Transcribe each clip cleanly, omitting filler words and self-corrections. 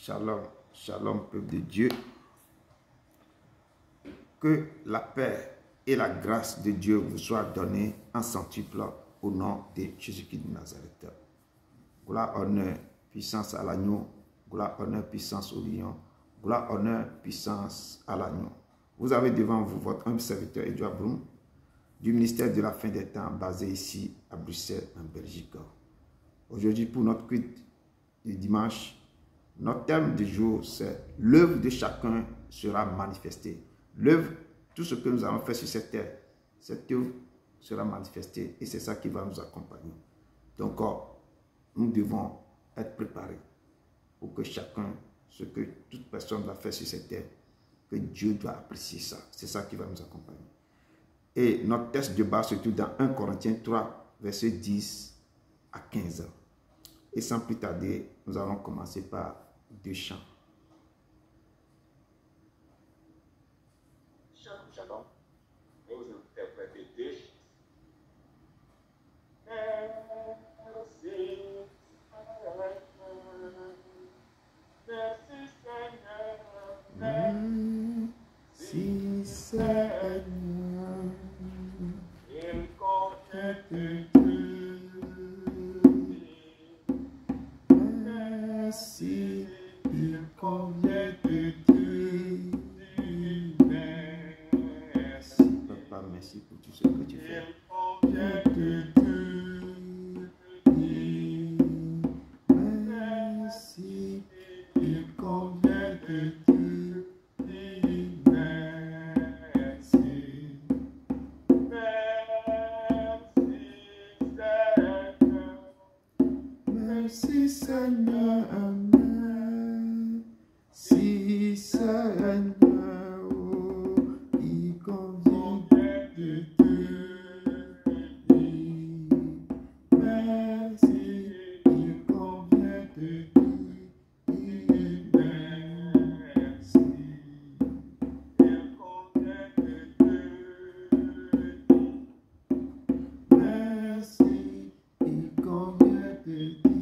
Shalom, shalom, peuple de Dieu. Que la paix et la grâce de Dieu vous soient données en centuple au nom de Jésus-Christ de Nazareth. Gloire, honneur, puissance à l'agneau. Gloire, honneur, puissance au lion. Gloire, honneur, puissance à l'agneau. Vous avez devant vous votre humble serviteur Edouard Broum du ministère de la fin des temps basé ici à Bruxelles, en Belgique. Aujourd'hui, pour notre culte du dimanche, notre thème du jour, c'est l'œuvre de chacun sera manifestée. L'œuvre, tout ce que nous allons faire sur cette terre, cette œuvre sera manifestée et c'est ça qui va nous accompagner. Donc, nous devons être préparés pour que chacun, ce que toute personne va faire sur cette terre, que Dieu doit apprécier ça. C'est ça qui va nous accompagner. Et notre texte de base se trouve dans 1 Corinthiens 3, versets 10 à 15. Et sans plus tarder, nous allons commencer par deux chants. Shalom. Et vous interprétez deux chants. Merci Seigneur. Merci Seigneur. Il convient de Merci, il convient de Dieu. Merci, Papa, merci pour tout ce que tu fais. Il convient de Merci, il convient de Dieu. Merci Seigneur, amen. Si Seigneur, oh, il convient de Dieu. Merci, il convient de Dieu. Merci. Merci, il convient de Dieu.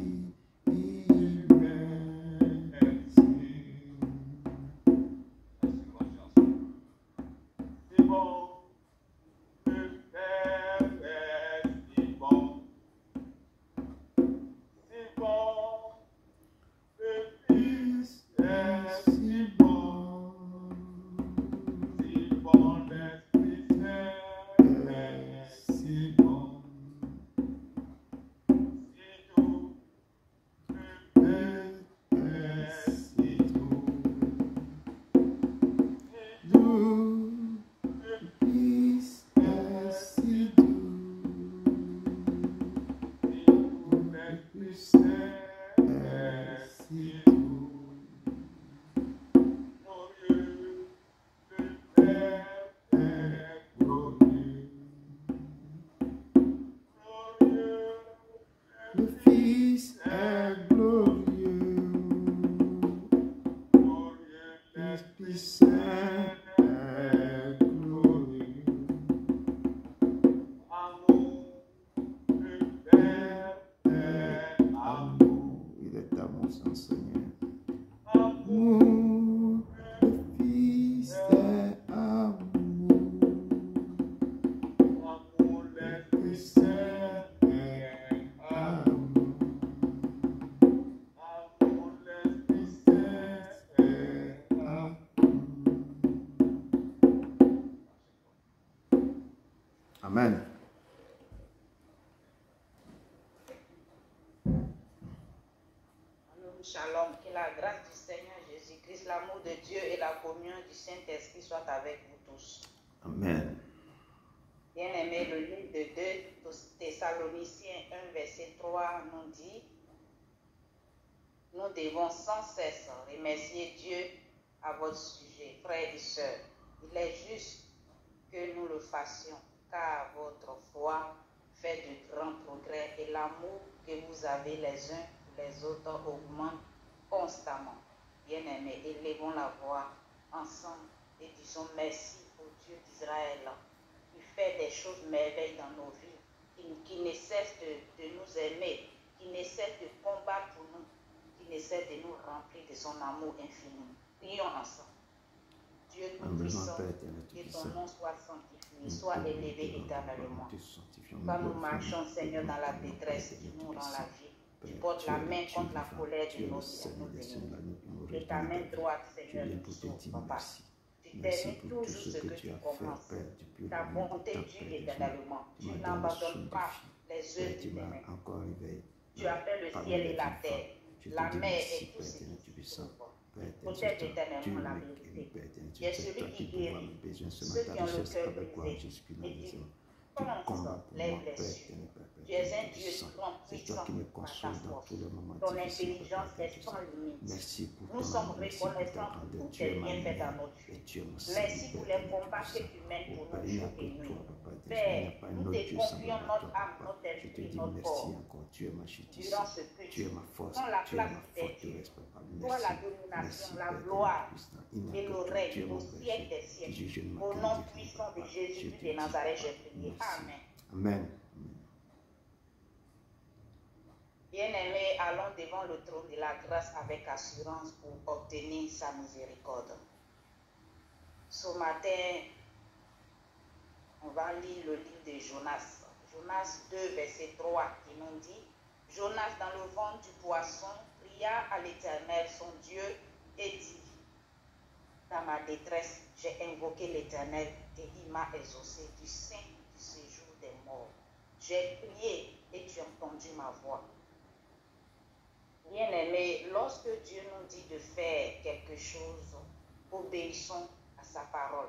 Le Fils est glorieux, l'Esprit Saint est glorieux. Amour, il est amour sans Seigneur. Amour, le Fils est amour, l'Esprit Saint est amour. Amen. Shalom, que la grâce du Seigneur Jésus-Christ, l'amour de Dieu et la communion du Saint-Esprit soient avec vous tous. Amen. Bien-aimés, le livre de 2 Thessaloniciens 1, verset 3 nous dit: nous devons sans cesse remercier Dieu à votre sujet, frères et sœurs. Il est juste que nous le fassions, car votre foi fait de grands progrès et l'amour que vous avez les uns les autres augmente constamment. Bien-aimés, élevons la voix ensemble et disons merci au Dieu d'Israël qui fait des choses merveilleuses dans nos vies, qui ne cesse de nous aimer, qui ne cesse de combattre pour nous, qui qui ne cesse de nous remplir de son amour infini. Prions ensemble. Dieu Un besoin, Tout-Puissant, Père éternel, que ton Tout-Puissant. nom soit sanctifié, Nous soit te élevé demandons, éternellement. nous te sanctifions, Quand nous glorifions, marchons, nous Seigneur, dans la t'aimons, détresse, Père tu éternel, nous rends la Tout-Puissant. vie. Tu Père, portes tu la es le main Dieu contre la vivant, colère tu de es le nos Seigneur des Seigneurs, ennemis. nous Et ta main redonnons droite, tu Seigneur, viens nous pour te sauve, dire papa. merci. Tu Merci termines pour toujours tout ce ce que que tu tu as fait, commences. Père, depuis Ta le début bonté de dure temps, Père, éternellement. tu Tu m'as donné n'abandonnes son pas défi. les Père, œuvres tu de tes m'as mains. encore réveillé. Tu as fait le Parmi ciel les et la vivants. terre, Je te la dis mer merci, et tout Père ce éternel, qui s'y Tout-Puissant. trouve. Père éternel, Protège tu éternellement la es vérité. Père éternel, Tu es c'est celui toi qui qui pourvois guérit mes besoins ce ceux matin, qui ont le richesse cœur avec gloire, brisé. Jésus-Christ, Et tu tu penses combats pour les moi, Père blessures. éternel, Père Tu es un éternel, Dieu Tout-Puissant. grand, C'est toi puissant qui me par ta consoles dans force. tous les moments Ton difficiles, intelligence Père est éternel, sans Tout-Puissant. limite. Merci pour Nous ton sommes amour, merci pour ta reconnaissants pour grandeur. tous Tu es tes ma bienfaits dans lumière notre et vie. tu es mon Merci salut, pour Père les éternel, combats que Tout-Puissant. tu mènes Au pour Père, nous il n'y a jour que et toi, nuit. Papa éternel, il n'y Père, a pas un nous autre te Dieu confions semblable à notre toi, âme, Papa. notre Je te esprit, dis notre merci corps. encore, tu es ma justice, Durant ce tu es culte, ma force, prends la tu es ma place des dieux. forteresse, Papa. Toi, Merci, la domination, merci, la Père éternel, gloire Tout-Puissant. Il n'y a et que le toi, tu règne es au mon siècle berger. des siècles. Je ne Au manque nom de rien, puissant de Papa. Je Jésus te de dis, Nazareth, Papa, j'ai prié. merci. Amen. Amen. Bien-aimés, allons devant le trône de la grâce avec assurance pour obtenir sa miséricorde. Ce matin, on va lire le livre de Jonas. Jonas 2, verset 3, qui nous dit: Jonas, dans le ventre du poisson, pria à l'Éternel, son Dieu, et dit: Dans ma détresse, j'ai invoqué l'Éternel et il m'a exaucé du sein du séjour des morts. J'ai prié et tu as entendu ma voix. Bien-aimés, lorsque Dieu nous dit de faire quelque chose, obéissons à sa parole.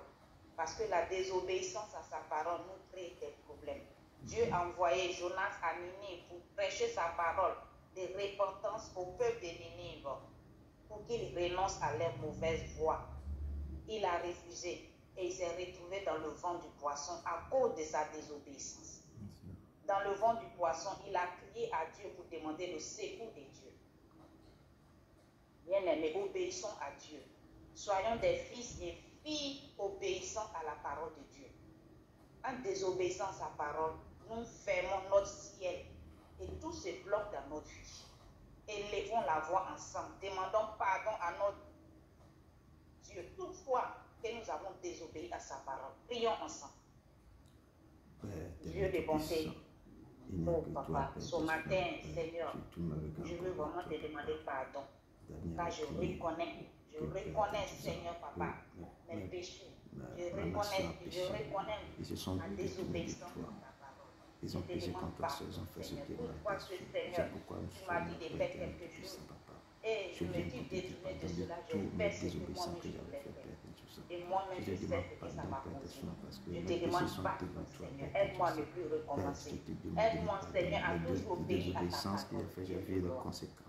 Parce que la désobéissance à sa parole nous crée des problèmes. Dieu a envoyé Jonas à Ninive pour prêcher sa parole de repentance au peuple de Ninive pour qu'ils renoncent à leur mauvaise voie. Il a refusé et il s'est retrouvé dans le ventre du poisson à cause de sa désobéissance. Dans le ventre du poisson, il a crié à Dieu pour demander le secours de Dieu. Bien-aimés, obéissons à Dieu. Soyons des fils et filles obéissant à la parole de Dieu. En désobéissant à sa parole, nous fermons notre ciel et tout se bloque dans notre vie. Élevons la voix ensemble, demandons pardon à notre Dieu toutefois que nous avons désobéi à sa parole. Prions ensemble. Dieu de bonté, oh Papa, ce matin, Seigneur, je veux vraiment te demander pardon. Car je reconnais, Seigneur Papa, mes péchés. Je reconnais ma désobéissance à ta parole. Ils ont péché contre toi, ils ont fait ce qui est mal. C'est pourquoi nous tu m'as dit de faire quelque chose. Et je me dis détourner de cela, je fais ce que moi-même je voulais faire. Et moi-même je sais ce que ça m'a conduit. Je te demande pardon, Seigneur. Aide-moi à ne plus recommencer. Aide-moi, Seigneur, à toujours obéir à ta parole.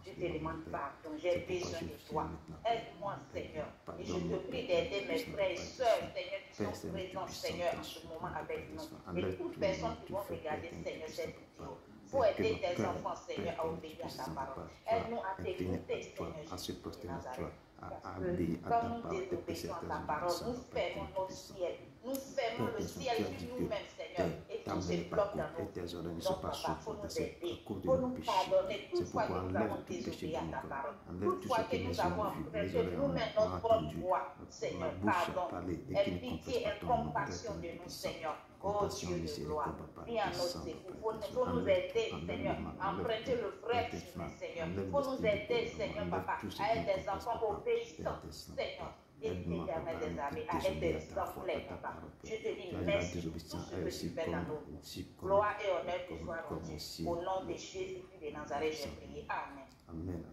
Je te demande pardon. J'ai besoin de toi. Aide-moi, Seigneur. Et je te prie d'aider mes frères et sœurs, Seigneur, qui sont présents, Seigneur, en ce moment avec nous. Et toutes personnes qui vont regarder, Seigneur, cette vidéo. Pour aider tes enfants, Seigneur, à obéir à ta parole. Aide-nous à t'écouter, Seigneur, Jésus de Nazareth. Parce que quand nous désobéissons à ta parole, nous fermons notre ciel. Nous fermons le ciel sur nous-mêmes, Seigneur, et tout se bloque dans nos vies. Donc, Papa, il faut nous aider, il faut nous pardonner toutefois que nous avons désobéi à ta parole. Toutefois que nous avons emprunté nous-mêmes notre propre voie, Seigneur, pardon. Aie pitié et compassion de nous, Seigneur. Oh Dieu de gloire, viens à notre secours. Il faut nous aider, Seigneur, à emprunter le vrai chemin, Seigneur. Il faut nous aider, Seigneur, Papa, à être des enfants obéissants, Seigneur. Et l'éternel des armées, à être des exemplaires, Papa. Je te dis merci pour tout ce que tu fais dans nos vies. Gloire et honneur te soient rendus. Au nom de Jésus-Christ de Nazareth, j'ai prié. Amen. Amen.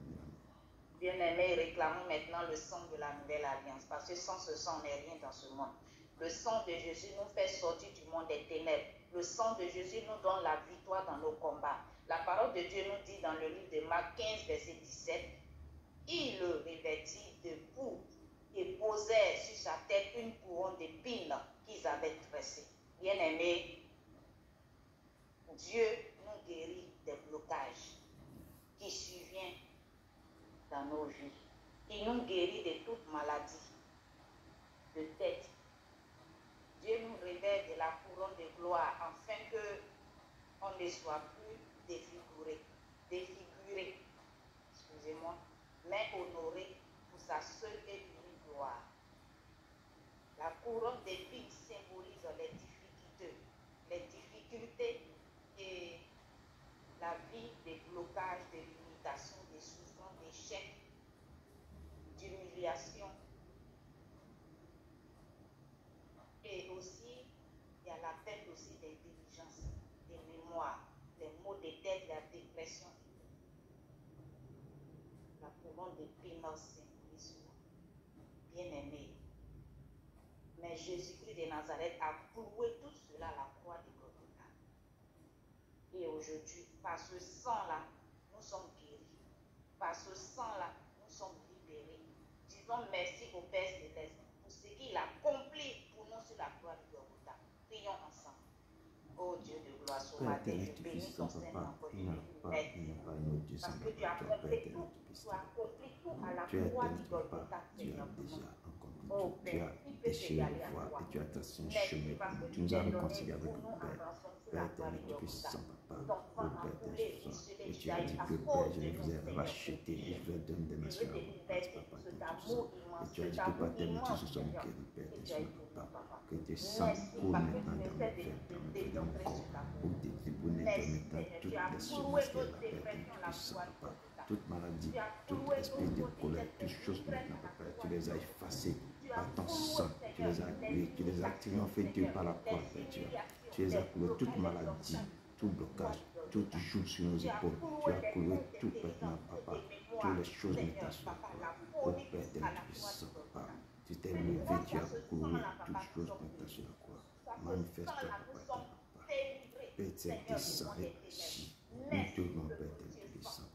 Bien-aimés, réclamons maintenant le sang de la nouvelle alliance, parce que sans ce sang, on n'est rien dans ce monde. Le sang de Jésus nous fait sortir du monde des ténèbres. Le sang de Jésus nous donne la victoire dans nos combats. La parole de Dieu nous dit dans le livre de Marc 15, verset 17, il le revêtit de pourpre et posait sur sa tête une couronne d'épines qu'ils avaient tressée. Bien-aimés, Dieu nous guérit des blocages qui surviennent dans nos vies. Il nous guérit de toute maladie de tête. Dieu nous révèle de la couronne de gloire afin qu'on ne soit plus défiguré. Excusez-moi. couronne d'épines symbolise les difficultés et la vie des blocages, des limitations, des souffrances, d'échecs, d'humiliation. Et aussi, il y a la perte aussi d'intelligence, des mémoires, les maux de tête, la dépression. La couronne d'épines symbolise cela. Bien-aimé. Mais Jésus-Christ de Nazareth a cloué tout cela à la croix de Golgotha. Et aujourd'hui, par ce sang-là, nous sommes guéris. Par ce sang-là, nous sommes libérés. Disons merci au Père Céleste pour ce qu'il a accompli pour nous sur la croix de Golgotha. Prions ensemble. Oh Dieu de gloire, ce matin, je bénis ton Seigneur encore. Parce que tu as accompli tout. Tu as accompli tout à la croix de Golgotha, Seigneur. Oh Père, déchiré le voie et tu as tracé un chemin pour nous. Tu nous as réconciliés avec le Père. Père éternel, tu puissant, Papa. Oh Père éternel, et tu as dit que Père, je vous ai racheté et je vais donner des nations à vos pères, Papa. Et tu as dit que Père éternel, tu nous sommes guéris, Père éternel, Papa. Que tes sangs coulent maintenant dans nos veines, dans nos corps, pour détribunner maintenant toutes les semences de la Père éternel, puissant, Papa. Toute maladie, tout esprit de colère, toutes choses maintenant, Papa, tu les as effacées par ton sang, tu les as coulées, tu les as triomphé, Dieu, par la croix, Père Dieu. Tu les as coulées, toute maladie, tout blocage, tout joug sur nos épaules, tu as coulé tout maintenant, Papa, toutes les choses maintenant sur la croix. Oh Père éternel, puissant, Papa, tu t'es levé, tu as coulé toutes choses maintenant sur la croix. Manifeste-toi, Papa, Père éternel, descends et agis. Nous te demandons, Père éternel, puissant, Papa.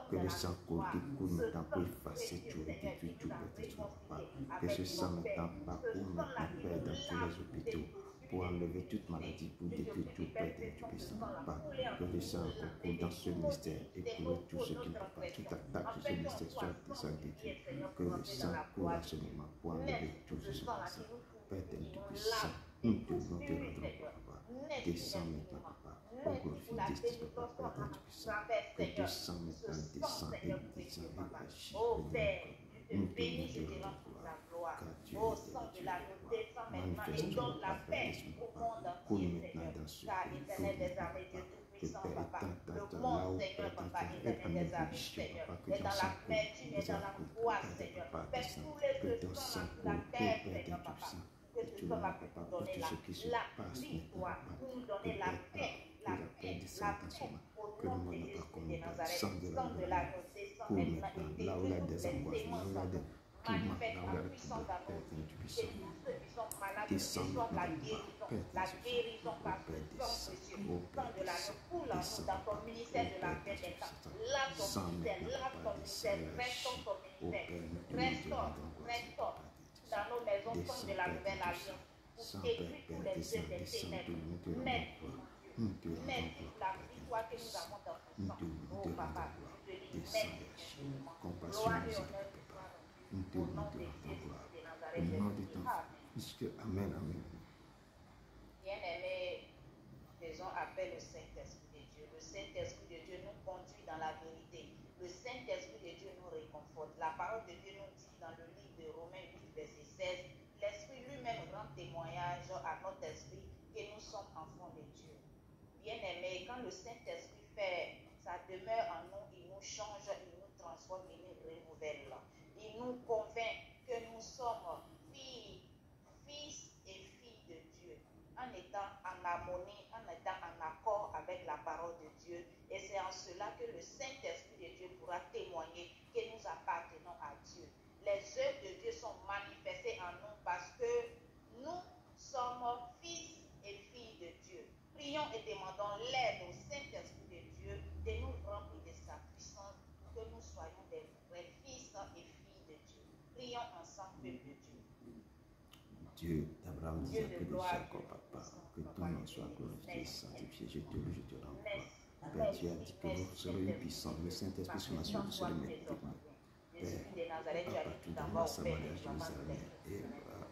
Que le sang qui coule maintenant pour effacer tout et détruire tout, Père éternel, Papa. Que ce sang maintenant parcourt maintenant, Père, dans tous les hôpitaux, pour enlever toute maladie, pour détruire tout, Père éternel, puissant, Papa. Que le sang coule dans ce ministère et coule tout ce qui ne peut pas, toute attaque sur ce ministère soit descend détruit. Que le sang coule à ce moment pour enlever tout ce qui passe. Père éternel, puissant, nous te rendons, Papa. Descends maintenant, Papa. Oh, glorifie, justice, Papa, Père éternel, puissant. Que tu sens maintenant, descends et agis. Oh Père, nous te bénis et te rendons la gloire. Oh sang de la beauté, sang maintenant et donne la paix au monde entier, Seigneur. Car éternel des armées, Dieu tout-puissant, Papa. Le monde, Seigneur, Papa, éternel des armées, Seigneur, est dans la vertu et dans la foi, Seigneur. Fais tous les que sont sur la terre, Seigneur, Papa. Que ce soit Papa pour nous donner la victoire, pour nous donner la paix, la paix, la paix. Au nom de Jésus de Nazareth, sang de la beauté, sang maintenant et là où il y a des angoisses, là où il y a des tourments, manifeste là où il y a en des puissance dans nos vies. du Et puissant. tous ceux qui sont malades, Descends reçoivent la maintenant, guérison par ce sang précieux. Sang de l'agneau coule en nous dans ton ministère de la paix des temps. Lave ton ministère, restaure ton ministère, restaure dans nos maisons sang de la nouvelle alliance. Pour détruire tous les œuvres des ténèbres. Merci pour la victoire que nous avons dans ton sang. Oh Papa, je te dis merci. Gloire et honneur te soient rendus. Au nom de Jésus de Nazareth. Amen, amen. Bien-aimés, faisons appel au Saint-Esprit de Dieu. Le Saint-Esprit de Dieu nous conduit dans la vérité. Le Saint-Esprit de Dieu nous réconforte. La parole de Dieu nous dit dans le livre de Romains 8, verset 16, l'Esprit lui-même rend témoignage à notre esprit que nous sommes enfants de Dieu. Bien-aimés, quand le Saint-Esprit fait sa demeure en nous, il nous change, il nous transforme, il nous renouvelle. Il nous convainc que nous sommes fils et filles de Dieu, en étant en harmonie, en étant en accord avec la parole de Dieu. Et c'est en cela que le Saint-Esprit de Dieu pourra témoigner que nous appartenons à Dieu. Les œuvres de Dieu sont manifestées en nous parce que nous sommes fils et filles de Dieu. Prions et demandons l'aide au Saint-Esprit de Dieu de nous remplir de sa puissance pour que nous soyons des vrais fils et filles de Dieu. Prions ensemble, peuple de Dieu. Dieu d'Abraham, d'Isaac et de Jacob, Papa, que ton nom soit glorifié, sanctifié. Je te loue, je te rends gloire. Père, tu as dit que vous serez une puissance. Le Saint-Esprit sur ma soeur, sur le maître. Père, Papa, tu donnes la Samarie à Jérusalem et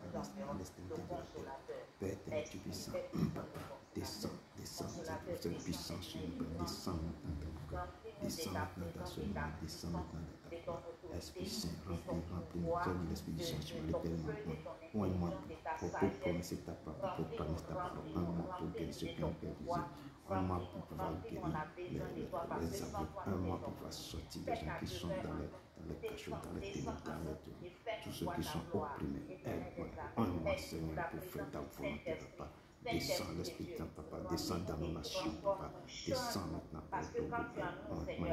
à l'extrémité de la terre. Père, tu puissant, Papa, descends, cette puissance sur nous, descends maintenant dans ton cœur, descends maintenant dans ce monde, descends maintenant dans ta gloire. Esprit Saint, remplis-nous, donne l'esprit de sensualité maintenant. Oins-moi pour prononcer ta parole, pour prononcer ta parole. Oins-moi pour guérir ceux qui ont perdu. Oins-moi pour pouvoir guérir les aveugles. Oins-moi pour pouvoir sortir des gens qui sont dans les cachots, dans les ténèbres, dans les tours. Tous ceux qui sont opprimés. Oins-moi, Seigneur, pour faire ta volonté, Papa. Descends l'Esprit Saint, Papa. Descends dans nos nations, Papa. Descends maintenant, Papa.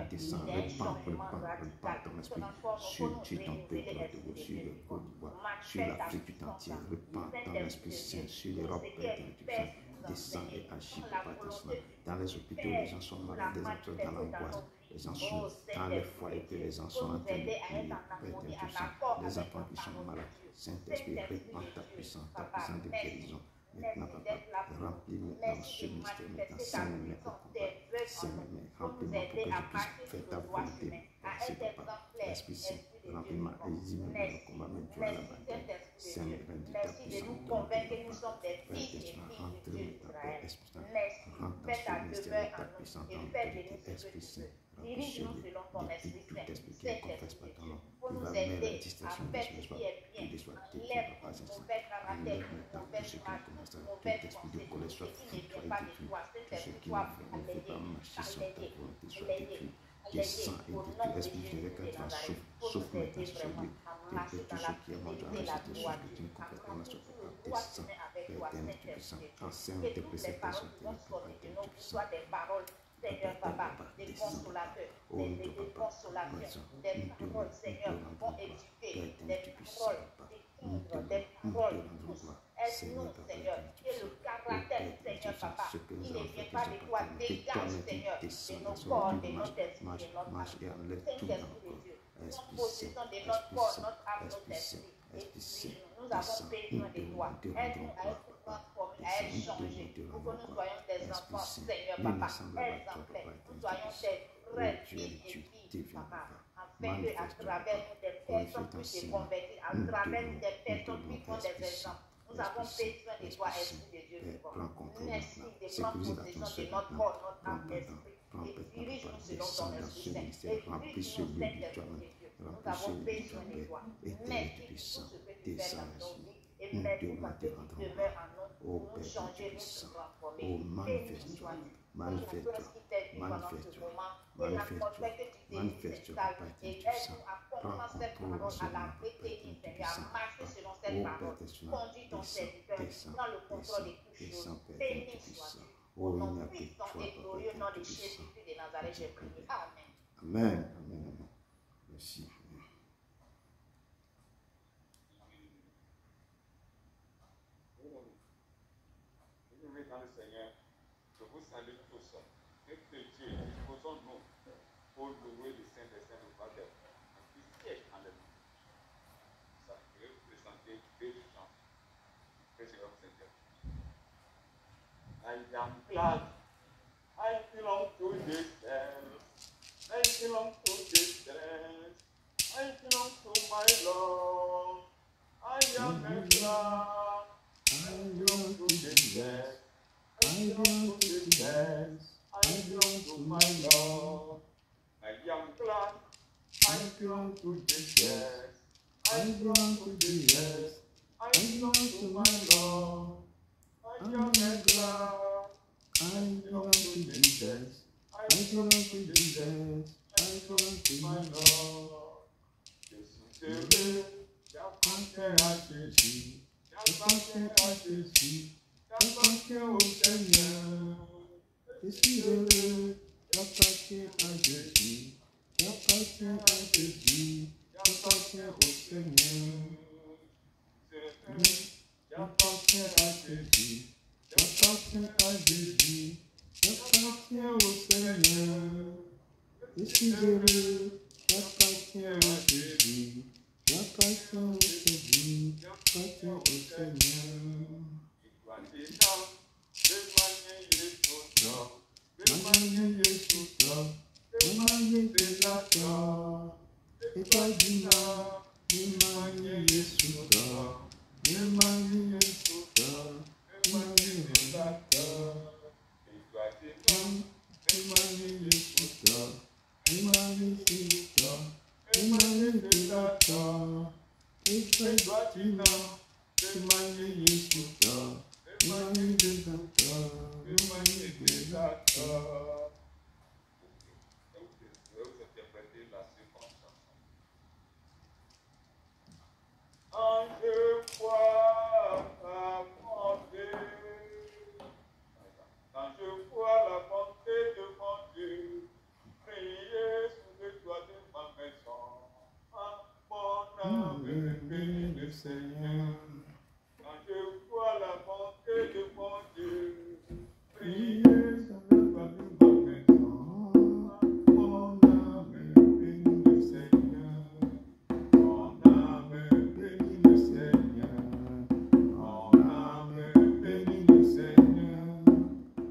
Descends, répands ton esprit sur ton peuple, sur le Côte d'Ivoire, sur l'Afrique tout entière. Répands ton Esprit Saint sur l'Europe, descends et agis, Papa. Dans les hôpitaux, les gens sont malades, les gens sont dans l'angoisse. Les gens sont dans les foyers que les gens sont en train de prier, les enfants qui sont malades. Saint-Esprit, répands ta puissance de guérison. Maintenant, Papa, remplis maintenant ce ministère, maintenant, Seigneur, remplis-moi pour que je puisse faire ta volonté. Merci, Papa. L'Esprit Saint, remplis-moi et dis-moi le combat, mais tu as la bataille. Seigneur, rendis ta puissance. Rentre maintenant, Esprit Saint, rentre dans ce ministère, ta puissance, dans l'autorité, Esprit Saint. Remplis-le depuis tout esprit qui ne confesse pas ton nom. Tu vas mettre la distraction de ce soir, qu'il soit détruit, Papa Saint. Enlève maintenant tout ce qui ne commence à tout esprit de colère soit détruit, tout ce qui ne fait pas marcher sur ta volonté soit détruit. Descends et détruis, esprit de récadrement, souffle maintenant sur celui détruis tout ce qui est mort dans la société, ce que tu ne comprends pas dans ce Papa. Descends, Père éternel, tu puissant, enseigne tes préceptes, Père éternel, tu puissant. Seigneur Papa, des consolateurs, des consolateurs, des paroles, Seigneur, vont éduquer, des paroles, des paroles. Aide-nous, Seigneur, que le caractère, Seigneur Papa, il ne vient pas de toi, dégage, Seigneur, de nos corps, de notre esprit, de notre âme. Saint-Esprit de Dieu, nous nous possessons de notre corps, notre âme, notre esprit. Nous avons besoin de toi. Aide-nous à être transformés, à être changés, pour que nous soyons des enfants, Seigneur Papa, exemplaires. Nous soyons des vraies filles et filles, Papa. Afin qu'à travers nous, des personnes puissent se convertir, à travers nous, des personnes puissent prendre des exemples. Nous avons besoin de toi, Esprit de Dieu vivant. Merci de prendre possession de notre corps, notre âme, esprit. Et dirige-nous selon ton Esprit Saint. Et dirige-nous, Saint-Esprit. Nous avons besoin de toi. Merci pour ce que tu fais dans nos vies. Et merci parce que tu demeures en nous pour nous changer, nous transformer. Béni sois-tu. Manifeste-toi pendant ce moment. Et l'atmosphère que tu délivres s'installe. Et aide-nous à comprendre cette parole, à la retenir, Seigneur, à marcher selon cette parole. Conduis ton serviteur dans le contrôle de toutes choses. Béni sois-tu. Au nom puissant et glorieux, nom de Jésus-Christ de Nazareth, j'ai prié. Amen. Amen. Amen. Merci. Dans le Seigneur, je vous salue tous. Et que Dieu, disposons-nous pour louer le Saint des Saints, le Père, qui siège en le monde. Ça, je vais vous présenter deux gens. Que je vais vous présenter. I am glad I belong to this dance. I belong to this dance. I belong to my Lord. I am glad I belong to this dance. I belong to this dance. I belong to my Lord. I am glad I belong to this dance. I belong to this dance. I belong to my Lord. I am glad I belong to this dance. I belong to this dance. I belong to my Lord. Jésus t'aime, j'appartiens à Jésus. J'appartiens à Jésus. J'appartiens au Seigneur. Je suis heureux, j'appartiens à Jésus. J'appartiens à Jésus. J'appartiens au Seigneur. J'appartiens à Jésus. J'appartiens à Jésus. J'appartiens au Seigneur. Je suis heureux, j'appartiens à Jésus. J'appartiens au Jésus. J'appartiens au Seigneur. Et toi dis-moi, Emmanuel Yesuda, Emmanuel Yesuda, Emmanuel Yesuda. Et toi dis-moi, Emmanuel Yesuda, Emmanuel Yesuda, Emmanuel Yesuda. Et toi tu n'as témoigné Jésus, témoigné de ton cœur, témoigné de ta cœur. Je vais vous interpréter la seconde chanson. Quand je vois la bonté, quand je vois la bonté de mon Dieu, prier sous le toit de ma maison, mon âme bénit le Seigneur. Quand je vois la bonté de mon Dieu, prier sous le toit de ma maison, mon âme bénit le Seigneur. Mon âme bénit le Seigneur. Mon âme bénit le Seigneur.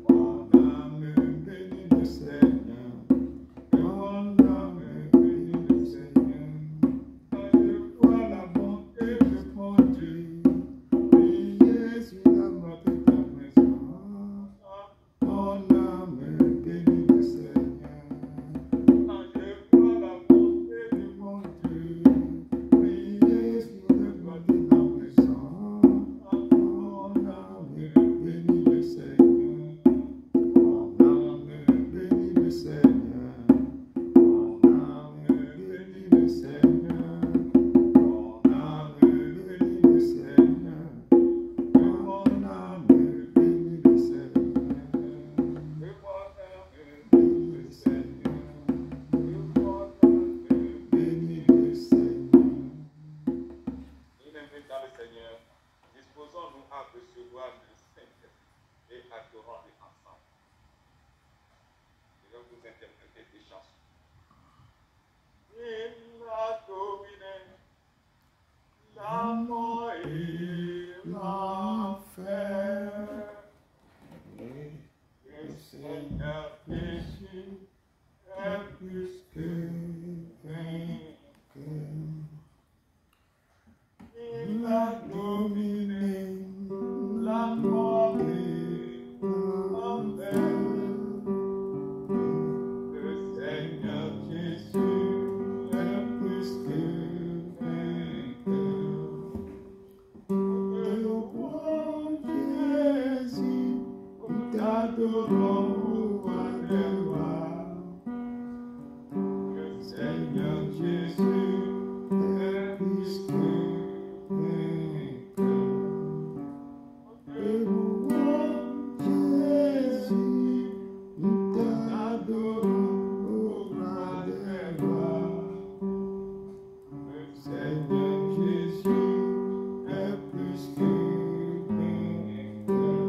Mon âme bénit le Seigneur. Mon âme bénit le Seigneur. Quand je vois la bonté de mon Dieu, briller sur la porte de ta maison. Mon âme bénit le Seigneur. Quand je vois la bonté de mon Dieu, briller sur le toit de ta maison. Mon âme bénit le Seigneur. Mon âme bénit le Seigneur. Mon âme bénit le Seigneur. Mon âme bénit le Seigneur. Mon âme bénit le Seigneur. Mon âme bénit le Seigneur. Mon âme bénit le Seigneur. Bien-aimés dans le Seigneur, disposons-nous à recevoir le Saint-Esprit et adorons-le ensemble. Je vais vous interpréter des chansons. Il a dominé la mort et l'enfer. Le Seigneur Jésus est plus que vainqueur. Il a dominé la mort et l'enfer. Le Seigneur Jésus est plus que vainqueur. Nous louons Jésus, nous t'adorons, ô roi des rois. Le Seigneur Jésus est plus que vainqueur. Nous louons Jésus, nous t'adorons, ô roi des rois. Le Seigneur Jésus est plus que vainqueur.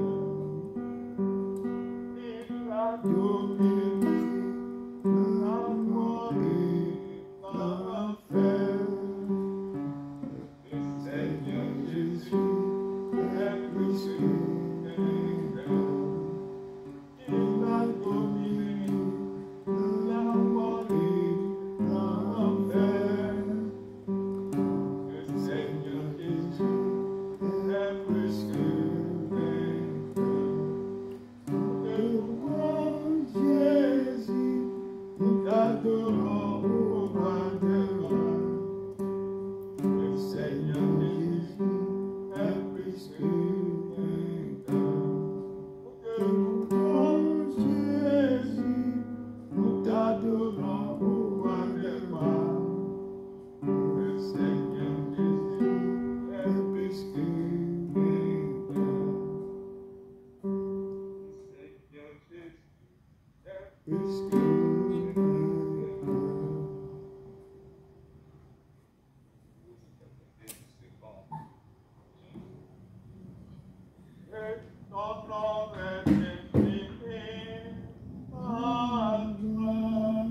Il a dominé la mort et l'enfer. Le Seigneur Jésus est plus que vainqueur. Il a dominé la mort et l'enfer. Le Seigneur Jésus est plus que vainqueur. Nous louons Jésus, nous t'adorons, ô roi des rois. Le Seigneur Jésus est plus que vainqueur. Nous louons Jésus, nous t'adorons, ô roi des rois. Le Seigneur Jésus est plus que vainqueur. Le Seigneur Jésus est plus que vainqueur. Et ton nom est infini, ma grâce.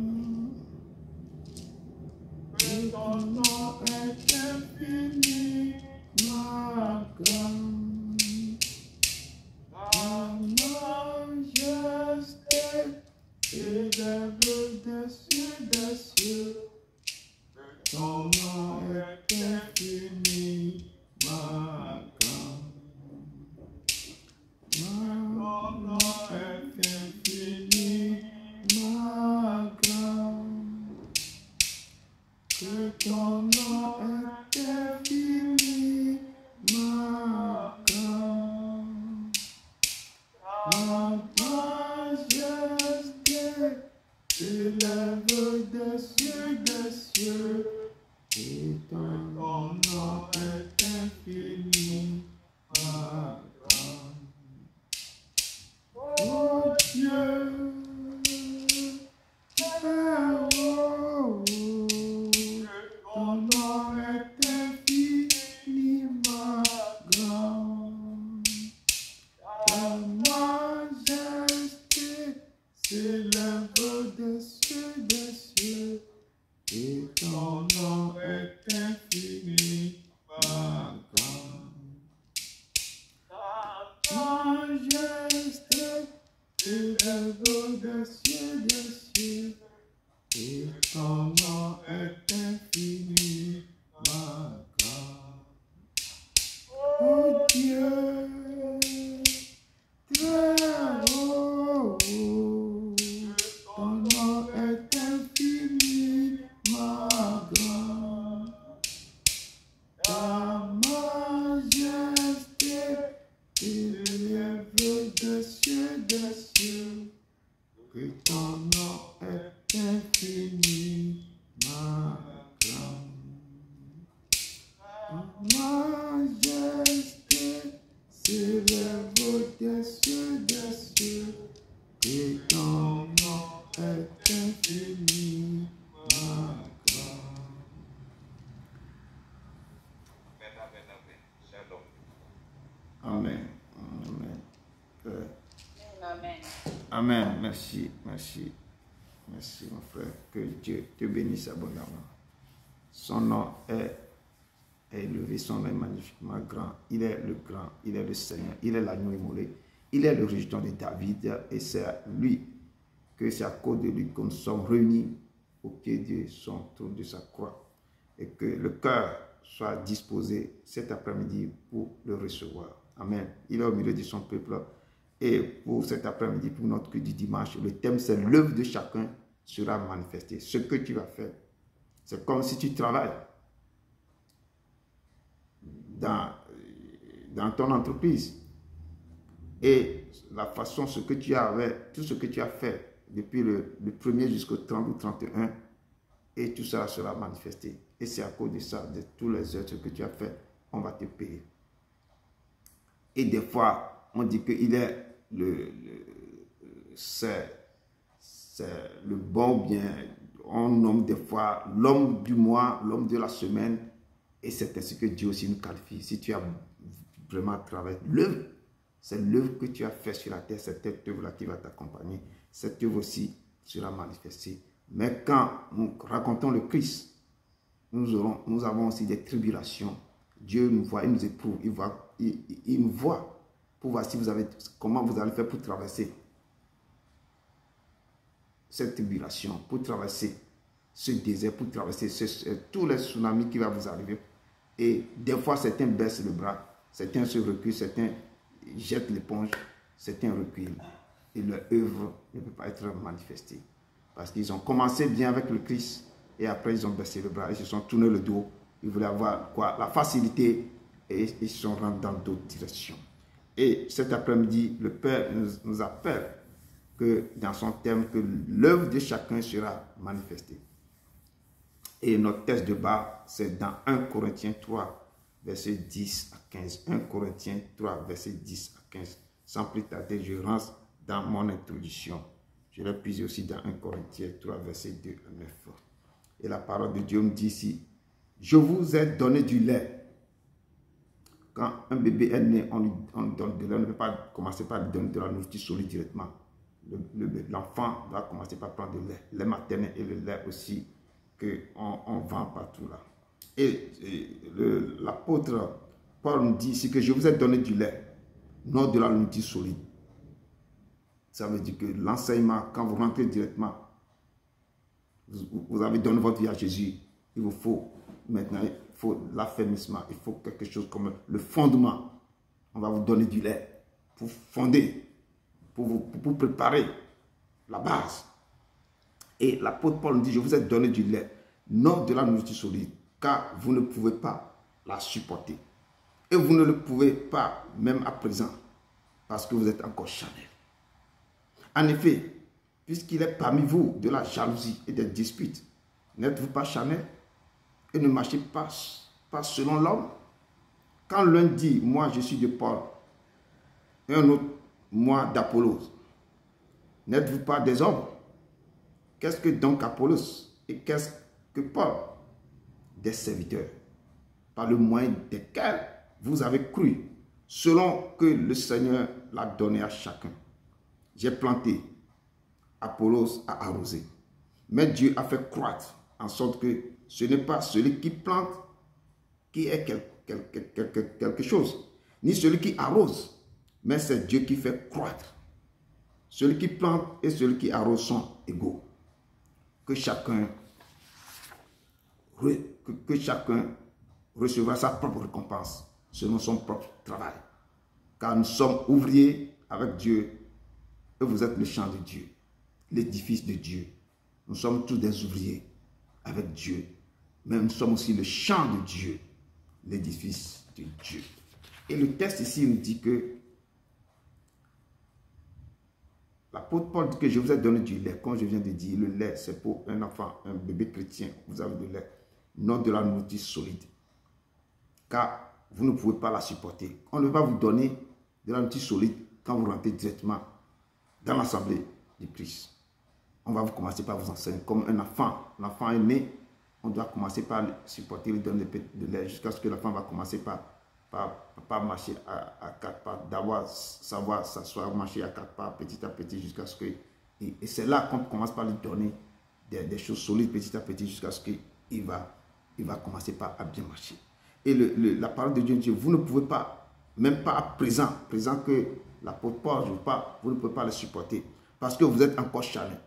Que ton nom est infini, ma grâce. Ta majesté élève des cieux. Que ton nom est infini, ma grâce. Ton nom est infini, ma grâce. Que ton nom est infini. ta majesté élève des cieux, que ton nom est infiniment grand. Ta majesté s'élève des cieux, que ton nom est infiniment grand. Amen. Amen. Amen. Amen. Merci, merci. Merci, mon frère. Que Dieu te bénisse abondamment. Son nom est élevé, son nom est magnifiquement grand. Il est le grand, il est le Seigneur, il est l'agneau immolé, il est le rejeton de David, et c'est lui, que c'est à cause de lui que nous sommes réunis au pied de son trône, de sa croix, et que le cœur soit disposé cet après-midi pour le recevoir. Amen. Il est au milieu de son peuple. Et pour cet après-midi, pour notre culte du dimanche, le thème c'est l'œuvre de chacun sera manifestée. Ce que tu vas faire, c'est comme si tu travailles dans ton entreprise. Et la façon, ce que tu as fait, tout ce que tu as fait depuis le 1er jusqu'au 30 ou 31, et tout ça sera manifesté. Et c'est à cause de ça, de tous les œuvres que tu as fait, on va te payer. Et des fois, on dit qu'il est c'est le bon bien. On nomme des fois l'homme du mois, l'homme de la semaine. Et c'est ainsi que Dieu aussi nous qualifie. Si tu as vraiment travaillé, l'œuvre, c'est l'œuvre que tu as fait sur la terre, c'est cette œuvre-là qui va t'accompagner. Cette œuvre aussi sera manifestée. Mais quand nous racontons le Christ, nous avons aussi des tribulations. Dieu nous voit, il nous éprouve, il nous voit pour voir si comment vous allez faire pour traverser cette tribulation, pour traverser ce désert, pour traverser tous les tsunamis qui vont vous arriver. Et des fois, certains baissent le bras, certains se reculent, certains jettent l'éponge, certains reculent. Et leur œuvre ne peut pas être manifestée. Parce qu'ils ont commencé bien avec le Christ, et après ils ont baissé le bras, ils se sont tournés le dos. Ils voulaient avoir quoi? La facilité, et ils se sont rendus dans d'autres directions. Et cet après-midi, le Père nous appelle que dans son thème, que l'œuvre de chacun sera manifestée. Et notre texte de bas, c'est dans 1 Corinthiens 3, verset 10 à 15. 1 Corinthiens 3, verset 10 à 15. Sans plus tarder, je rentre dans mon introduction. Je l'ai puisé aussi dans 1 Corinthiens 3, verset 2 à 9. Et la parole de Dieu me dit ici, je vous ai donné du lait. Quand un bébé est né, on donne de lait. On ne peut pas commencer par lui donner de la nourriture solide directement. L'enfant va commencer par prendre du lait maternel et le lait aussi qu'on vend partout là. Et l'apôtre Paul nous dit ici que je vous ai donné du lait, non de la nourriture solide. Ça veut dire que l'enseignement, quand vous rentrez directement, vous avez donné votre vie à Jésus, il vous faut maintenant, il faut l'affermissement, il faut quelque chose comme le fondement. On va vous donner du lait pour fonder, pour préparer la base. Et l'apôtre Paul nous dit, je vous ai donné du lait, non de la nourriture solide, car vous ne pouvez pas la supporter. Et vous ne le pouvez pas même à présent, parce que vous êtes encore charnel. En effet, puisqu'il est parmi vous de la jalousie et des disputes, n'êtes-vous pas charnel et ne marchez pas selon l'homme? Quand l'un dit, moi je suis de Paul, et un autre, moi d'Apollos, n'êtes-vous pas des hommes? Qu'est-ce que donc Apollos et qu'est-ce que Paul? Des serviteurs, par le moyen desquels vous avez cru, selon que le Seigneur l'a donné à chacun. J'ai planté, Apollos a arrosé, mais Dieu a fait croître, en sorte que ce n'est pas celui qui plante qui est quelque chose, ni celui qui arrose, mais c'est Dieu qui fait croître. Celui qui plante et celui qui arrose sont égaux. Que chacun recevra sa propre récompense selon son propre travail. Car nous sommes ouvriers avec Dieu et vous êtes le champ de Dieu, l'édifice de Dieu. Nous sommes tous des ouvriers avec Dieu, mais nous sommes aussi le champ de Dieu, l'édifice de Dieu. Et le texte ici nous dit que l'apôtre Paul dit que je vous ai donné du lait. Comme je viens de dire, le lait, c'est pour un enfant, un bébé chrétien. Vous avez du lait, non de la nourriture solide. Car vous ne pouvez pas la supporter. On ne va vous donner de la nourriture solide quand vous rentrez directement dans l'assemblée de Christ. On va vous commencer par vous enseigner comme un enfant. L'enfant est né, on doit commencer par le supporter, lui donner de lait jusqu'à ce que l'enfant va commencer par marcher à quatre pas, d'avoir savoir s'asseoir, marcher à quatre pas petit à petit jusqu'à ce que... Et c'est là qu'on commence par lui donner des choses solides petit à petit jusqu'à ce qu'il va commencer par à bien marcher. Et la parole de Dieu dit, vous ne pouvez pas, même pas à présent que l'apôtre Paul, vous ne pouvez pas le supporter parce que vous êtes encore charnel.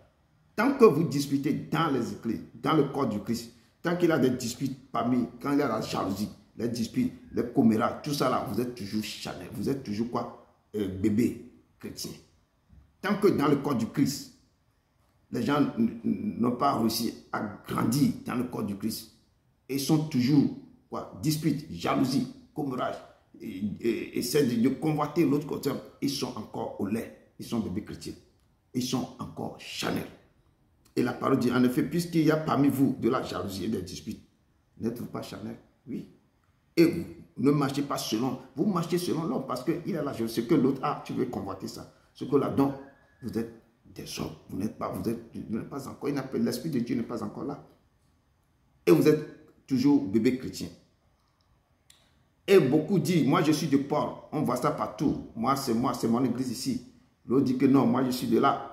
Tant que vous disputez dans les églises, dans le corps du Christ, tant qu'il y a des disputes parmi, quand il y a la jalousie, les disputes, les comméras, tout ça là, vous êtes toujours charnel. Vous êtes toujours quoi? Bébé chrétien. Tant que dans le corps du Christ, les gens n'ont pas réussi à grandir dans le corps du Christ et sont toujours quoi? Disputes, jalousie, commérage, essaient de convoiter l'autre côté, ils sont encore au lait, ils sont bébés chrétiens, ils sont encore charnels. Et la parole dit, en effet, puisqu'il y a parmi vous de la jalousie et des disputes, n'êtes-vous pas charnel? Oui. Et vous ne marchez pas selon, vous marchez selon l'homme, parce qu'il a la jalousie. Ce que l'autre a, tu veux convoiter ça. Ce que là, donc, vous êtes des hommes, vous n'êtes pas encore, l'Esprit de Dieu n'est pas encore là. Et vous êtes toujours bébé chrétien. Et beaucoup disent, moi je suis de Paul, on voit ça partout, moi c'est mon église ici. L'autre dit que non, moi je suis de là.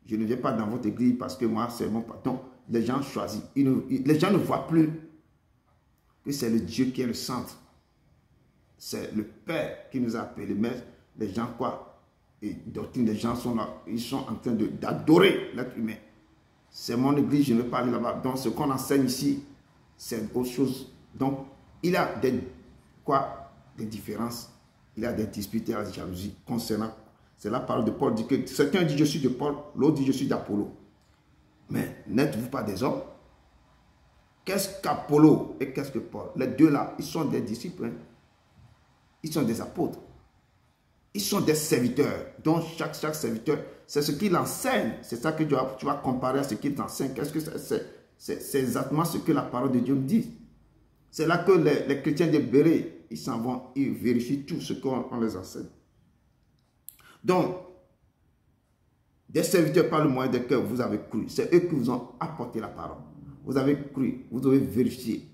Je ne viens pas dans votre église parce que moi, c'est mon patron. Les gens choisissent. Les gens ne voient plus que c'est le Dieu qui est le centre. C'est le Père qui nous a appelés. Mais les gens, quoi? Et doctrine, les gens sont là. Ils sont en train d'adorer l'être humain. C'est mon église, je ne vais pas aller là-bas. Donc, ce qu'on enseigne ici, c'est autre chose. Donc, il y a des différences. Il y a des disputes, il y a des jalousies concernant. C'est la parole de Paul dit que certains disent je suis de Paul, l'autre dit je suis d'Apollo. Mais n'êtes-vous pas des hommes? Qu'est-ce qu'Apollo et qu'est-ce que Paul? Les deux là, ils sont des disciples. Ils sont des apôtres. Ils sont des serviteurs. Donc chaque serviteur, c'est ce qu'il enseigne. C'est ça que tu vas comparer à ce qu'il t'enseigne. Qu'est-ce que c'est exactement ce que la parole de Dieu me dit. C'est là que les chrétiens de Béret, ils s'en vont, ils vérifient tout ce qu'on les enseigne. Donc, des serviteurs par le moyen desquels vous avez cru, c'est eux qui vous ont apporté la parole. Vous avez cru, vous devez vérifier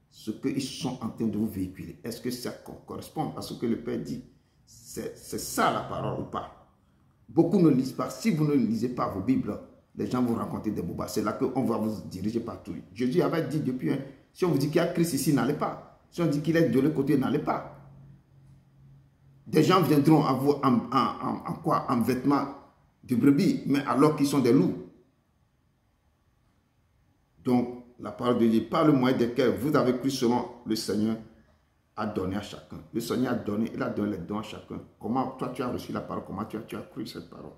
ce qu'ils sont en train de vous véhiculer. Est-ce que ça correspond à ce que le Père dit? C'est ça la parole ou pas? Beaucoup ne lisent pas. Si vous ne lisez pas vos Bibles, les gens vont raconter des boubas. C'est là qu'on va vous diriger partout. Jésus avait dit depuis, si on vous dit qu'il y a Christ ici, n'allez pas. Si on dit qu'il est de l'autre côté, n'allez pas. Des gens viendront à vous en vêtements de brebis, mais alors qu'ils sont des loups. Donc, la parole de Dieu, par le moyen desquels vous avez cru selon le Seigneur a donné à chacun. Le Seigneur a donné, il a donné les dons à chacun. Comment toi tu as reçu la parole, comment tu as cru cette parole.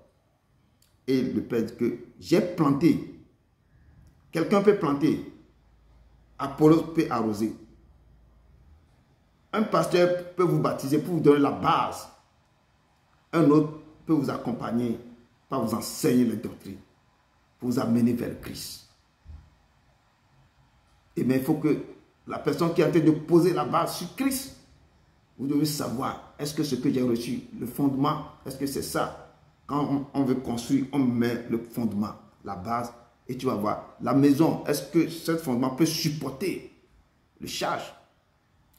Et le Père dit que j'ai planté. Quelqu'un peut planter. Apollo peut arroser. Un pasteur peut vous baptiser pour vous donner la base. Un autre peut vous accompagner, pour vous enseigner les doctrines, pour vous amener vers le Christ. Et bien, il faut que la personne qui est en train de poser la base sur Christ, vous devez savoir, est-ce que ce que j'ai reçu, le fondement, est-ce que c'est ça? Quand on veut construire, on met le fondement, la base, et tu vas voir, la maison, est-ce que ce fondement peut supporter le charge?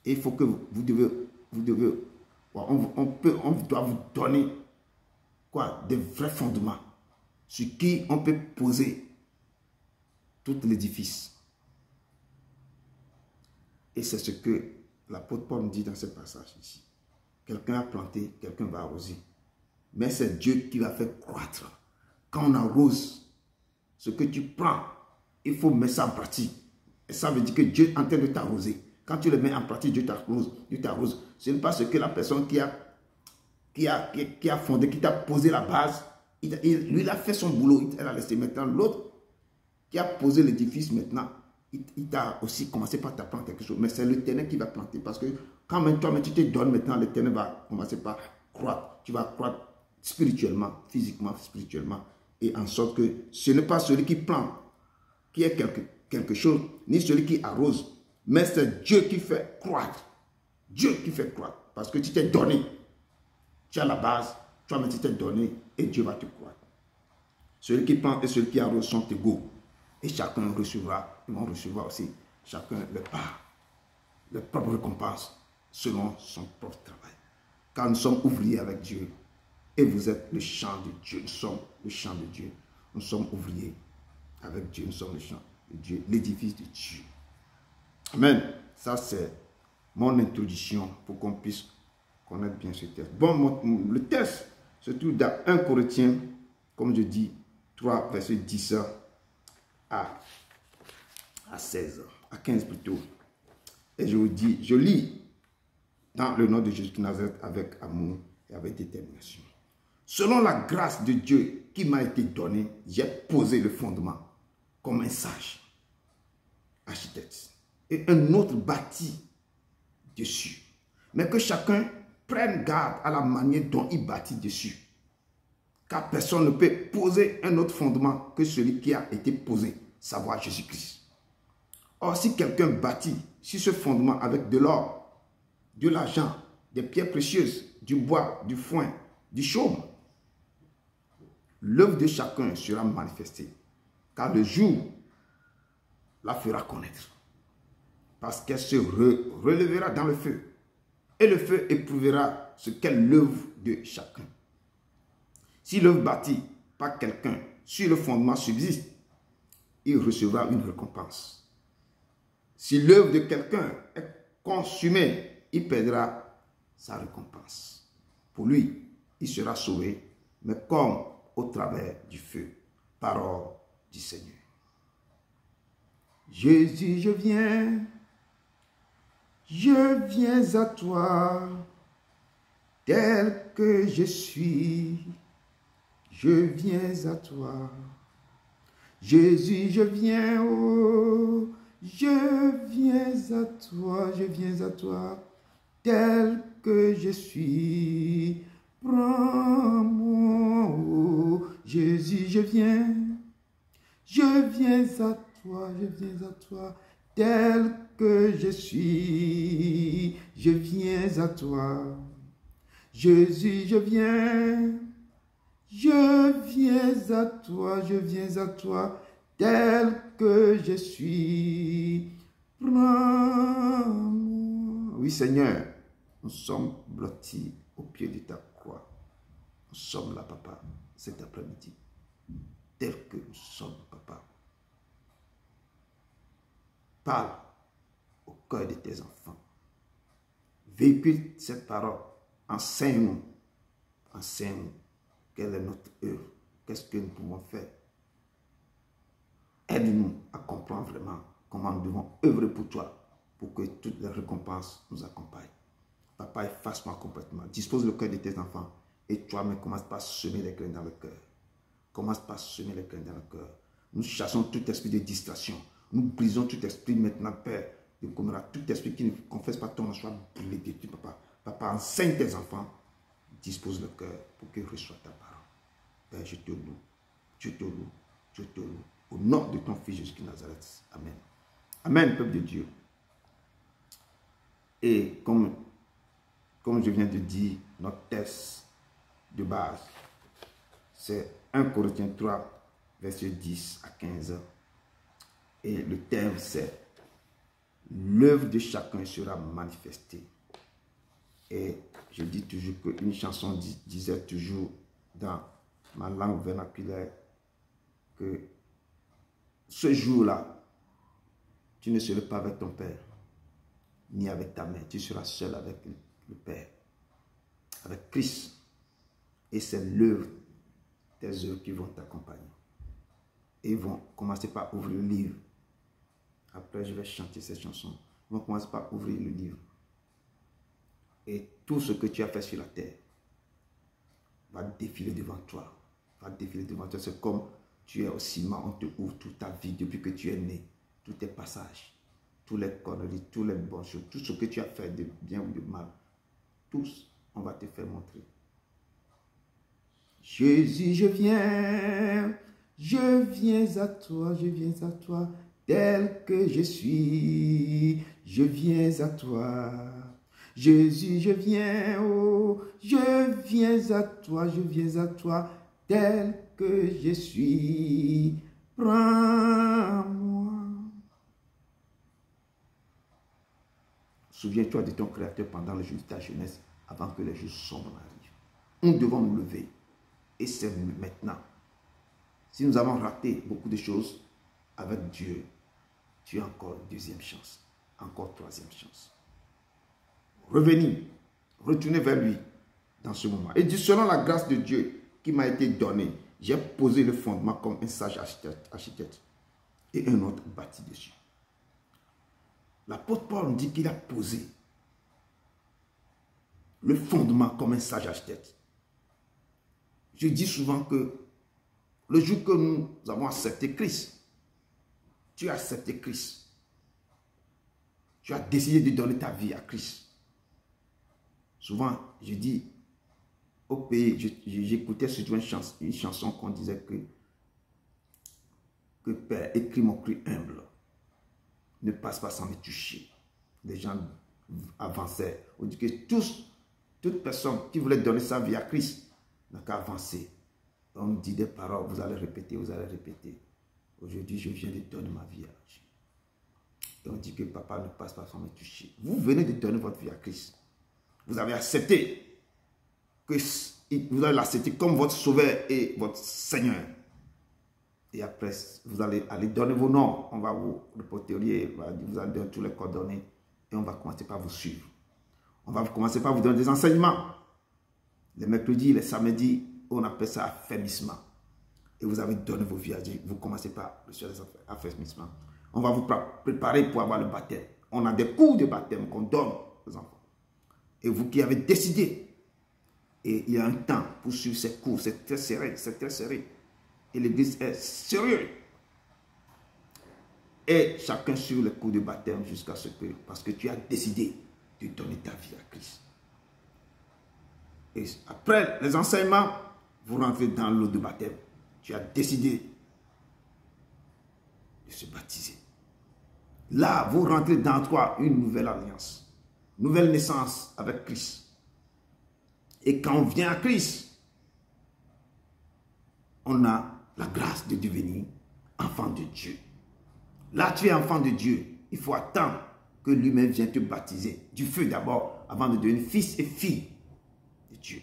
Et il faut que on doit vous donner quoi? Des vrais fondements sur qui on peut poser tout l'édifice. Et c'est ce que l'apôtre Paul nous dit dans ce passage ici. Quelqu'un a planté, quelqu'un va arroser. Mais c'est Dieu qui va faire croître. Quand on arrose, ce que tu prends, il faut mettre ça en pratique. Et ça veut dire que Dieu est en train de t'arroser. Quand tu le mets en pratique, Dieu t'arrose. Ce n'est pas ce que la personne qui a fondé, qui t'a posé la base, lui, il a fait son boulot, il a laissé. Maintenant, l'autre qui a posé l'édifice maintenant, il t'a aussi commencé par t'apprendre quelque chose. Mais c'est l'Éternel qui va planter. Parce que quand même toi, tu te donnes maintenant, l'Éternel va commencer par croître. Tu vas croître spirituellement, physiquement, spirituellement. Et en sorte que ce n'est pas celui qui plante, qui est quelque chose, ni celui qui arrose. Mais c'est Dieu qui fait croître. Dieu qui fait croître. Parce que tu t'es donné. Tu as la base. Toi-même, tu t'es donné. Et Dieu va te croître. Celui qui plante et celui qui arrose sont égaux. Et chacun recevra, ils vont recevoir aussi, chacun leur propre récompense selon son propre travail. Car nous sommes ouvriers avec Dieu. Et vous êtes le champ de Dieu. Nous sommes le champ de Dieu. Nous sommes ouvriers avec Dieu. Nous sommes le champ de Dieu, l'édifice de Dieu. Amen. Ça, c'est mon introduction pour qu'on puisse connaître bien ce texte. Bon, le texte se trouve dans 1 Corinthiens, comme je dis, 3, verset 10 à 16, à 15 plutôt. Et je vous dis, je lis dans le nom de Jésus de Nazareth avec amour et avec détermination. Selon la grâce de Dieu qui m'a été donnée, j'ai posé le fondement comme un sage architecte. Et un autre bâtit dessus. Mais que chacun prenne garde à la manière dont il bâtit dessus. Car personne ne peut poser un autre fondement que celui qui a été posé, savoir Jésus-Christ. Or, si quelqu'un bâtit sur ce fondement avec de l'or, de l'argent, des pierres précieuses, du bois, du foin, du chaume, l'œuvre de chacun sera manifestée, car le jour la fera connaître. Parce qu'elle se relèvera dans le feu, et le feu éprouvera ce qu'est l'œuvre de chacun. Si l'œuvre bâtie par quelqu'un sur le fondement subsiste, il recevra une récompense. Si l'œuvre de quelqu'un est consumée, il perdra sa récompense. Pour lui, il sera sauvé, mais comme au travers du feu. Parole du Seigneur. Jésus, je viens à toi, tel que je suis. Je viens à toi. Jésus, je viens, oh, je viens à toi, tel que je suis. Prends-moi, oh, Jésus, je viens à toi, tel que je suis. Je viens à toi. Jésus, je viens à toi, tel que je suis. Prends-moi. Oui, Seigneur, nous sommes blottis au pied de ta croix. Nous sommes là, Papa, cet après-midi, tel que nous sommes, Papa. Parle au cœur de tes enfants. Véhicule cette parole. Enseigne-nous. Enseigne-nous. Quelle est notre œuvre? Qu'est-ce que nous pouvons faire? Aide-nous à comprendre vraiment comment nous devons œuvrer pour toi, pour que toutes les récompenses nous accompagnent. Papa, efface-moi complètement. Dispose le cœur de tes enfants. Et toi-même, commence par semer les graines dans le cœur. Commence par semer les graines dans le cœur. Nous chassons tout esprit de distraction. Nous brisons tout esprit maintenant, Père, de Gomorrah. Tout esprit qui ne confesse pas ton nom soit brûlé de Dieu, Papa. Papa, enseigne tes enfants. Dispose le cœur pour qu'ils reçoivent ta parole. Père, je te loue. Je te loue. Je te loue. Au nom de ton Fils Jésus de Nazareth. Amen. Amen, peuple de Dieu. Et comme je viens de dire, notre texte de base, c'est 1 Corinthiens 3, verset 10 à 15. Et le thème, c'est l'œuvre de chacun sera manifestée. Et je dis toujours qu'une chanson disait toujours dans ma langue vernaculaire que ce jour-là, tu ne seras pas avec ton Père, ni avec ta mère. Tu seras seul avec le Père, avec Christ. Et c'est l'œuvre, tes œuvres qui vont t'accompagner. Et ils vont commencer par ouvrir le livre. Après, je vais chanter cette chanson. Ils vont commencer par ouvrir le livre. Et tout ce que tu as fait sur la terre va défiler devant toi. Va défiler devant toi. C'est comme tu es au ciment, on te ouvre toute ta vie depuis que tu es né. tous tes passages, tous les conneries, tous les bonnes choses, tout ce que tu as fait de bien ou de mal, tous, on va te faire montrer. Jésus, je viens à toi, tel que je suis, je viens à toi. Jésus, je viens à toi, tel que je suis, prends-moi. Souviens-toi de ton Créateur pendant le jour de ta jeunesse, avant que les jours sombres n'arrivent. Nous devons nous lever. Et c'est maintenant. Si nous avons raté beaucoup de choses, avec Dieu, tu as encore une deuxième chance, encore troisième chance. Revenez, retournez vers lui dans ce moment. Et selon la grâce de Dieu qui m'a été donnée, j'ai posé le fondement comme un sage architecte et un autre bâti dessus. L'apôtre Paul nous dit qu'il a posé le fondement comme un sage architecte. Je dis souvent que le jour que nous avons accepté Christ, tu as accepté Christ. Tu as décidé de donner ta vie à Christ. Souvent, je dis au pays, j'écoutais surtout une chanson qu'on disait que Père, écris mon cri humble. Ne passe pas sans me toucher. Les gens avançaient. On dit que toute personne qui voulait donner sa vie à Christ n'a qu'à avancer. On me dit des paroles, vous allez répéter, vous allez répéter. Aujourd'hui, je viens de donner ma vie à Dieu. Et on dit que papa ne passe pas sans me toucher. Vous venez de donner votre vie à Christ. Vous avez accepté que vous allez l'accepter comme votre sauveur et votre Seigneur. Et après, vous allez aller donner vos noms. On va vous reporter, vous allez donner tous les coordonnées et on va commencer par vous suivre. On va commencer par vous donner des enseignements. Les mercredis, les samedis, on appelle ça affermissement. Et vous avez donné vos vies à Dieu. Vous commencez par le affermissement. On va vous préparer pour avoir le baptême. On a des cours de baptême qu'on donne aux enfants. Et vous qui avez décidé, et il y a un temps pour suivre ces cours, c'est très serré, Et l'église est sérieuse. Et chacun suit le cours de baptême jusqu'à ce que, parce que tu as décidé de donner ta vie à Christ. Et après les enseignements, vous rentrez dans l'eau de baptême. Tu as décidé de se baptiser. Là, vous rentrez dans toi une nouvelle alliance, nouvelle naissance avec Christ. Et quand on vient à Christ, on a la grâce de devenir enfant de Dieu. Là, tu es enfant de Dieu. Il faut attendre que lui-même vienne te baptiser. Du feu d'abord, avant de devenir fils et fille de Dieu.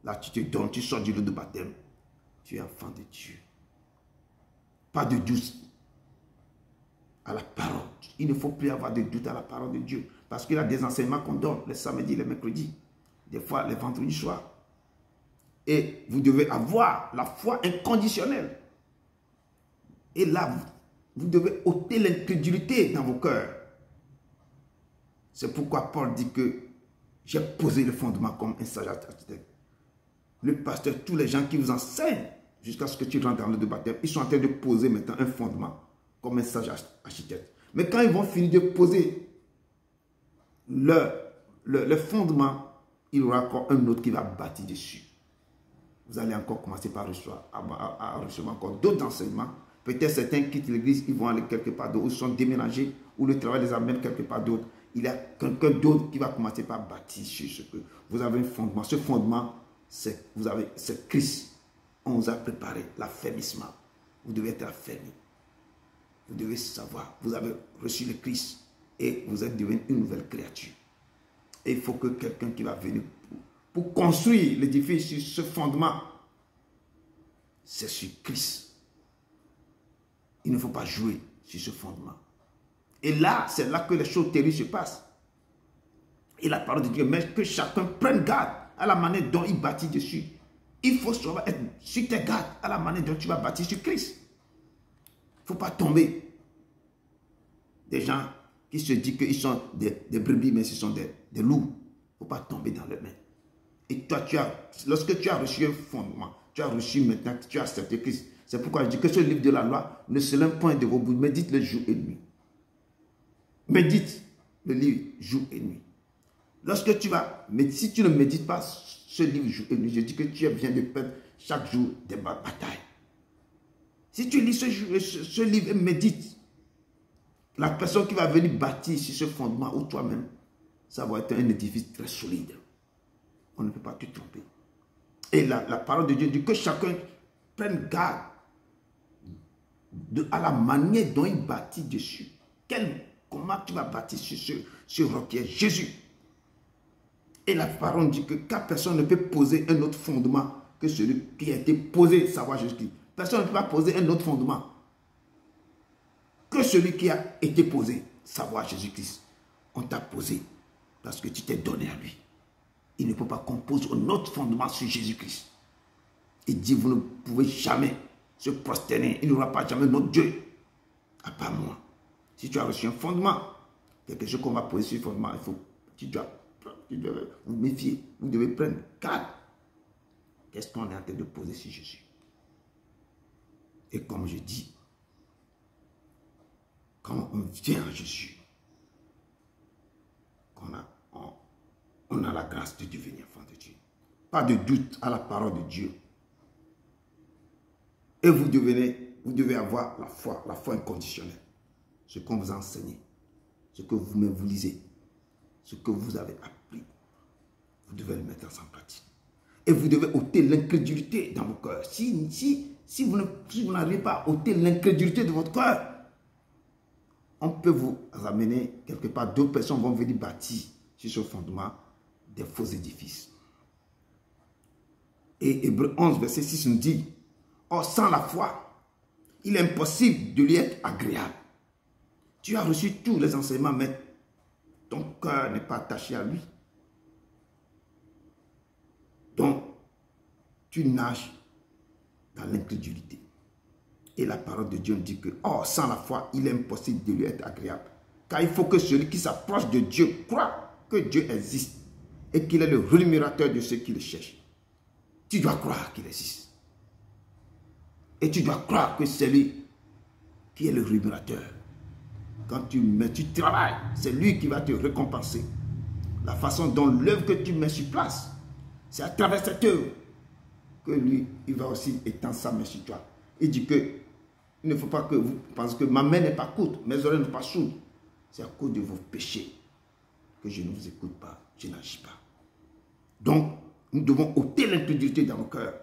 Là, tu te donnes, tu sors du lot de baptême. Tu es enfant de Dieu. Pas de doute à la parole. Il ne faut plus avoir de doute à la parole de Dieu. Parce qu'il y a des enseignements qu'on donne les samedis, les mercredis. Des fois, les vendredis soirs. Et vous devez avoir la foi inconditionnelle. Et là, vous devez ôter l'incrédulité dans vos cœurs. C'est pourquoi Paul dit que j'ai posé le fondement comme un sage architecte. Le pasteur, tous les gens qui vous enseignent jusqu'à ce que tu rentres dans le baptême, ils sont en train de poser maintenant un fondement comme un sage architecte. Mais quand ils vont finir de poser le fondement, il y aura encore un autre qui va bâtir dessus. Vous allez encore commencer par recevoir encore d'autres enseignements. Peut-être certains quittent l'église, ils vont aller quelque part d'autre, ou sont déménagés, ou le travail les amène quelque part d'autre. Il y a quelqu'un d'autre qui va commencer par bâtir sur ce que vous avez un fondement. Ce fondement, c'est Christ. On vous a préparé l'affermissement. Vous devez être affermi. Vous devez savoir, vous avez reçu le Christ et vous êtes devenu une nouvelle créature. Et il faut que quelqu'un qui va venir pour construire l'édifice sur ce fondement, c'est sur Christ. Il ne faut pas jouer sur ce fondement. Et là, c'est là que les choses terribles se passent. Et la parole de Dieu, mais que chacun prenne garde à la manière dont il bâtit dessus. Il faut être sur tes gardes à la manière dont tu vas bâtir sur Christ. Il ne faut pas tomber. Des gens qui se disent qu'ils sont des brebis, mais ce sont des loups. Il ne faut pas tomber dans le main. Et toi, lorsque tu as reçu un fondement, tu as reçu maintenant, tu as accepté Christ. C'est pourquoi je dis que ce livre de la loi ne se lève point de vos bouches, mais dites-le jour et nuit. Médite le livre jour et nuit. Lorsque tu vas, mais si tu ne médites pas ce livre jour et nuit, je dis que tu viens de perdre chaque jour des batailles. Si tu lis ce livre et médites, la personne qui va venir bâtir sur ce fondement ou toi-même, ça va être un édifice très solide. On ne peut pas te tromper. Et la parole de Dieu dit que chacun prenne garde à la manière dont il bâtit dessus. Comment tu vas bâtir sur ce roc qui est Jésus. Et la parole dit que car personne ne peut poser un autre fondement que celui qui a été posé, savoir Jésus-Christ. Personne ne peut pas poser un autre fondement que celui qui a été posé, savoir Jésus-Christ. On t'a posé parce que tu t'es donné à lui. Il ne peut pas qu'on pose un autre fondement sur Jésus-Christ. Il dit, vous ne pouvez jamais se prosterner. Il n'y aura pas jamais notre Dieu, à part moi. Si tu as reçu un fondement, quelque chose qu'on va poser sur le fondement, tu dois vous méfier. Vous devez prendre garde. Qu'est-ce qu'on est en train de poser sur Jésus? Et comme je dis, quand on vient à Jésus, on a la grâce de devenir enfant de Dieu. Pas de doute à la parole de Dieu. Et vous devez avoir la foi inconditionnelle. Ce qu'on vous a enseigné, ce que vous-même vous lisez, ce que vous avez appris, vous devez le mettre en pratique. Et vous devez ôter l'incrédulité dans vos cœurs. Si vous n'arrivez pas à ôter l'incrédulité de votre cœur, on peut vous ramener quelque part. D'autres personnes vont venir bâtir sur ce fondement des faux édifices. Et Hébreux 11, verset 6 nous dit, or sans la foi, il est impossible de lui être agréable. Tu as reçu tous les enseignements, mais ton cœur n'est pas attaché à lui. Donc, tu nages dans l'incrédulité. Et la parole de Dieu dit que, or, sans la foi, il est impossible de lui être agréable. Car il faut que celui qui s'approche de Dieu croit que Dieu existe et qu'il est le rémunérateur de ceux qui le cherchent. Tu dois croire qu'il existe. Et tu dois croire que c'est lui qui est le rémunérateur. Quand tu travailles, c'est lui qui va te récompenser. La façon dont l'œuvre que tu mets sur place, c'est à travers cette œuvre que lui, il va aussi étendre sa main sur toi. Il dit que il ne faut pas que vous pensiez que ma main n'est pas courte, mes oreilles ne sont pas sourdes. C'est à cause de vos péchés que je ne vous écoute pas, je n'agis pas. Donc, nous devons ôter l'incrédulité dans nos cœurs.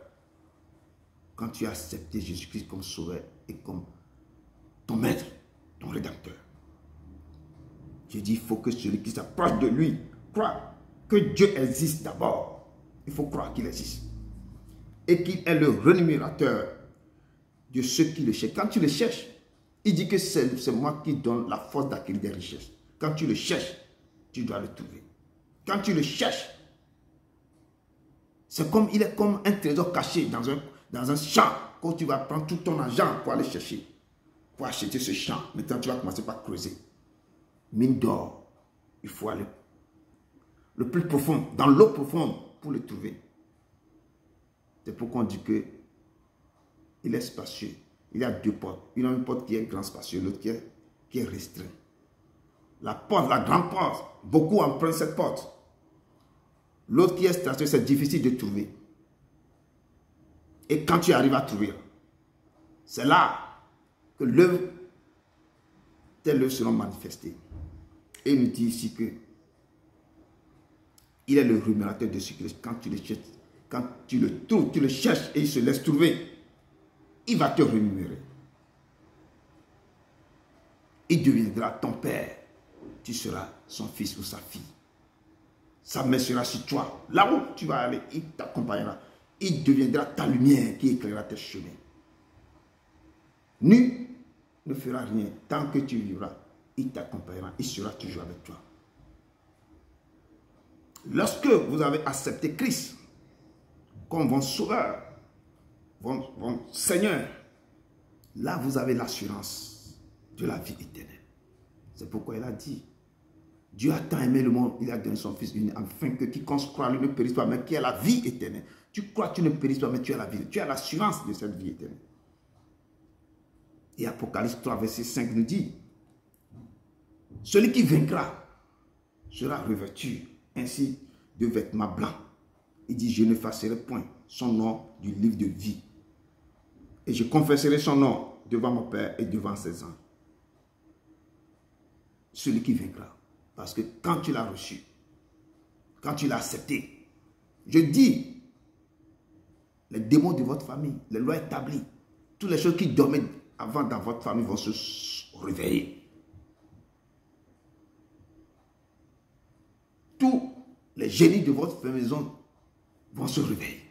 Quand tu as accepté Jésus-Christ comme sauveur et comme ton maître, ton rédempteur. J'ai dit, il faut que celui qui s'approche de lui croit que Dieu existe d'abord. Il faut croire qu'il existe. Et qu'il est le rémunérateur de ceux qui le cherchent. Quand tu le cherches, il dit que c'est moi qui donne la force d'acquérir des richesses. Quand tu le cherches, tu dois le trouver. Quand tu le cherches, il est comme un trésor caché dans un champ. Quand tu vas prendre tout ton argent pour aller chercher, pour acheter ce champ, maintenant tu vas commencer par creuser. Mine d'or, il faut aller le plus profond, dans l'eau profonde pour le trouver. C'est pourquoi on dit que il est spacieux. Il y a deux portes. Il y a une porte qui est grand spacieux, l'autre qui est restreint. La porte, la grande porte, beaucoup empruntent cette porte. L'autre qui est spacieux, c'est difficile de trouver. Et quand tu arrives à trouver, c'est là que tes œuvres seront manifestées. Et il nous dit ici que il est le rémunérateur de ce que quand tu le cherches, quand tu le trouves, tu le cherches et il se laisse trouver, il va te rémunérer. Il deviendra ton père. Tu seras son fils ou sa fille. Sa main sera sur toi. Là où tu vas aller, il t'accompagnera. Il deviendra ta lumière qui éclairera tes chemins. Nul ne fera rien tant que tu vivras. Il t'accompagnera. Il sera toujours avec toi. Lorsque vous avez accepté Christ comme votre sauveur, votre Seigneur, là vous avez l'assurance de la vie éternelle. C'est pourquoi il a dit, Dieu a tant aimé le monde, il a donné son Fils unique, afin que quiconque croit lui ne périsse pas, mais qui a la vie éternelle. Tu crois que tu ne périsses pas, mais tu as la vie. Tu as l'assurance de cette vie éternelle. Et Apocalypse 3, verset 5 nous dit, Celui qui vaincra sera revêtu ainsi de vêtements blancs. Il dit, je n'effacerai point son nom du livre de vie. Et je confesserai son nom devant mon Père et devant ses anges. Celui qui vaincra. Parce que quand tu l'as reçu, quand tu l'as accepté, je dis, les démons de votre famille, les lois établies, toutes les choses qui dormaient avant dans votre famille vont se réveiller. Tous les génies de votre maison vont se réveiller.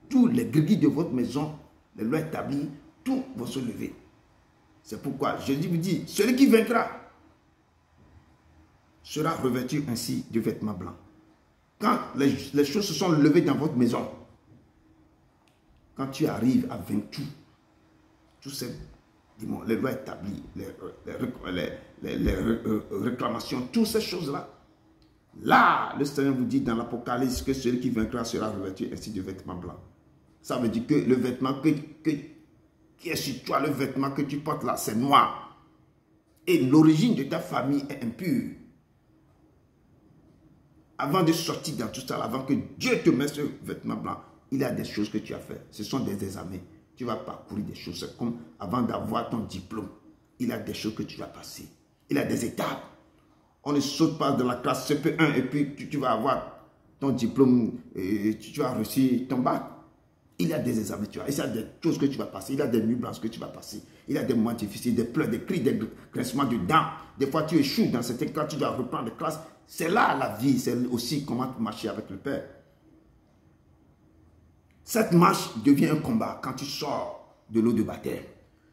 Tous les gris de votre maison, les lois établies, tout vont se lever. C'est pourquoi Jésus vous dit, celui qui vaincra sera revêtu ainsi de vêtements blancs. Quand les choses se sont levées dans votre maison, quand tu arrives à vaincre tous ces démons, les lois établies, les réclamations, toutes ces choses-là, là, le Seigneur vous dit dans l'Apocalypse que celui qui vaincra sera revêtu ainsi de vêtements blancs. Ça veut dire que le vêtement qui est sur toi, le vêtement que tu portes là, c'est noir. Et l'origine de ta famille est impure. Avant de sortir dans tout ça, avant que Dieu te mette ce vêtement blanc, il y a des choses que tu as fait. Ce sont des examens. Tu vas parcourir des choses. C'est comme avant d'avoir ton diplôme. Il y a des choses que tu vas passer. Il y a des étapes. On ne saute pas de la classe CP1 et puis tu vas avoir ton diplôme et tu vas reçu ton bac. Il y a des examens, tu vois. Il y a des choses que tu vas passer. Il y a des nuits blanches que tu vas passer. Il y a des moments difficiles, des pleurs, des cris, des grincements de dents. Des fois, tu échoues dans cette classe, tu dois reprendre les classes. C'est là la vie. C'est aussi comment marcher avec le Père. Cette marche devient un combat quand tu sors de l'eau de baptême.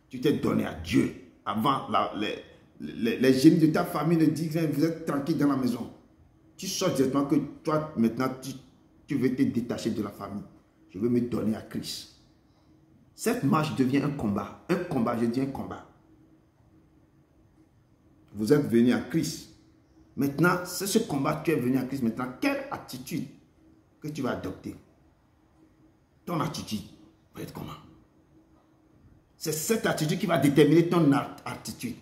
Tu t'es donné à Dieu. Avant, les génies de ta famille ne disent que vous êtes tranquille dans la maison. Tu sors directement que toi, maintenant, tu veux te détacher de la famille. Je veux me donner à Christ. Cette marche devient un combat. Un combat, je dis un combat. Vous êtes venu à Christ. Maintenant, c'est ce combat, tu es venu à Christ. Maintenant, quelle attitude que tu vas adopter? Ton attitude va être comment? C'est cette attitude qui va déterminer ton attitude.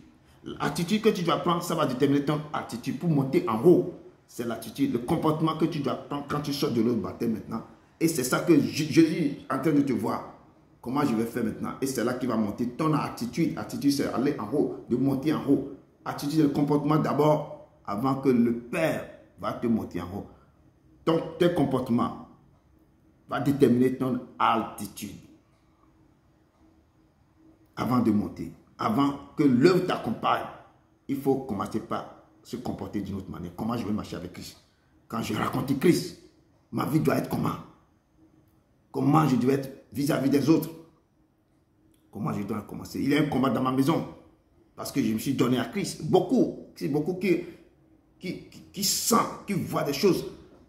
L'attitude que tu dois prendre, ça va déterminer ton attitude pour monter en haut. C'est l'attitude, le comportement que tu dois prendre quand tu sors de l'eau de baptême maintenant. Et c'est ça que Jésus est en train de te voir. Comment je vais faire maintenant? Et c'est là qui va monter ton attitude. Attitude, c'est aller en haut, de monter en haut. Attitude, c'est le comportement d'abord, avant que le Père va te monter en haut. Tes comportements va déterminer ton altitude. Avant de monter, avant que l'œuvre t'accompagne, il faut commencer par se comporter d'une autre manière. Comment je vais marcher avec Christ? Quand je raconte Christ, ma vie doit être comment? Comment je dois être vis-à-vis des autres? Comment je dois commencer? Il y a un combat dans ma maison parce que je me suis donné à Christ. Beaucoup qui sentent, qui voient des choses.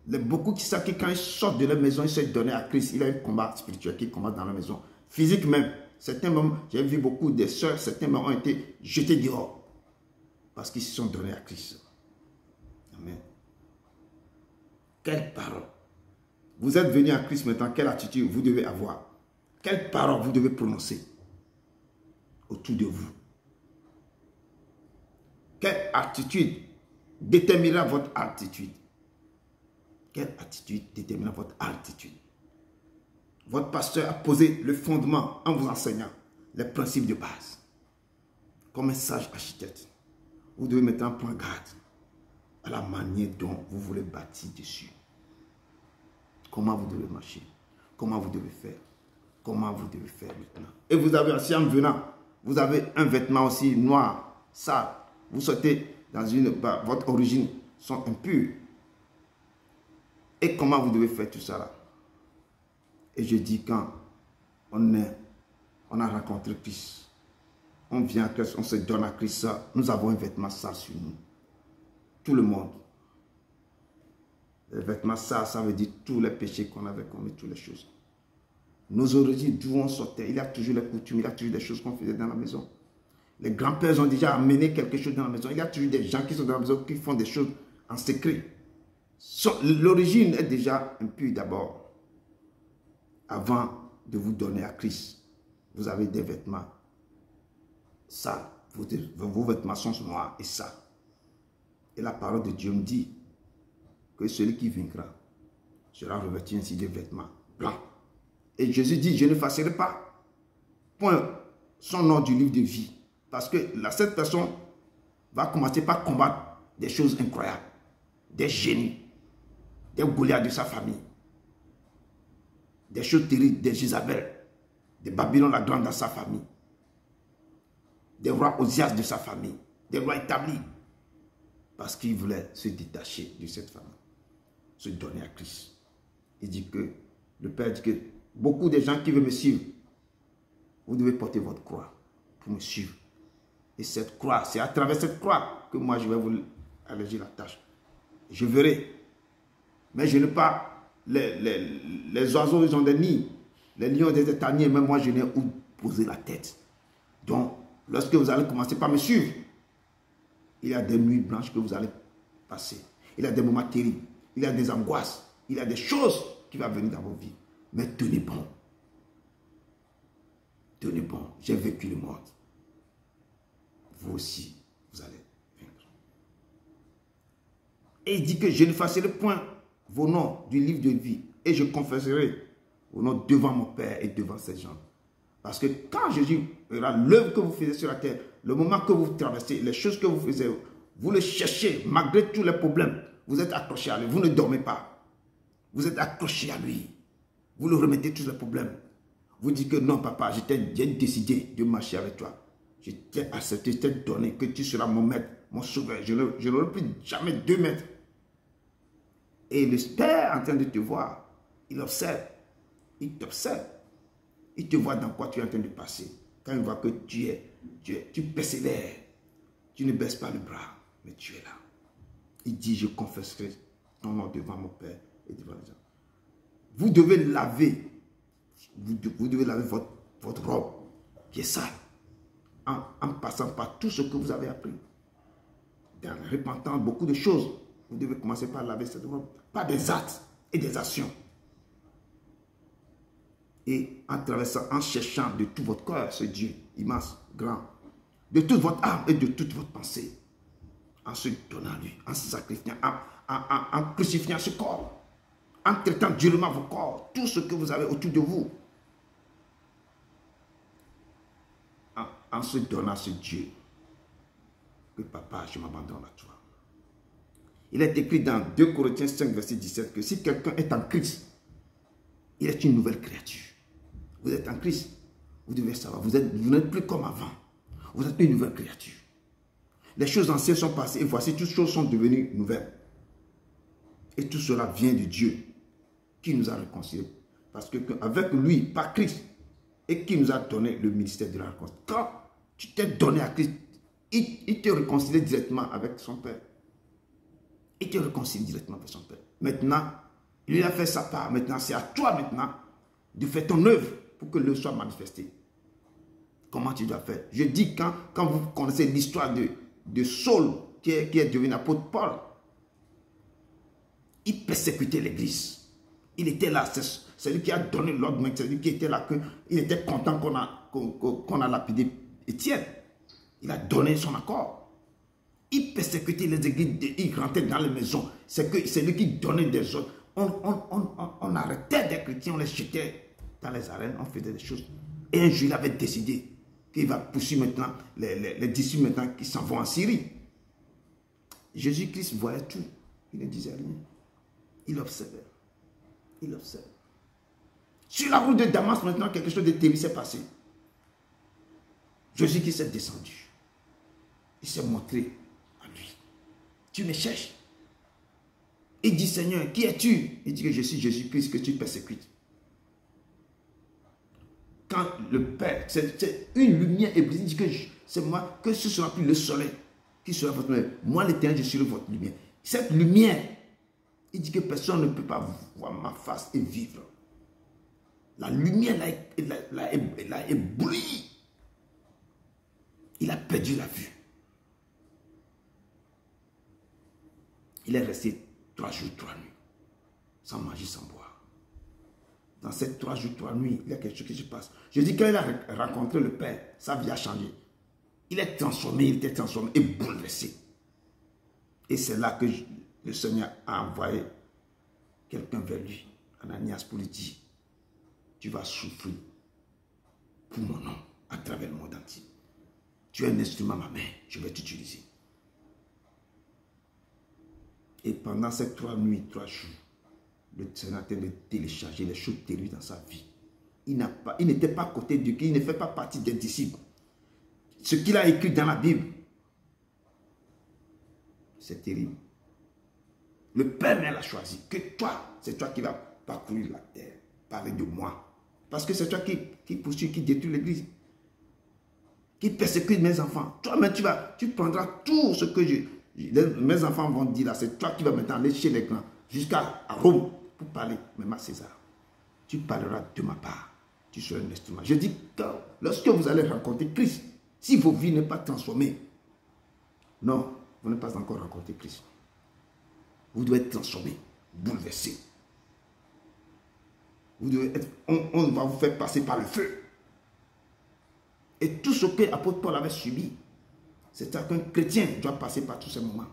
Beaucoup qui savent que quand ils sortent de leur maison, ils se donnent à Christ. Il y a un combat spirituel qui commence dans la maison. Physique même. Certains moments, j'ai vu beaucoup de sœurs, certains moments ont été jetés dehors parce qu'ils se sont donnés à Christ. Amen. Quelle parole! Vous êtes venu à Christ maintenant, quelle attitude vous devez avoir? Quelle parole vous devez prononcer autour de vous? Quelle attitude déterminera votre attitude? Quelle attitude déterminera votre attitude? Votre pasteur a posé le fondement en vous enseignant les principes de base. Comme un sage architecte, vous devez maintenant prendre garde à la manière dont vous voulez bâtir dessus. Comment vous devez marcher? Comment vous devez faire? Comment vous devez faire maintenant? Et vous avez aussi en venant, vous avez un vêtement aussi noir, sale. Vous sortez dans votre origine sont impures. Et comment vous devez faire tout ça là? Et je dis quand on a rencontré Christ, on vient à Christ, on se donne à Christ, nous avons un vêtement sale sur nous. Tout le monde. Les vêtements sales, ça veut dire tous les péchés qu'on avait commis, toutes les choses. Nos origines, d'où on sortait, il y a toujours les coutumes, il y a toujours des choses qu'on faisait dans la maison. Les grands-pères ont déjà amené quelque chose dans la maison. Il y a toujours des gens qui sont dans la maison qui font des choses en secret. L'origine est déjà impure d'abord. Avant de vous donner à Christ, vous avez des vêtements sales. Vos vêtements sont noirs et sales. Et la parole de Dieu me dit que celui qui vaincra sera revêtu ainsi de vêtements blancs. Et Jésus dit, je ne effacerai pas point son nom du livre de vie. Parce que cette personne va commencer par combattre des choses incroyables, des génies, des Goliaths de sa famille, des choses terribles, des Jézabel, des Babylone la grande dans sa famille, des rois Osias de sa famille, des rois établis, parce qu'il voulait se détacher de cette famille, se donner à Christ. Il dit que, le Père dit que beaucoup de gens qui veulent me suivre, vous devez porter votre croix pour me suivre. Et cette croix, c'est à travers cette croix que moi je vais vous alléger la tâche. Je verrai. Mais je n'ai pas, les oiseaux, ils ont des nids. Les lions, des étaniers, même moi je n'ai où poser la tête. Donc, lorsque vous allez commencer par me suivre, il y a des nuits blanches que vous allez passer. Il y a des moments terribles. Il y a des angoisses. Il y a des choses qui vont venir dans vos vies. Mais tenez bon. Tenez bon. J'ai vécu le monde. Vous aussi, vous allez vaincre. Et il dit que je ne effacerai point vos noms du livre de vie. Et je confesserai vos noms devant mon Père et devant ces gens. Parce que quand Jésus verra l'œuvre que vous faisiez sur la terre, le moment que vous traversez, les choses que vous faisiez, vous le cherchez, malgré tous les problèmes, vous êtes accroché à lui, vous ne dormez pas. Vous êtes accroché à lui. Vous le remettez tous les problèmes. Vous dites que non, papa, j'ai décidé de marcher avec toi. Je t'ai accepté, je t'ai donné que tu seras mon maître, mon sauveur. Je n'aurai plus jamais 2 mètres. Et le Père en train de te voir, il observe, il t'observe. Il te voit dans quoi tu es en train de passer. Quand il voit que tu persévères, tu ne baisses pas le bras, mais tu es là. Il dit, je confesserai ton nom devant mon Père et devant les gens. Vous devez laver, vous devez laver votre robe qui est sale, en passant par tout ce que vous avez appris. En repentant beaucoup de choses, vous devez commencer par laver cette robe, par des actes et des actions. Et en traversant, en cherchant de tout votre corps ce Dieu immense, grand, de toute votre âme et de toute votre pensée, en se donnant à lui, en se sacrifiant, en crucifiant ce corps, en traitant durement vos corps, tout ce que vous avez autour de vous, en se donnant à ce Dieu, que papa, je m'abandonne à toi. Il est écrit dans 2 Corinthiens 5, verset 17, que si quelqu'un est en Christ, il est une nouvelle créature. Vous êtes en Christ, vous devez savoir, vous n'êtes plus comme avant. Vous êtes une nouvelle créature. Les choses anciennes sont passées et voici, toutes choses sont devenues nouvelles. Et tout cela vient de Dieu qui nous a réconciliés. Parce qu'avec lui, par Christ, et qui nous a donné le ministère de la réconciliation. Quand tu t'es donné à Christ, il te réconcilie directement avec son Père. Il te réconcilie directement avec son Père. Maintenant, lui a fait sa part. Maintenant, c'est à toi maintenant de faire ton œuvre pour que l'œuvre soit manifestée. Comment tu dois faire? Je dis quand vous connaissez l'histoire de Saul qui est devenu apôtre Paul, il persécutait l'église. Il était là, c'est lui qui a donné l'ordre, c'est lui qui était là, il était content qu'on a lapidé Étienne. Il a donné son accord. Il persécutait les églises, il rentrait dans les maisons. C'est lui qui donnait des ordres. On arrêtait des chrétiens, on les jetait dans les arènes, on faisait des choses. Et un jour, il avait décidé qu'il va poursuivre maintenant les disciples maintenant qui s'en vont en Syrie. Jésus-Christ voyait tout. Il ne disait rien. Il observait. Il observe. Sur la route de Damas, maintenant, quelque chose de terrible s'est passé. Jésus-Christ est descendu. Il s'est montré à lui. Tu me cherches. Il dit, Seigneur, qui es-tu? Il dit que je suis Jésus-Christ que tu persécutes. Quand le Père, c'est une lumière éblouie, il dit que c'est moi, que ce ne sera plus le soleil qui sera votre lumière. Moi, l'Éternel, je suis votre lumière. Cette lumière, il dit que personne ne peut pas voir ma face et vivre. La lumière l'a ébloui. Il a perdu la vue. Il est resté 3 jours, 3 nuits, sans manger, sans boire. Dans ces 3 jours, 3 nuits, il y a quelque chose qui se passe. Je dis, quand il a rencontré le Père, sa vie a changé. Il est transformé, il était transformé et bouleversé. Et c'est là que le Seigneur a envoyé quelqu'un vers lui, Ananias, pour lui dire, tu vas souffrir pour mon nom à travers le monde entier. Tu es un instrument à ma main, je vais t'utiliser. Et pendant ces 3 nuits, 3 jours, le Seigneur a de télécharger les choses terribles dans sa vie. Il n'était pas à côté de Dieu, il ne fait pas partie des disciples. Ce qu'il a écrit dans la Bible, c'est terrible. Le Père l'a choisi, que toi, c'est toi qui vas parcourir la terre, parler de moi. Parce que c'est toi qui poursuit, qui détruit l'église, qui persécute mes enfants. Toi-même, tu prendras tout ce que mes enfants vont dire là. C'est toi qui vas maintenant aller chez les grands, jusqu'à Rome, pour parler, même à César. Tu parleras de ma part. Tu seras un instrument. Je dis que lorsque vous allez rencontrer Christ, si vos vies n'est pas transformées, non, vous n'avez pas encore rencontré Christ. Vous devez être transformé, bouleversé. Vous devez être, on va vous faire passer par le feu. Et tout ce que l'apôtre Paul avait subi, c'est qu'un chrétien doit passer par tous ces moments.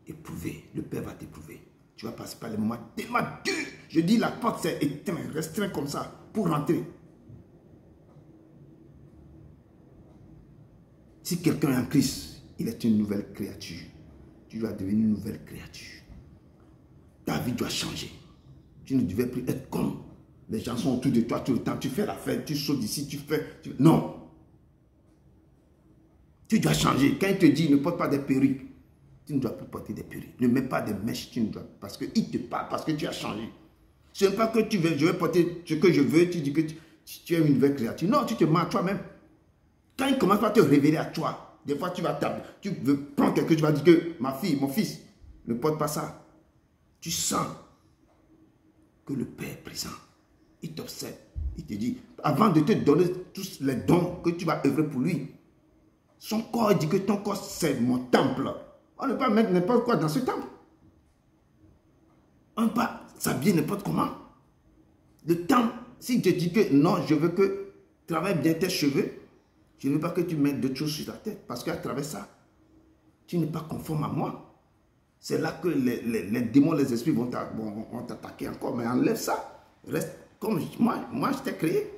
Éprouver, le Père va t'éprouver. Tu vas passer par les moments tellement durs. Je dis, la porte s'est éteinte, restreinte comme ça, pour rentrer. Si quelqu'un est en Christ, il est une nouvelle créature. Tu dois devenir une nouvelle créature. Ta vie doit changer. Tu ne devais plus être comme les gens sont autour de toi tout le temps. Tu fais la fête, tu sautes ici, tu fais... Non. Tu dois changer. Quand il te dit ne porte pas des perruques, tu ne dois plus porter des perruques. Ne mets pas des mèches, tu ne dois, parce qu'il te parle, parce que tu as changé. Ce n'est pas que tu veux, je vais porter ce que je veux, tu dis que tu es une nouvelle créature. Non, tu te mens à toi-même. Quand il commence à te révéler à toi, des fois tu vas taper, tu veux prendre quelque chose, tu vas dire que ma fille, mon fils, ne porte pas ça. Tu sens que le Père est présent. Il t'observe. Il te dit, avant de te donner tous les dons que tu vas œuvrer pour lui, son corps dit que ton corps c'est mon temple. On ne peut pas mettre n'importe quoi dans ce temple. On ne peut pas s'habiller n'importe comment. Le temple, si je dis que non, je veux que tu travailles bien tes cheveux, je ne veux pas que tu mettes d'autres choses sur ta tête. Parce qu'à travers ça, tu n'es pas conforme à moi. C'est là que les démons, les esprits vont t'attaquer encore. Mais enlève ça. Reste comme moi je t'ai créé.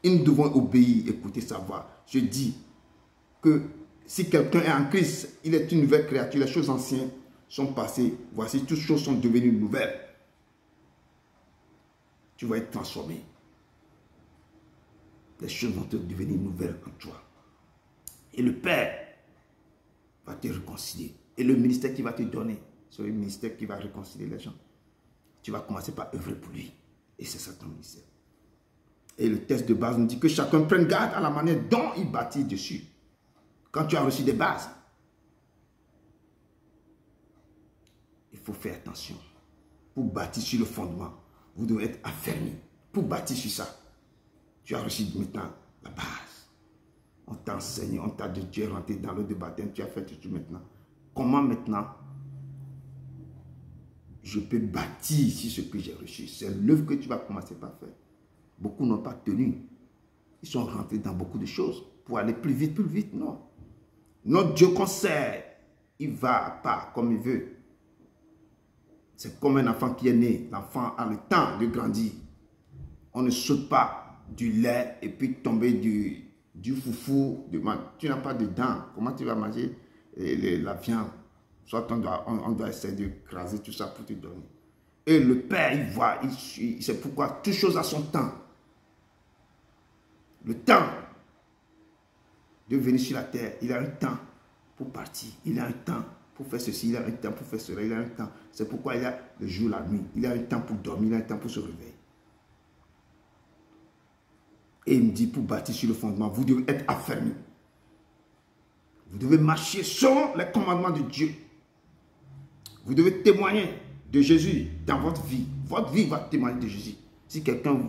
Et nous devons obéir, écouter sa voix. Je dis que si quelqu'un est en Christ, il est une nouvelle créature. Les choses anciennes sont passées. Voici, toutes choses sont devenues nouvelles. Tu vas être transformé. Les choses vont te devenir nouvelles en toi. Et le Père va te réconcilier. Et le ministère qu'il va te donner, c'est le ministère qui va réconcilier les gens. Tu vas commencer par œuvrer pour lui. Et c'est ça ton ministère. Et le texte de base nous dit que chacun prenne garde à la manière dont il bâtit dessus. Quand tu as reçu des bases, il faut faire attention. Pour bâtir sur le fondement, vous devez être affermi. Pour bâtir sur ça, tu as reçu maintenant la base. On t'a enseigné, on t'a dit, tu es rentré dans l'eau de baptême, tu as fait tout maintenant. Comment maintenant je peux bâtir sur ce que j'ai reçu? C'est l'œuvre que tu vas commencer par faire. Beaucoup n'ont pas tenu. Ils sont rentrés dans beaucoup de choses pour aller plus vite, non. Notre Dieu qu'on sert, il va pas comme il veut. C'est comme un enfant qui est né. L'enfant a le temps de grandir. On ne saute pas du lait et puis tomber du foufou. Tu n'as pas de dents. Comment tu vas manger la viande? Soit on doit essayer de craser tout ça pour te donner. Et le Père, il voit, il suit. C'est pourquoi toute chose a son temps. Le temps de venir sur la terre, il a un temps pour partir. Il a un temps pour faire ceci, il a un temps pour faire cela, il a un temps. C'est pourquoi il y a le jour, la nuit. Il a un temps pour dormir, il a un temps pour se réveiller. Et il me dit, pour bâtir sur le fondement, vous devez être affermis. Vous devez marcher selon les commandements de Dieu. Vous devez témoigner de Jésus dans votre vie. Votre vie va témoigner de Jésus. Si quelqu'un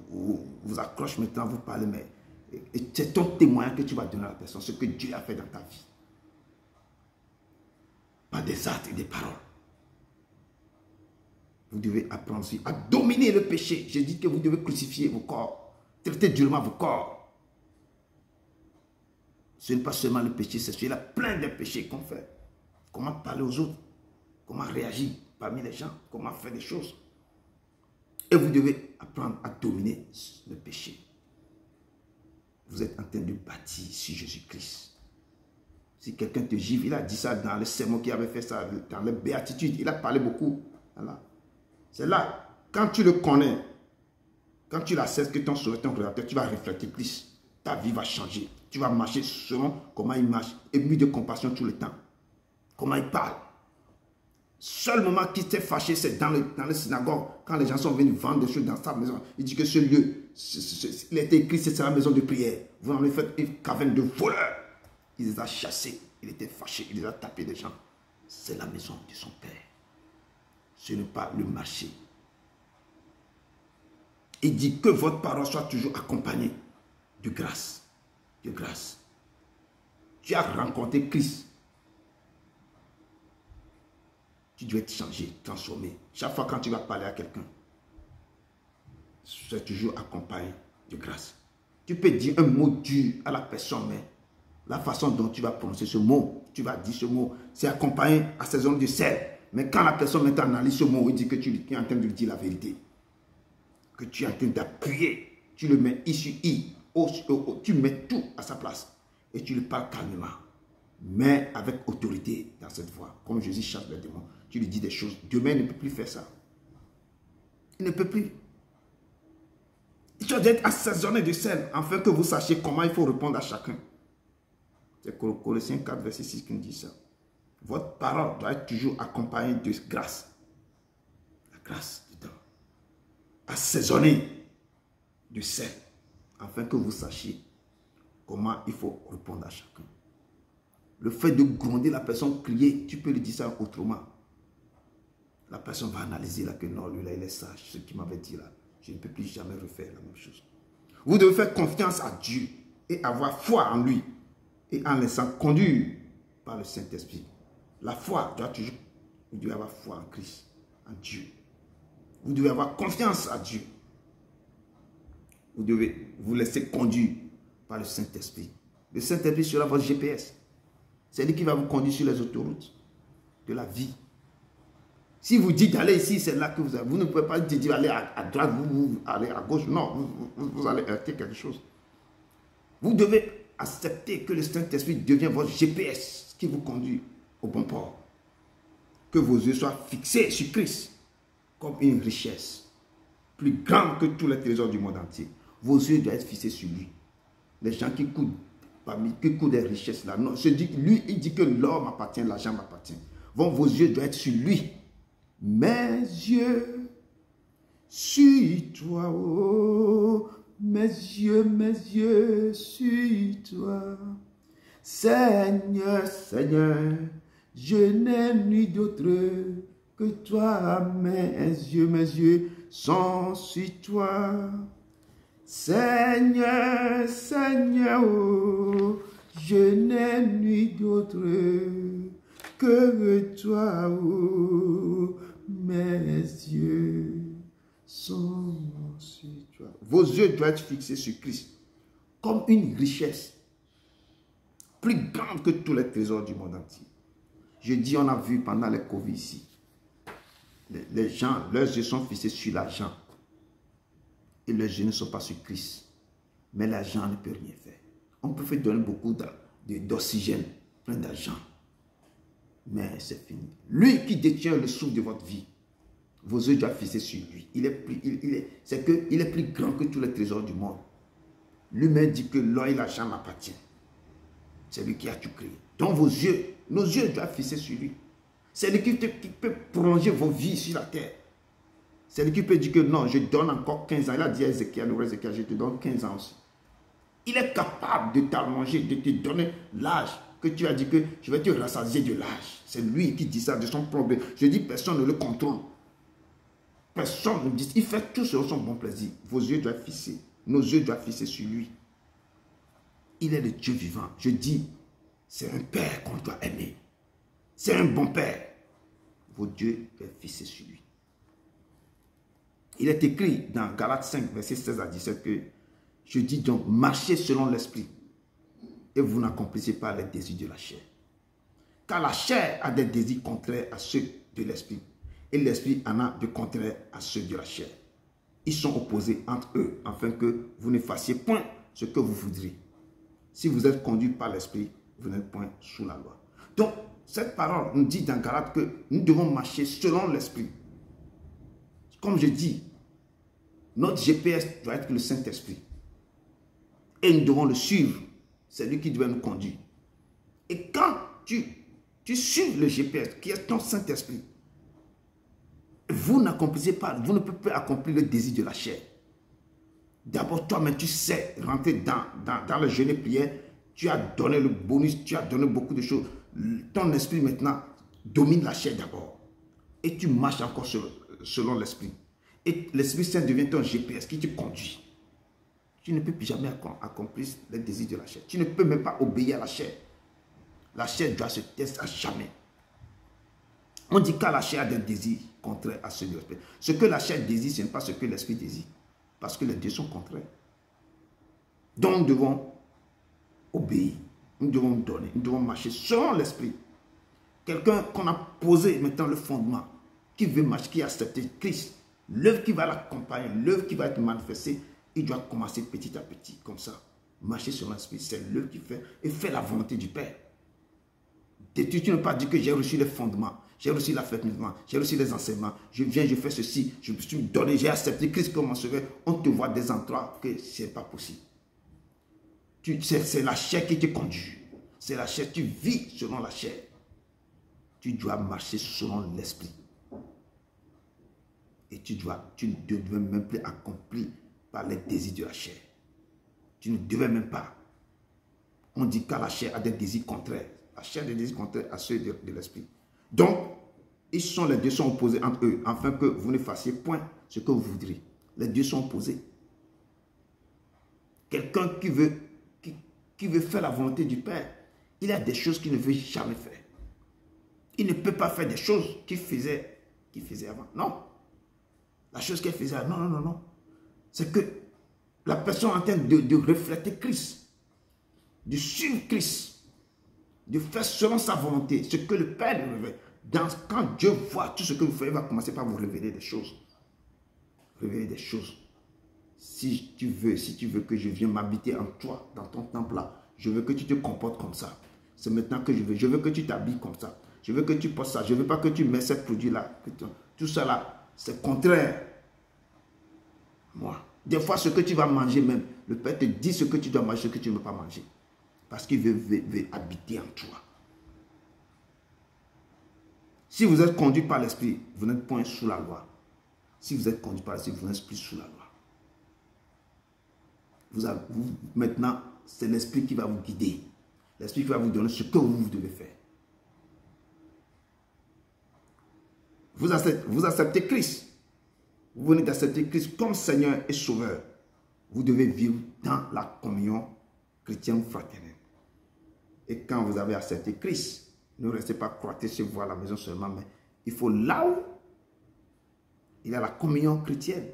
vous accroche maintenant, vous parlez, mais c'est ton témoignage que tu vas donner à la personne, ce que Dieu a fait dans ta vie. Pas des actes et des paroles. Vous devez apprendre aussi à dominer le péché. J'ai dit que vous devez crucifier vos corps, traiter durement vos corps. Ce n'est pas seulement le péché sexuel, il y a plein de péchés qu'on fait. Comment parler aux autres, comment réagir parmi les gens, comment faire des choses. Et vous devez apprendre à dominer le péché. Vous êtes en train de bâtir sur Jésus-Christ. Si quelqu'un te gifle, il a dit ça dans le sermon qu'il avait fait ça, dans les béatitudes, il a parlé beaucoup. Voilà. C'est là, quand tu le connais, quand tu l'acceptes que ton sauveur, ton créateur, tu vas refléter Christ. Ta vie va changer. Tu vas marcher selon comment il marche, ému de compassion tout le temps. Comment il parle. Seul moment qui t'est fâché, c'est dans le synagogue, quand les gens sont venus vendre des choses dans sa maison. Il dit que ce lieu, il a été écrit, c'est la maison de prière. Vous en avez fait une caverne de voleurs. Il les a chassés, il était fâché, il les a tapés des gens. C'est la maison de son père. Ce n'est pas le marché. Il dit que votre parole soit toujours accompagnée de grâce. De grâce. Tu as rencontré Christ. Tu dois être changé, transformé. Chaque fois quand tu vas parler à quelqu'un, c'est toujours accompagné de grâce. Tu peux dire un mot dur à la personne, mais la façon dont tu vas prononcer ce mot, tu vas dire ce mot, c'est accompagné à ces zones de sel. Mais quand la personne maintenant analyse ce mot, il dit que tu es en train de lui dire la vérité. Que tu es en train d'appuyer. Tu le mets I sur I. Tu mets tout à sa place. Et tu lui parles calmement. Mais avec autorité dans cette voix. Comme Jésus chasse les démons. Tu lui dis des choses. Demain, il ne peut plus faire ça. Il ne peut plus. Il doit être assaisonné de sel. Afin que vous sachiez comment il faut répondre à chacun. C'est Colossiens 4, verset 6 qui nous dit ça. Votre parole doit être toujours accompagnée de grâce. La grâce dedans. Assaisonnée de sel. Afin que vous sachiez comment il faut répondre à chacun. Le fait de gronder la personne, crier, tu peux lui dire ça autrement. La personne va analyser là que non, lui là, il est sage. Ce qu'il m'avait dit là, je ne peux plus jamais refaire la même chose. Vous devez faire confiance à Dieu et avoir foi en lui et en laissant conduire par le Saint-Esprit. La foi doit toujours, vous devez avoir foi en Christ, en Dieu. Vous devez avoir confiance à Dieu. Vous devez vous laisser conduire par le Saint-Esprit. Le Saint-Esprit sera votre GPS. C'est lui qui va vous conduire sur les autoroutes de la vie. Si vous dites d'aller ici, c'est là que vous allez. Vous ne pouvez pas dire aller à droite, vous allez à gauche. Non, vous allez heurter quelque chose. Vous devez accepter que le Saint-Esprit devienne votre GPS qui vous conduit au bon port. Que vos yeux soient fixés sur Christ comme une richesse plus grande que tous les trésors du monde entier. Vos yeux doivent être fixés sur lui. Les gens qui coûtent des richesses là, non, lui, il dit que l'or m'appartient, l'argent m'appartient. Vos yeux doivent être sur lui. Mes yeux sur toi, oh, mes yeux sur toi. Seigneur, Seigneur, je n'ai nul d'autre que toi. Mes yeux sont sur toi. Seigneur, Seigneur, oh, je n'ai nul d'autre que toi, oh, mes yeux sont sur toi. Vos yeux doivent être fixés sur Christ comme une richesse plus grande que tous les trésors du monde entier. Je dis, on a vu pendant les Covid ici, les gens, leurs yeux sont fixés sur l'argent et leurs yeux ne sont pas sur Christ. Mais l'argent ne peut rien faire. On peut faire donner beaucoup d'oxygène, plein d'argent. Mais c'est fini. Lui qui détient le souffle de votre vie, vos yeux doivent fixer sur lui. Il est plus grand que tous les trésors du monde. Lui-même dit que l'or et l'argent m'appartiennent. C'est lui qui a tout créé. Donc vos yeux, nos yeux doivent fixer sur lui. C'est lui qui peut prolonger vos vies sur la terre. C'est lui qui peut dire que non, je donne encore 15 ans. Il a dit à Ézéchiel, je te donne 15 ans aussi. Il est capable de t'allonger, de te donner l'âge que tu as dit que je vais te rassasier de l'âge. C'est lui qui dit ça de son problème. Je dis personne ne le contrôle. Personne ne dit. Il fait tout selon son bon plaisir. Vos yeux doivent fixer. Nos yeux doivent fixer sur lui. Il est le Dieu vivant. Je dis, c'est un père qu'on doit aimer. C'est un bon père. Vos yeux doivent fixer sur lui. Il est écrit dans Galates 5, verset 16 à 17 que je dis donc, marchez selon l'esprit et vous n'accomplissez pas les désirs de la chair. Car la chair a des désirs contraires à ceux de l'esprit, et l'esprit en a de contraires à ceux de la chair. Ils sont opposés entre eux, afin que vous ne fassiez point ce que vous voudriez. Si vous êtes conduit par l'esprit, vous n'êtes point sous la loi. Donc, cette parole nous dit dans Galates que nous devons marcher selon l'esprit. Comme je dis, notre GPS doit être le Saint-Esprit. Et nous devons le suivre. C'est lui qui doit nous conduire. Et quand tu suis le GPS, qui est ton Saint-Esprit, vous n'accomplissez pas, vous ne pouvez pas accomplir le désir de la chair. D'abord, toi-même, tu sais rentrer dans le jeûne et prière. Tu as donné le bonus, tu as donné beaucoup de choses. Ton esprit maintenant domine la chair d'abord. Et tu marches encore selon l'esprit. Et l'Esprit Saint devient ton GPS qui te conduit. Tu ne peux plus jamais accomplir les désirs de la chair. Tu ne peux même pas obéir à la chair. La chair doit se tester à jamais. On dit qu'à la chair a des désirs contraires à ceux de l'esprit. Ce que la chair désire, ce n'est pas ce que l'esprit désire. Parce que les deux sont contraires. Donc nous devons obéir. Nous devons donner. Nous devons marcher selon l'esprit. Quelqu'un qu'on a posé maintenant le fondement, qui veut marcher, qui a accepté Christ, l'œuvre qui va l'accompagner, l'œuvre qui va être manifestée, il doit commencer petit à petit, comme ça. Marcher selon l'esprit, c'est l'œuvre qui fait, et fait la volonté du Père. Tu ne peux pas dire que j'ai reçu les fondements, j'ai reçu l'affaiblissement, j'ai reçu les enseignements, je viens, je fais ceci, je me suis donné, j'ai accepté Christ comme mon sauveur. On te voit des endroits que ce n'est pas possible. C'est la chair qui te conduit. C'est la chair, tu vis selon la chair. Tu dois marcher selon l'esprit. Et tu ne devais même plus accomplir par les désirs de la chair. Tu ne devais même pas. On dit qu'à la chair a des désirs contraires. La chair a des désirs contraires à ceux de l'esprit. Donc, les deux sont opposés entre eux, afin que vous ne fassiez point ce que vous voudriez. Les deux sont opposés. Quelqu'un qui veut faire la volonté du Père, il a des choses qu'il ne veut jamais faire. Il ne peut pas faire des choses qu'il faisait avant. Non. La chose qu'elle faisait avant, non. C'est que la personne est en train de refléter Christ, de suivre Christ, de faire selon sa volonté, ce que le Père lui révèle. Quand Dieu voit tout ce que vous faites, il va commencer par vous révéler des choses. Révéler des choses. Si tu veux que je vienne m'habiter en toi, dans ton temple là, je veux que tu te comportes comme ça. C'est maintenant que je veux. Je veux que tu t'habilles comme ça. Je veux que tu portes ça. Je ne veux pas que tu mets ce produit-là. Tout ça là, c'est contraire. Moi. Des fois, ce que tu vas manger même, le Père te dit ce que tu dois manger, ce que tu ne veux pas manger. Parce qu'il veut habiter en toi. Si vous êtes conduit par l'Esprit, vous n'êtes point sous la loi. Si vous êtes conduit par l'Esprit, vous n'êtes plus sous la loi. Maintenant, c'est l'Esprit qui va vous guider. L'Esprit qui va vous donner ce que vous devez faire. Vous acceptez Christ. Vous venez d'accepter Christ comme Seigneur et Sauveur. Vous devez vivre dans la communion chrétienne fraternelle. Et quand vous avez accepté Christ, ne restez pas croître chez vous à la maison seulement, mais il faut là où il y a la communion chrétienne.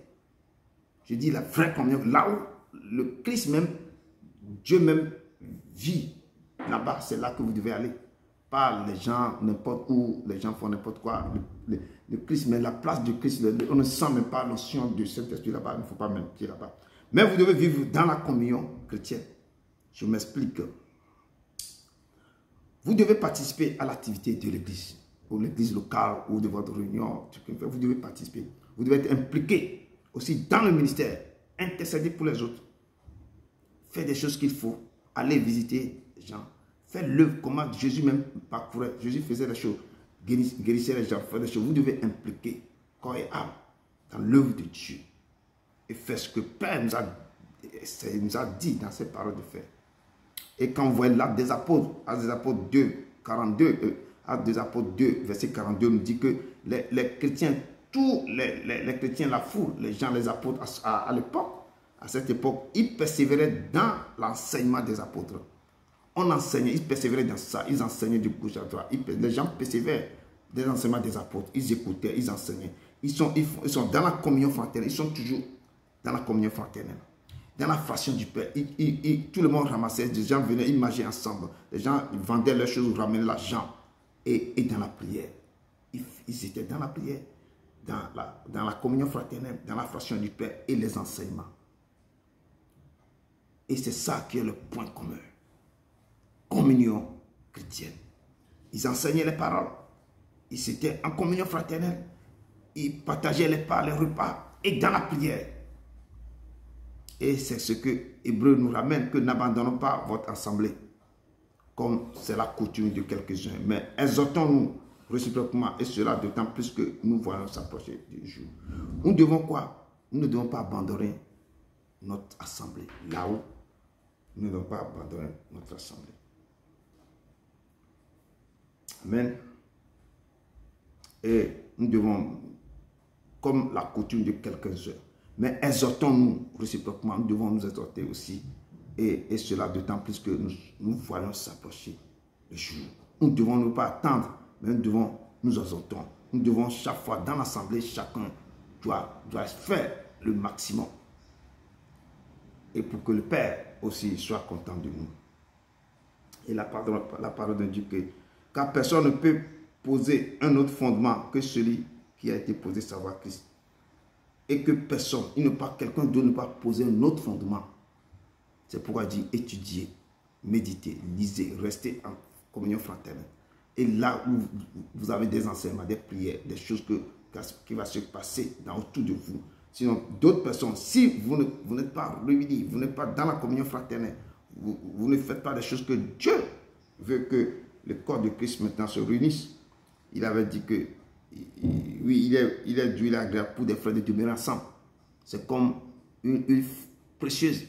Je dis la vraie communion, là où le Christ même, Dieu même vit. Là-bas, c'est là que vous devez aller. Pas les gens, n'importe où, les gens font n'importe quoi. Le Christ, mais la place du Christ, on ne sent même pas la notion de Saint-Esprit là-bas. Il ne faut pas mentir là-bas. Mais vous devez vivre dans la communion chrétienne. Je m'explique. Vous devez participer à l'activité de l'église, ou l'église locale, ou de votre réunion. Vous devez participer. Vous devez être impliqué aussi dans le ministère. Intercéder pour les autres. Faire des choses qu'il faut. Aller visiter les gens. Faire l'œuvre, comment Jésus même parcourait. Jésus faisait les choses. Guérissait les gens, faire des choses. Vous devez impliquer corps et âme dans l'œuvre de Dieu. Et faire ce que le Père nous a dit dans ses paroles de faire. Et quand vous voyez l'acte des apôtres, Actes des apôtres 2, 42, Actes des apôtres 2, verset 42, nous dit que les chrétiens, tous les chrétiens, la foule, les gens, les apôtres, à l'époque, à cette époque, ils persévéraient dans l'enseignement des apôtres. On enseignait, ils persévéraient dans ça, ils enseignaient du gauche à droite. Les gens persévèrent des enseignements des apôtres, ils écoutaient, ils enseignaient. Ils sont dans la communion fraternelle, ils sont toujours dans la communion fraternelle. dans la fraction du pain. Tout le monde ramassait, les gens venaient, ils mangeaient ensemble. Les gens ils vendaient leurs choses, ramenaient l'argent. Et dans la prière, ils étaient dans la prière, dans la communion fraternelle, dans la fraction du pain et les enseignements. Et c'est ça qui est le point commun. Communion chrétienne. Ils enseignaient les paroles. Ils étaient en communion fraternelle. Ils partageaient les repas et dans la prière. Et c'est ce que Hébreu nous ramène, que n'abandonnons pas votre assemblée, comme c'est la coutume de quelques-uns. Mais exhortons-nous réciproquement, et cela d'autant plus que nous voyons s'approcher du jour. Nous devons quoi? Nous ne devons pas abandonner notre assemblée. Là-haut, nous ne devons pas abandonner notre assemblée. Amen. Et nous devons, comme la coutume de quelques-uns, mais exhortons-nous réciproquement, nous devons nous exhorter aussi. Et cela d'autant plus que nous voyons s'approcher le jour. Nous ne devons pas attendre, mais nous devons nous exhorter. Nous devons chaque fois dans l'assemblée, chacun doit faire le maximum. Et pour que le Père aussi soit content de nous. Et la parole de Dieu que car personne ne peut poser un autre fondement que celui qui a été posé, savoir Christ. Et que personne, quelqu'un d'autre ne peut pas poser un autre fondement. C'est pourquoi il dit étudier, méditer, lisez, restez en communion fraternelle. Et là où vous avez des enseignements, des prières, des choses qui vont se passer autour de vous. Sinon, d'autres personnes, si vous n'êtes pas réunis, vous n'êtes pas dans la communion fraternelle, vous ne faites pas des choses que Dieu veut que le corps de Christ maintenant se réunisse. Il avait dit que oui, il est d'huile agréable pour des frères de demeurer ensemble. C'est comme une huile précieuse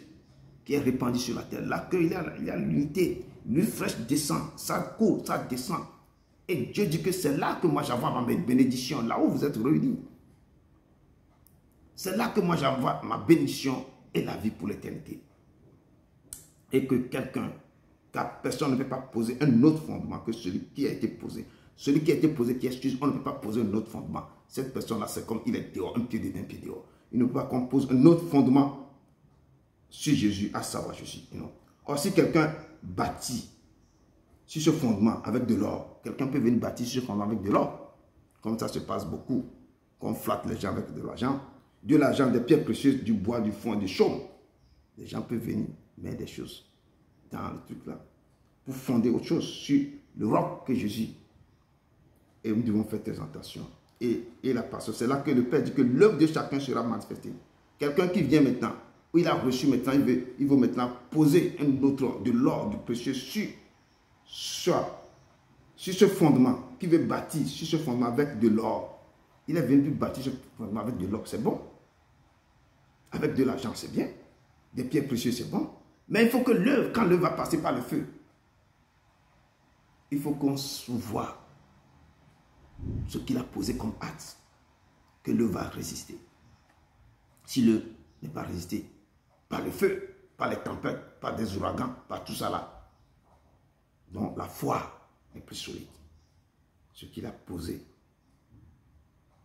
qui est répandue sur la terre. Là qu'il y a l'unité, l'huile fraîche descend, ça court, ça descend. Et Dieu dit que c'est là que moi j'envoie ma bénédiction, là où vous êtes réunis. C'est là que moi j'envoie ma bénédiction et la vie pour l'éternité. Et que car personne ne peut pas poser un autre fondement que celui qui a été posé. Celui qui a été posé, qui excuse, on ne peut pas poser un autre fondement. Cette personne-là, c'est comme il est dehors, un pied dedans, un pied dehors. Il ne peut pas qu'on pose un autre fondement sur Jésus, à savoir Jésus. Or, si quelqu'un bâtit sur ce fondement avec de l'or, quelqu'un peut venir bâtir sur ce fondement avec de l'or. Comme ça se passe beaucoup, qu'on flatte les gens avec de l'argent, des pierres précieuses, du bois, du foin, des chaumes. Les gens peuvent venir mettre des choses dans le truc là, pour fonder autre chose sur le roc que Jésus. Et nous devons faire très attention. Et la passion, c'est là que le Père dit que l'œuvre de chacun sera manifestée. Quelqu'un qui vient maintenant, où il a reçu maintenant, il veut maintenant poser un autre, de l'or, du précieux sur ce fondement, qui veut bâtir sur ce fondement avec de l'or. Il est venu bâtir ce fondement avec de l'or, c'est bon. Avec de l'argent, c'est bien. Des pierres précieuses, c'est bon. Mais il faut que l'œuvre, quand l'œuvre va passer par le feu, il faut qu'on voit ce qu'il a posé comme acte, que l'œuvre va résister. Si l'œuvre n'est pas résisté par le feu, par les tempêtes, par des ouragans, par tout ça là, donc la foi n'est plus solide. Ce qu'il a posé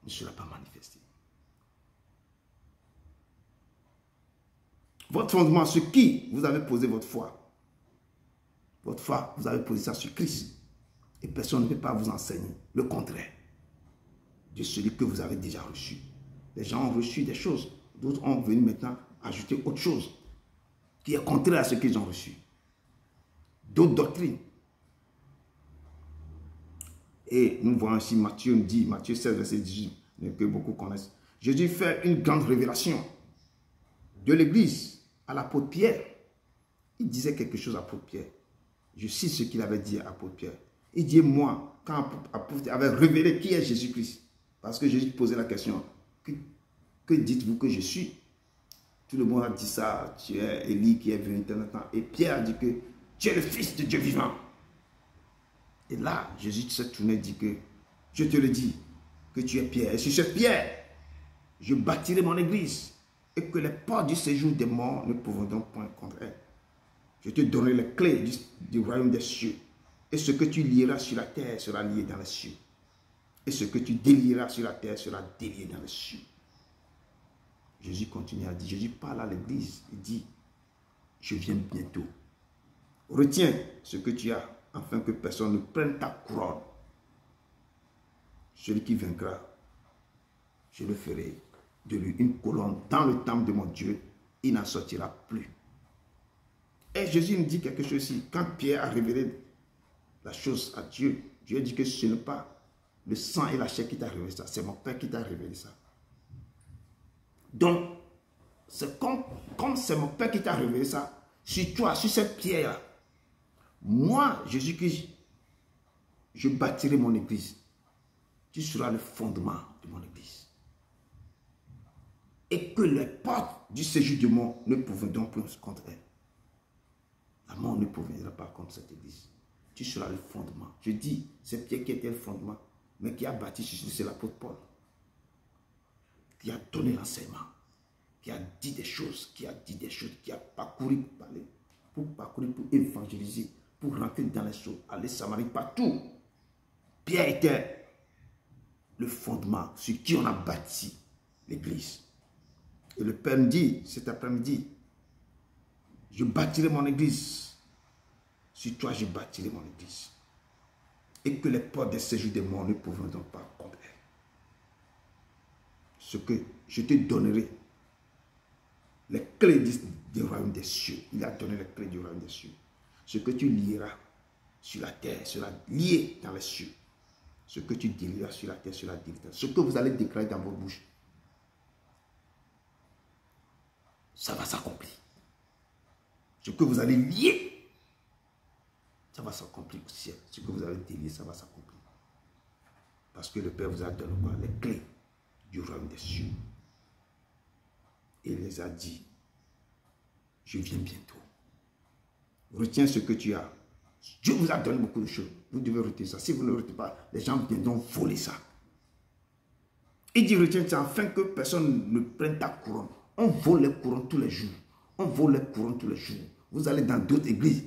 ne sera pas manifesté. Votre fondement, sur qui vous avez posé votre foi? Votre foi, vous avez posé ça sur Christ. Et personne ne peut pas vous enseigner le contraire de celui que vous avez déjà reçu. Les gens ont reçu des choses. D'autres ont venu maintenant ajouter autre chose qui est contraire à ce qu'ils ont reçu. D'autres doctrines. Et nous voyons ici Matthieu dit, Matthieu 16, verset 18, que beaucoup connaissent. Jésus fait une grande révélation de l'Église à l'apôtre Pierre. Il disait quelque chose à l'apôtre Pierre. Je cite ce qu'il avait dit à l'apôtre Pierre. Il dit, moi, quand l'apôtre avait révélé qui est Jésus-Christ, parce que Jésus posait la question, que dites-vous que je suis? Tout le monde a dit ça, tu es Élie qui est venu temps. Et Pierre a dit que tu es le Fils de Dieu vivant. Et là, Jésus s'est tourné et dit que, je te le dis, que tu es Pierre. Et sur cette pierre, je bâtirai mon église. Et que les portes du séjour des morts ne pourront donc point contre elle. Je te donnerai les clés du royaume des cieux. Et ce que tu lieras sur la terre sera lié dans les cieux. Et ce que tu délieras sur la terre sera délié dans les cieux. Jésus continue à dire, Jésus parle à l'église, il dit, je viens bientôt. Retiens ce que tu as, afin que personne ne prenne ta couronne. Celui qui vaincra, je le ferai de lui une colonne dans le temple de mon Dieu, il n'en sortira plus. Et Jésus nous dit quelque chose ici. Quand Pierre a révélé la chose à Dieu, Dieu a dit que ce n'est pas le sang et la chair qui t'a révélé ça, c'est mon Père qui t'a révélé ça. Donc, c'est comme c'est mon Père qui t'a révélé ça, sur toi, sur cette pierre-là, moi, Jésus-Christ, je bâtirai mon église. Tu seras le fondement de mon église. Et que les portes du séjour du monde ne pourront plus contre elle. La mort ne pourra pas contre cette église. Tu seras le fondement. Je dis, c'est Pierre qui était le fondement, mais qui a bâti sur c'est l'apôtre Paul. Qui a donné l'enseignement, qui a dit des choses, qui a parcouru pour parler, pour évangéliser, pour rentrer dans les choses, aller Samarie, partout. Pierre était le fondement sur qui on a bâti l'église. Et le Père me dit, cet après-midi, je bâtirai mon église. Sur toi, je bâtirai mon église. Et que les portes des séjours des morts ne pourront donc pas contre elle. Ce que je te donnerai, les clés du royaume des cieux. Il a donné les clés du royaume des cieux. Ce que tu lieras sur la terre sera lié dans les cieux. Ce que tu délieras sur la terre sera lié. Ce que vous allez déclarer dans vos bouches, ça va s'accomplir. Ce que vous allez lier, ça va s'accomplir au ciel. Ce que vous allez délier, ça va s'accomplir. Parce que le Père vous a donné quoi? Les clés du royaume des cieux. Et il les a dit, je viens bientôt. Retiens ce que tu as. Dieu vous a donné beaucoup de choses. Vous devez retenir ça. Si vous ne le retenez pas, les gens viendront voler ça. Il dit, retiens ça afin que personne ne prenne ta couronne. On vole les couronnes tous les jours. On vole les couronnes tous les jours. Vous allez dans d'autres églises.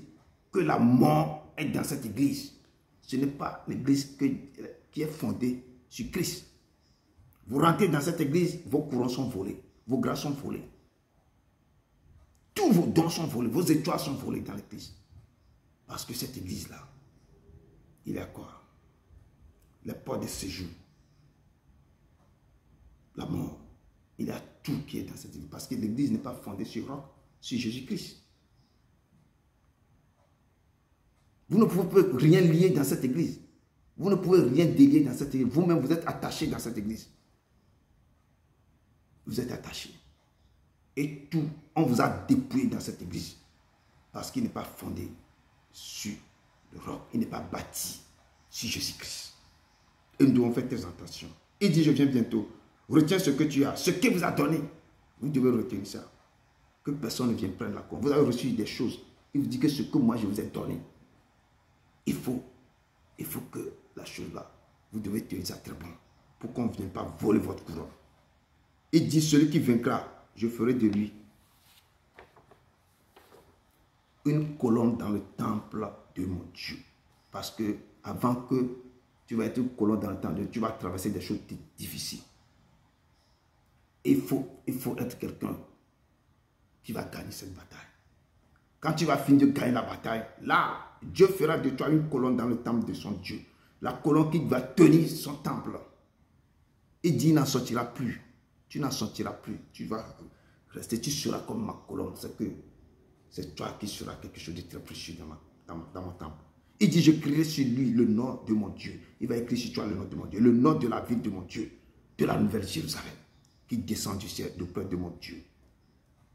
Que la mort est dans cette église. Ce n'est pas l'église qui est fondée sur Christ. Vous rentrez dans cette église, vos couronnes sont volées. Vos grâces sont volées. Tous vos dons sont volés. Vos étoiles sont volées dans l'église. Parce que cette église-là, il y a quoi? Les portes de séjour. La mort. Il y a tout qui est dans cette église. Parce que l'église n'est pas fondée sur roc, sur Jésus-Christ. Vous ne pouvez rien lier dans cette église. Vous ne pouvez rien délier dans cette église. Vous-même, vous êtes attaché dans cette église. Vous êtes attaché. Et tout, on vous a dépouillé dans cette église. Parce qu'il n'est pas fondé sur le roc. Il n'est pas bâti sur Jésus-Christ. Et nous devons faire très attention. Il dit, je viens bientôt. Retiens ce que tu as. Ce qu'il vous a donné. Vous devez retenir ça. Que personne ne vienne prendre la couronne. Vous avez reçu des choses. Il vous dit que ce que moi je vous ai donné. Il faut que la chose là, vous devez tenir ça très bon. Pour qu'on ne vienne pas voler votre couronne. Il dit, celui qui vaincra, je ferai de lui une colonne dans le temple de mon Dieu. Parce que avant que tu vas être une colonne dans le temple de Dieu, tu vas traverser des choses difficiles. Il faut être quelqu'un qui va gagner cette bataille. Quand tu vas finir de gagner la bataille, là, Dieu fera de toi une colonne dans le temple de son Dieu. La colonne qui va tenir son temple. Il dit, il n'en sortira plus. Tu n'en sortiras plus. Tu vas rester, tu seras comme ma colonne. C'est que c'est toi qui seras quelque chose de très précieux dans mon temple. Il dit, je crierai sur lui le nom de mon Dieu. Il va écrire sur toi le nom de mon Dieu. Le nom de la ville de mon Dieu. De la nouvelle Jérusalem. Qui descend du ciel auprès de mon Dieu.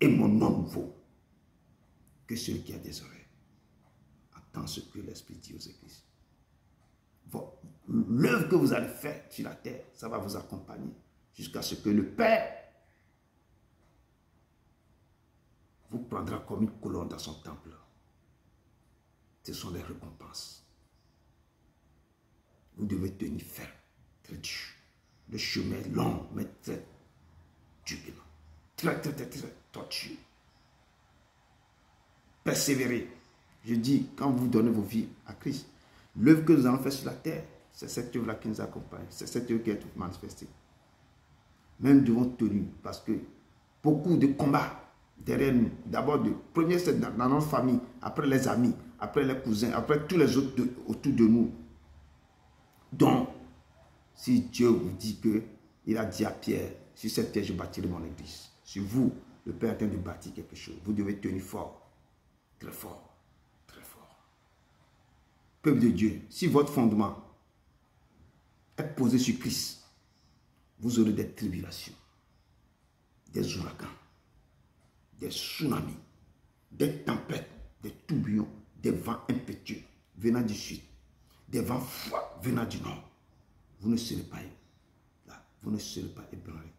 Et mon nom nouveau. Que celui qui a des oreilles entend ce que l'Esprit dit aux églises. L'œuvre que vous allez faire sur la terre, ça va vous accompagner jusqu'à ce que le Père vous prendra comme une colonne dans son temple. Ce sont les récompenses. Vous devez tenir ferme, très dur. Le chemin est long, mais très turbulent. Très tortueux. Persévérer. Je dis, quand vous donnez vos vies à Christ, l'œuvre que nous allons faire sur la terre, c'est cette œuvre-là qui nous accompagne. C'est cette œuvre qui est manifestée. Mais nous devons tenir parce que beaucoup de combats derrière nous. D'abord, premier c'est dans notre famille, après les amis, après les cousins, après tous les autres autour de nous. Donc, si Dieu vous dit que il a dit à Pierre, sur cette terre je bâtirai mon église. Sur vous, le Père est en train de bâtir quelque chose. Vous devez tenir fort, très fort, très fort. Peuple de Dieu, si votre fondement est posé sur Christ, vous aurez des tribulations, des ouragans, des tsunamis, des tempêtes, des tourbillons, des vents impétueux venant du sud, des vents froids venant du nord. Vous ne serez pas là, vous ne serez pas ébranlés.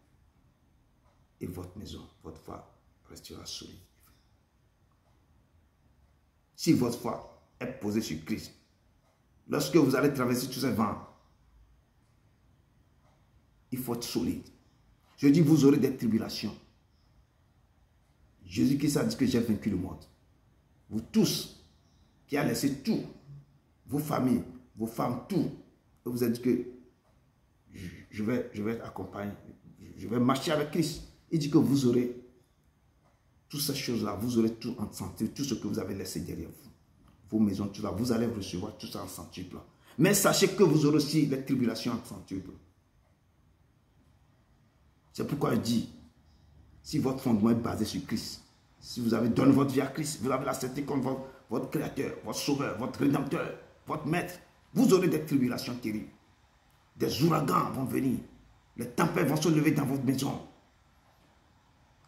Et votre maison, votre foi restera solide. Si votre foi est posée sur Christ, lorsque vous allez traverser tous ces vents, il faut être solide. Je dis, vous aurez des tribulations. Jésus-Christ a dit que j'ai vaincu le monde. Vous tous, qui avez laissé tout, vos familles, vos femmes, tout, et vous avez dit que je vais accompagner, je vais marcher avec Christ. Il dit que vous aurez toutes ces choses-là, vous aurez tout en centuple, tout ce que vous avez laissé derrière vous. Vos maisons, tout ça, vous allez recevoir tout ça en centuple. Mais sachez que vous aurez aussi les tribulations en centuple. C'est pourquoi je dis, si votre fondement est basé sur Christ, si vous avez donné votre vie à Christ, vous avez l'accepté comme votre Créateur, votre Sauveur, votre Rédempteur, votre Maître, vous aurez des tribulations terribles. Des ouragans vont venir. Les tempêtes vont se lever dans votre maison.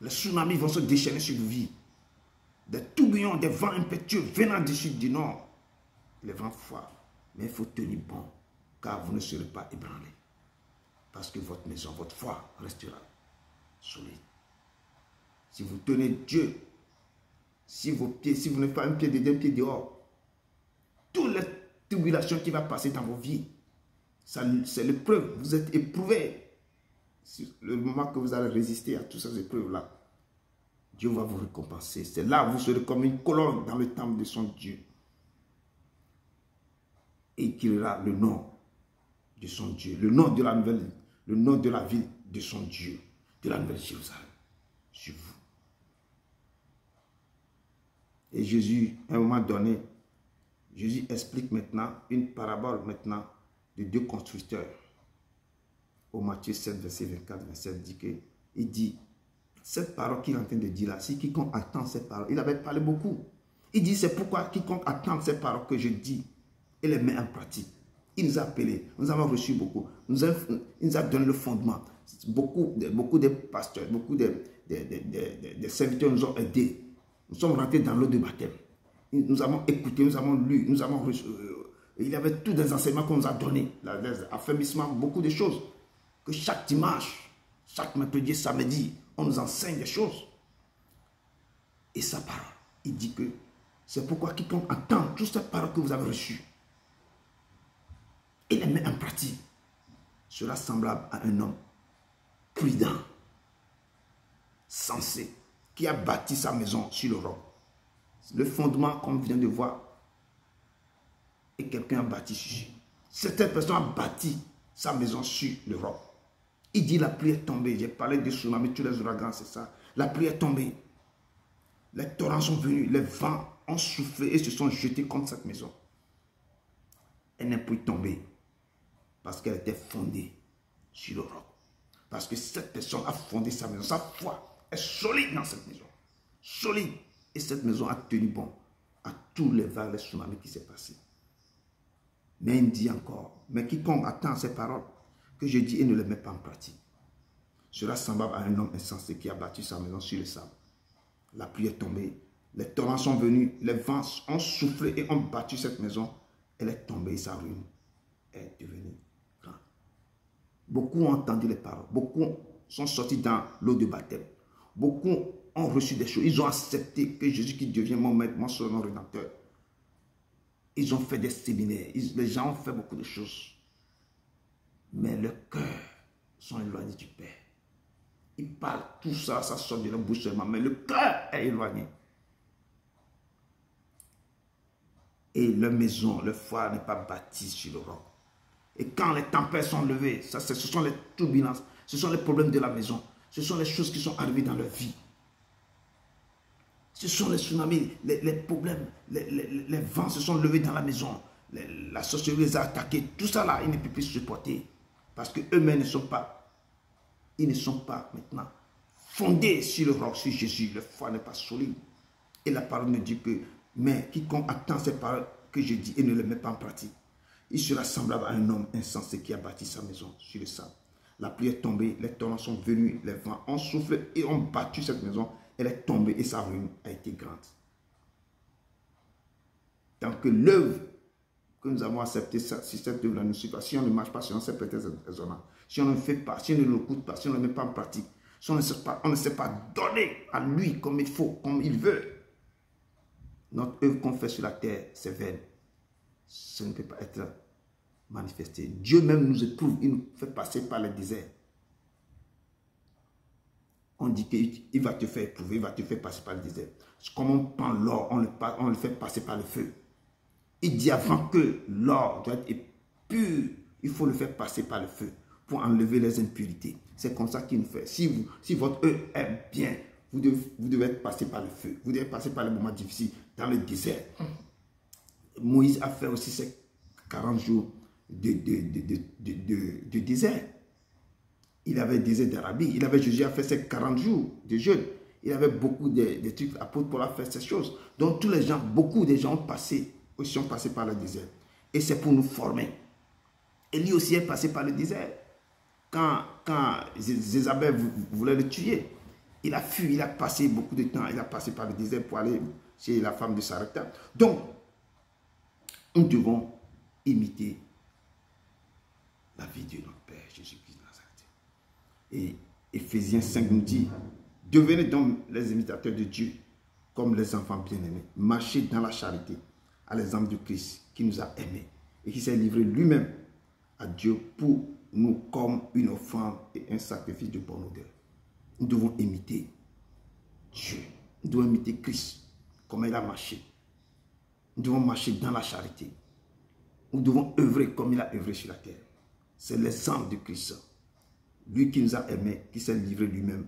Les tsunamis vont se déchaîner sur vos vies. Des tourbillons, des vents impétueux venant du sud, du nord. Les vents froids. Mais il faut tenir bon, car vous ne serez pas ébranlés. Parce que votre maison, votre foi restera solide. Si vous tenez Dieu, si vos pieds, si vous n'avez pas un pied dedans, un pied dehors, toutes les tribulations qui vont passer dans vos vies, c'est l'épreuve. Vous êtes éprouvés. Le moment que vous allez résister à toutes ces épreuves-là, Dieu va vous récompenser. C'est là que vous serez comme une colonne dans le temple de son Dieu. Et il criera le nom de son Dieu, le nom de la nouvelle, le nom de la ville de son Dieu, de la nouvelle Jérusalem, sur vous. Et Jésus, à un moment donné, Jésus explique maintenant une parabole maintenant de deux constructeurs. Au Matthieu 7, verset 24-27, il dit, cette parole qu'il est en train de dire là, si quiconque attend cette parole, il avait parlé beaucoup. Il dit, c'est pourquoi quiconque attend ces paroles que je dis et les met en pratique. Il nous a appelés, nous avons reçu beaucoup, il nous a donné le fondement. Beaucoup de pasteurs, beaucoup de serviteurs nous ont aidés. Nous sommes rentrés dans l'eau de baptême. Nous avons écouté, nous avons lu, nous avons reçu. Il y avait tous des enseignements qu'on nous a donnés, l'affermissement, beaucoup de choses. Que chaque dimanche, chaque mercredi, samedi, on nous enseigne des choses. Et sa parole, il dit que c'est pourquoi quiconque entend toutes ces paroles que vous avez reçues et les met en pratique sera semblable à un homme prudent, sensé, qui a bâti sa maison sur le roc. Le fondement, comme on vient de voir, et quelqu'un a bâti sur. Cette personne a bâti sa maison sur le roc. Il dit la pluie est tombée. J'ai parlé de tsunami, tous les ouragans, c'est ça. La pluie est tombée. Les torrents sont venus, les vents ont soufflé et se sont jetés contre cette maison. Elle n'est plus tombée parce qu'elle était fondée sur le roc. Parce que cette personne a fondé sa maison. Sa foi est solide dans cette maison. Solide. Et cette maison a tenu bon à tous les vagues, les tsunamis qui s'est passé. Mais il dit encore, mais quiconque attend ces paroles que je dis et ne les met pas en pratique sera semblable à un homme insensé qui a bâti sa maison sur le sable. La pluie est tombée, les torrents sont venus, les vents ont soufflé et ont battu cette maison. Elle est tombée et sa ruine est devenue grande. Beaucoup ont entendu les paroles, beaucoup sont sortis dans l'eau de baptême. Beaucoup ont reçu des choses, ils ont accepté que Jésus qui devient mon maître, mon sauveur, mon rédempteur. Ils ont fait des séminaires, les gens ont fait beaucoup de choses. Mais le cœur sont éloignés du Père. Ils parlent tout ça, ça sort de leur bouche seulement, mais le cœur est éloigné. Et leur maison, leur foi n'est pas bâtie sur le roc. Et quand les tempêtes sont levées, ce sont les turbulences, ce sont les problèmes de la maison, Ce sont les choses qui sont arrivées dans leur vie. Ce sont les tsunamis, les problèmes, les vents se sont levés dans la maison. La sorcellerie les a attaqués. Tout ça là, ils ne peuvent plus supporter. Parce qu'eux-mêmes ne sont pas, ils ne sont pas maintenant fondés sur le roc, sur Jésus. Leur foi n'est pas solide. Et la parole me dit que, mais quiconque attend ces paroles que je dis et ne les met pas en pratique, il sera semblable à un homme insensé qui a bâti sa maison sur le sable. La pluie est tombée, les torrents sont venus, les vents ont soufflé et ont battu cette maison. Elle est tombée et sa ruine a été grande. Tant que l'œuvre que nous avons acceptée, si cette œuvre nous suit pas, si on ne marche pas selon ces prétextes raisonnables, si on ne fait pas, si on ne l'écoute pas, si on ne le met pas en pratique, si on ne sait pas donner à lui comme il faut, comme il veut, notre œuvre qu'on fait sur la terre, c'est vaine. Ça ne peut pas être manifesté. Dieu même nous éprouve, il nous fait passer par les déserts. On dit qu'il va te faire éprouver, il va te faire passer par le désert. Comme on prend l'or, on le fait passer par le feu. Il dit avant que l'or doit être pur, il faut le faire passer par le feu pour enlever les impurités. C'est comme ça qu'il nous fait. Si votre œuvre est bien, vous devez être passé par le feu. Vous devez passer par les moments difficiles dans le désert. Moïse a fait aussi ces 40 jours de désert. Il avait des d'Arabie. Il avait Jésus a fait ses 40 jours de jeûne. Il avait beaucoup de trucs. Apôtre Paul a fait ces choses. Donc tous les gens, beaucoup de gens sont passés par le désert. Et c'est pour nous former. Et lui aussi est passé par le désert. Quand Jézabel voulait le tuer, il a fui, il a passé beaucoup de temps. Il a passé par le désert pour aller chez la femme de Sarepta. Donc, nous devons imiter la vie de notre Père Jésus-Christ de Nazareth. Et Éphésiens 5 nous dit, devenez donc les imitateurs de Dieu comme les enfants bien-aimés. Marchez dans la charité à l'exemple de Christ qui nous a aimés et qui s'est livré lui-même à Dieu pour nous comme une offrande et un sacrifice de bonne odeur. Nous devons imiter Dieu. Nous devons imiter Christ, comme il a marché. Nous devons marcher dans la charité. Nous devons œuvrer comme il a œuvré sur la terre. C'est l'exemple de Christ. Lui qui nous a aimés, qui s'est livré lui-même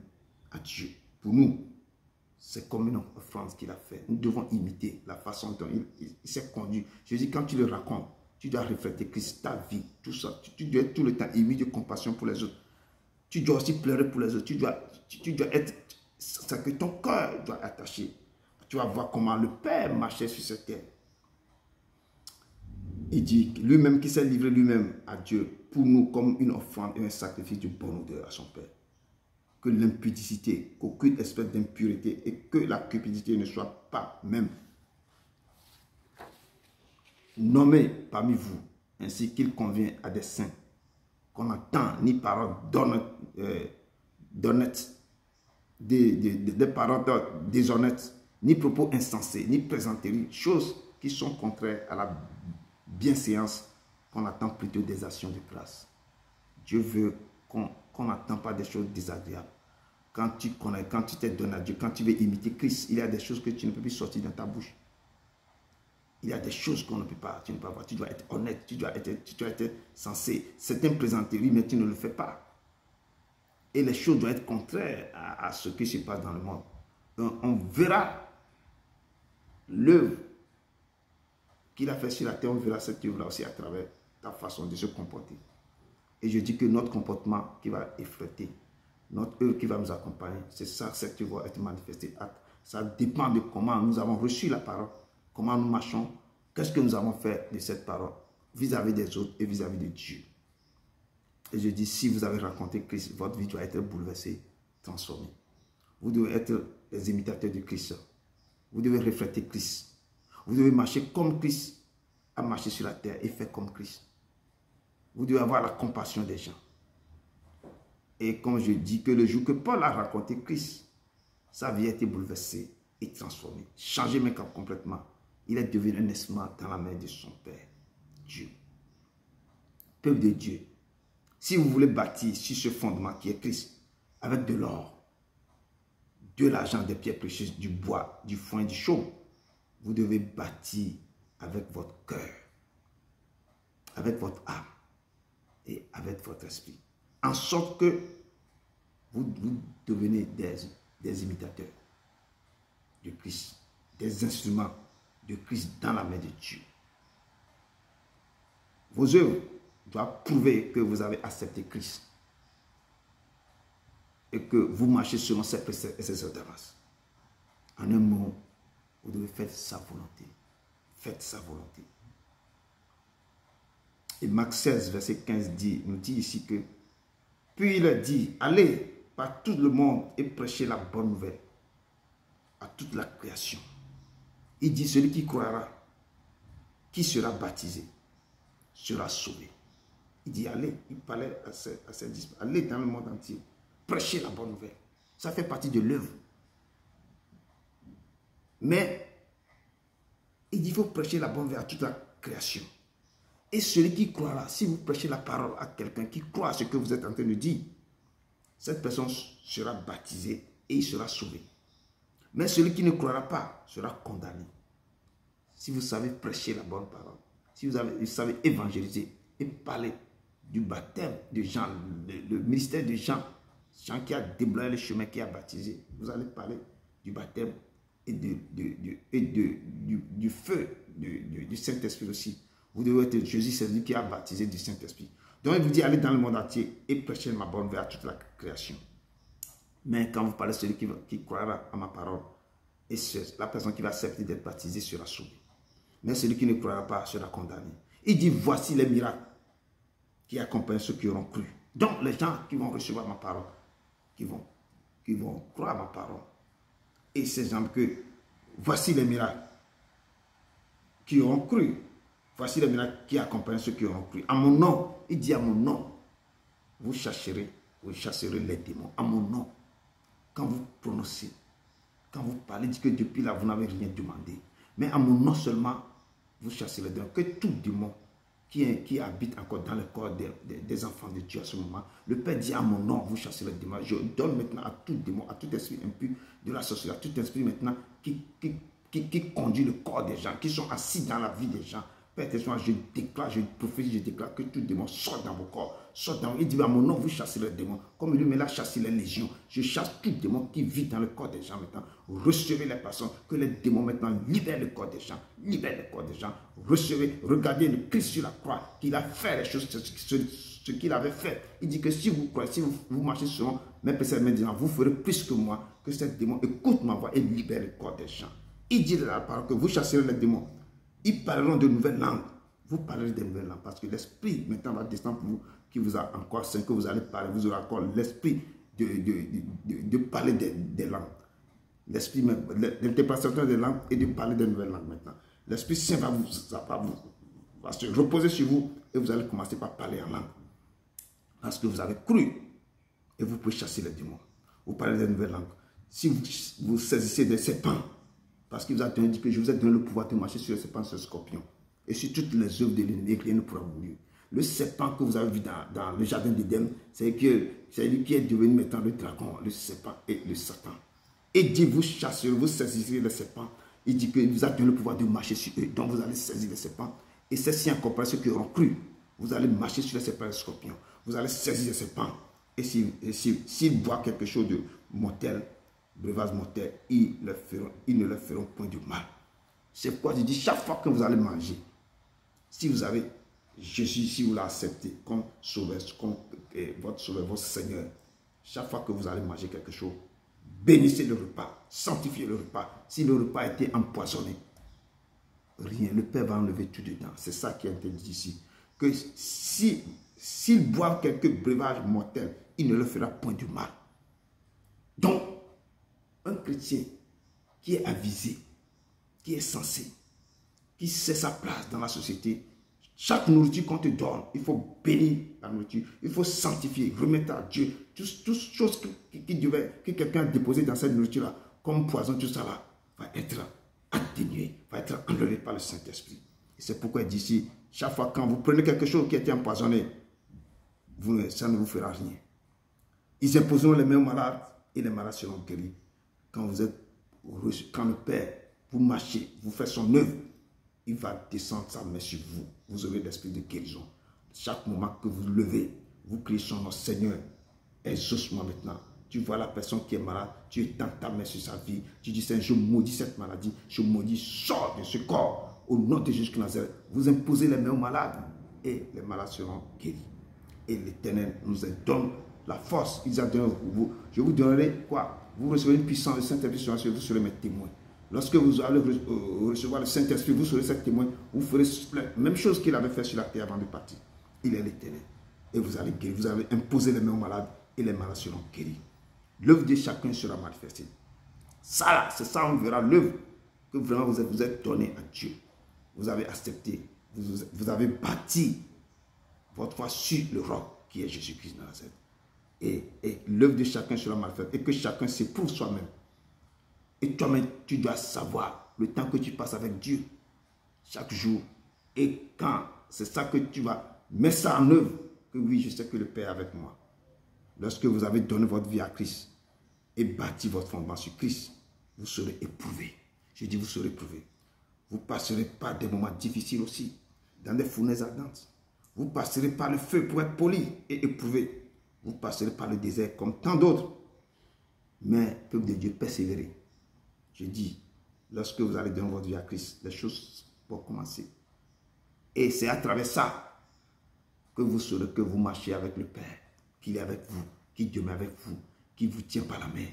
à Dieu. Pour nous, c'est comme une offrande qu'il a fait. Nous devons imiter la façon dont il s'est conduit. Je dis, quand tu le racontes, tu dois refléter Christ, ta vie, tout ça. Tu dois être tout le temps ému de compassion pour les autres. Tu dois aussi pleurer pour les autres. Tu dois être... C'est que ton cœur doit être attaché. Tu vas voir comment le Père marchait sur cette terre. Il dit lui-même qui s'est livré lui-même à Dieu pour nous comme une offrande et un sacrifice de bonne odeur à son Père. Que l'impudicité, qu'aucune espèce d'impureté et que la cupidité ne soit pas même nommée parmi vous, ainsi qu'il convient à des saints, qu'on n'entend ni paroles d'honnêtes, des paroles déshonnêtes, ni propos insensés, ni plaisanteries, choses qui sont contraires à la bienséance, qu'on attend plutôt des actions de grâce. Dieu veut qu'on n'attend pas des choses désagréables. Quand tu connais, quand tu t'es donné à Dieu, quand tu veux imiter Christ, il y a des choses que tu ne peux plus sortir dans ta bouche. Il y a des choses qu'on ne peut pas, tu ne peux pas voir. Tu dois être honnête, tu dois être sensé. C'est un plaisanterie, mais tu ne le fais pas. Et les choses doivent être contraires à ce qui se passe dans le monde. Donc, on verra l'œuvre qu'il a fait sur la terre, on verra cette œuvre-là aussi à travers ta façon de se comporter. Et je dis que notre comportement qui va effleuter, notre œuvre qui va nous accompagner, c'est ça, cette œuvre va être manifestée. Ça dépend de comment nous avons reçu la parole, comment nous marchons, qu'est-ce que nous avons fait de cette parole vis-à-vis des autres et vis-à-vis de Dieu. Et je dis, si vous avez rencontré Christ, votre vie doit être bouleversée, transformée. Vous devez être les imitateurs de Christ. Vous devez refléter Christ. Vous devez marcher comme Christ a marché sur la terre et fait comme Christ. Vous devez avoir la compassion des gens. Et comme je dis que le jour que Paul a rencontré Christ, sa vie a été bouleversée et transformée. Changé même complètement. Il est devenu un instrument dans la main de son Père, Dieu. Peuple de Dieu, si vous voulez bâtir sur ce fondement qui est Christ, avec de l'or, de l'argent, des pierres précieuses, du bois, du foin, du chaume, vous devez bâtir avec votre cœur, avec votre âme et avec votre esprit. En sorte que vous devenez des imitateurs de Christ, des instruments de Christ dans la main de Dieu. Vos œuvres doivent prouver que vous avez accepté Christ et que vous marchez selon ses préceptes et ses ordonnances. En un mot, vous devez faire sa volonté. Faites sa volonté. Et Marc 16, verset 15 nous dit ici que, puis il a dit, allez par tout le monde et prêchez la bonne nouvelle à toute la création. Il dit, celui qui croira, qui sera baptisé, sera sauvé. Il dit, allez, il parlait à ses disciples, allez dans le monde entier, prêchez la bonne nouvelle. Ça fait partie de l'œuvre. Mais, il dit, il faut prêcher la bonne nouvelle à toute la création. Et celui qui croira, si vous prêchez la parole à quelqu'un qui croit à ce que vous êtes en train de dire, cette personne sera baptisée et il sera sauvé. Mais celui qui ne croira pas sera condamné. Si vous savez prêcher la bonne parole, si vous savez évangéliser et parler du baptême de Jean, le ministère de Jean, Jean qui a déblayé le chemin, qui a baptisé, vous allez parler du baptême et du feu du Saint-Esprit aussi. Vous devez être Jésus, c'est lui qui a baptisé du Saint-Esprit. Donc il vous dit, allez dans le monde entier et prêchez ma bonne nouvelle à toute la création. Mais quand vous parlez de celui qui croira à ma parole, et la personne qui va accepter d'être baptisée sera sauvée. Mais celui qui ne croira pas sera condamné. Il dit, voici les miracles qui accompagnent ceux qui auront cru. Donc les gens qui vont recevoir ma parole, qui vont croire à ma parole. Et ces gens que, voici les miracles qui auront cru. Voici les miracles qui accompagnent ceux qui auront cru. À mon nom, il dit à mon nom, vous chasserez les démons. À mon nom, quand vous prononcez, quand vous parlez, dites que depuis là, vous n'avez rien demandé. Mais à mon nom seulement, vous chassez les démons. Que tout démon qui habite encore dans le corps des enfants de Dieu à ce moment, le Père dit à mon nom, vous chassez les démons. Je donne maintenant à tout démon, à tout esprit impur de la sorcellerie, à tout esprit maintenant qui conduit le corps des gens, qui sont assis dans la vie des gens. Père, je déclare, je prophétise, je déclare que tout démon sort dans vos corps. Sort dans. Il dit à mon nom, vous chassez les démons. Comme lui, mais là, chassez les légions. Je chasse tout démon qui vit dans le corps des gens maintenant. Recevez les personnes, que les démons maintenant libèrent le corps des gens. Libèrent le corps des gens. Recevez, regardez le Christ sur la croix, qu'il a fait les choses, ce qu'il avait fait. Il dit que si vous croyez, si vous marchez selon mes préceptes, vous ferez plus que moi, que ces démons écoutent ma voix et libèrent le corps des gens. Il dit de la parole que vous chasserez les démons. Ils parleront de nouvelles langues. Vous parlerez de nouvelles langues parce que l'esprit maintenant va descendre pour vous, qui vous a encore 5 que vous allez parler. Vous aurez encore l'esprit de parler des langues. L'esprit, l'interprétation des langues et de parler de nouvelles langues maintenant. L'Esprit Saint va se reposer sur vous et vous allez commencer par parler en langue. Parce que vous avez cru et vous pouvez chasser les démons. Vous parlez de nouvelles langues. Si vous saisissez des serpents, parce qu'il vous a dit que je vous ai donné le pouvoir de marcher sur les serpents, sur les scorpions. Et sur toutes les œuvres de l'ennemi, rien ne pourra vous nuire. Le serpent que vous avez vu dans le jardin d'Éden, c'est lui qui est devenu maintenant le dragon, le serpent et le Satan. Et dit, vous chasserez, vous saisirez les serpents. Il dit qu'il vous a donné le pouvoir de marcher sur eux. Donc vous allez saisir les serpents. Et c'est si en comparaison ceux qui auront cru. Vous allez marcher sur les serpents et les scorpions. Vous allez saisir les serpents. Et s'ils voient quelque chose de mortel, breuvage mortel, ils ne leur feront point de mal. C'est pourquoi je dis, chaque fois que vous allez manger, si vous avez Jésus, si vous l'acceptez comme sauveur, comme votre sauveur, votre Seigneur, chaque fois que vous allez manger quelque chose, bénissez le repas, sanctifiez le repas. Si le repas a été empoisonné, rien, le Père va enlever tout dedans. C'est ça qui est interdit ici. Que s'ils boivent quelques breuvages mortels, il ne leur fera point de mal. Donc, un chrétien qui est avisé, qui est sensé, qui sait sa place dans la société, chaque nourriture qu'on te donne, il faut bénir la nourriture, il faut sanctifier, remettre à Dieu. Toutes choses que quelqu'un a déposées dans cette nourriture-là, comme poison, tout ça là, va être atténué, va être enlevé par le Saint-Esprit. Et c'est pourquoi il dit ici, chaque fois quand vous prenez quelque chose qui a été empoisonné, ça ne vous fera rien. Ils imposeront les mêmes malades et les malades seront guéris. Quand le Père, vous marchez, vous faites son œuvre, il va descendre sa main sur vous. Vous aurez l'esprit de guérison. Chaque moment que vous levez, vous criez son nom, Seigneur, exauce-moi maintenant. Tu vois la personne qui est malade, tu étends ta main sur sa vie. Tu dis, Seigneur, je maudis cette maladie. Je maudis, sors de ce corps. Au nom de Jésus de Nazareth, vous imposez les mains aux malades et les malades seront guéris. Et l'Éternel nous donne la force. Il a donné vous. Je vous donnerai quoi? Vous recevrez une puissance de Saint-Esprit sur vous, vous serez mes témoins. Lorsque vous allez recevoir le Saint-Esprit, vous serez ses témoins. Vous ferez la même chose qu'il avait fait sur la terre avant de partir. Il est l'Éternel. Et vous allez guérir. Vous allez imposer les mains aux malades et les malades seront guéris. L'œuvre de chacun sera manifestée. Ça, c'est ça, on verra l'œuvre que vraiment vous êtes donné à Dieu. Vous avez accepté, vous avez bâti votre foi sur le roc qui est Jésus-Christ de Nazareth. Et l'œuvre de chacun sera manifestée et que chacun s'éprouve soi-même. Et toi-même, tu dois savoir le temps que tu passes avec Dieu chaque jour. Et quand c'est ça que tu vas mettre ça en œuvre, que oui, je sais que le Père est avec moi. Lorsque vous avez donné votre vie à Christ et bâti votre fondement sur Christ, vous serez éprouvé. Je dis, vous serez éprouvé. Vous passerez par des moments difficiles aussi, dans des fournaises ardentes. Vous passerez par le feu pour être poli et éprouvé. Vous passerez par le désert comme tant d'autres. Mais, peuple de Dieu, persévérez. Je dis, lorsque vous allez donner votre vie à Christ, les choses vont commencer. Et c'est à travers ça que vous saurez que vous marchez avec le Père, qu'il est avec vous, qu'il demeure avec vous, qu'il vous tient par la main,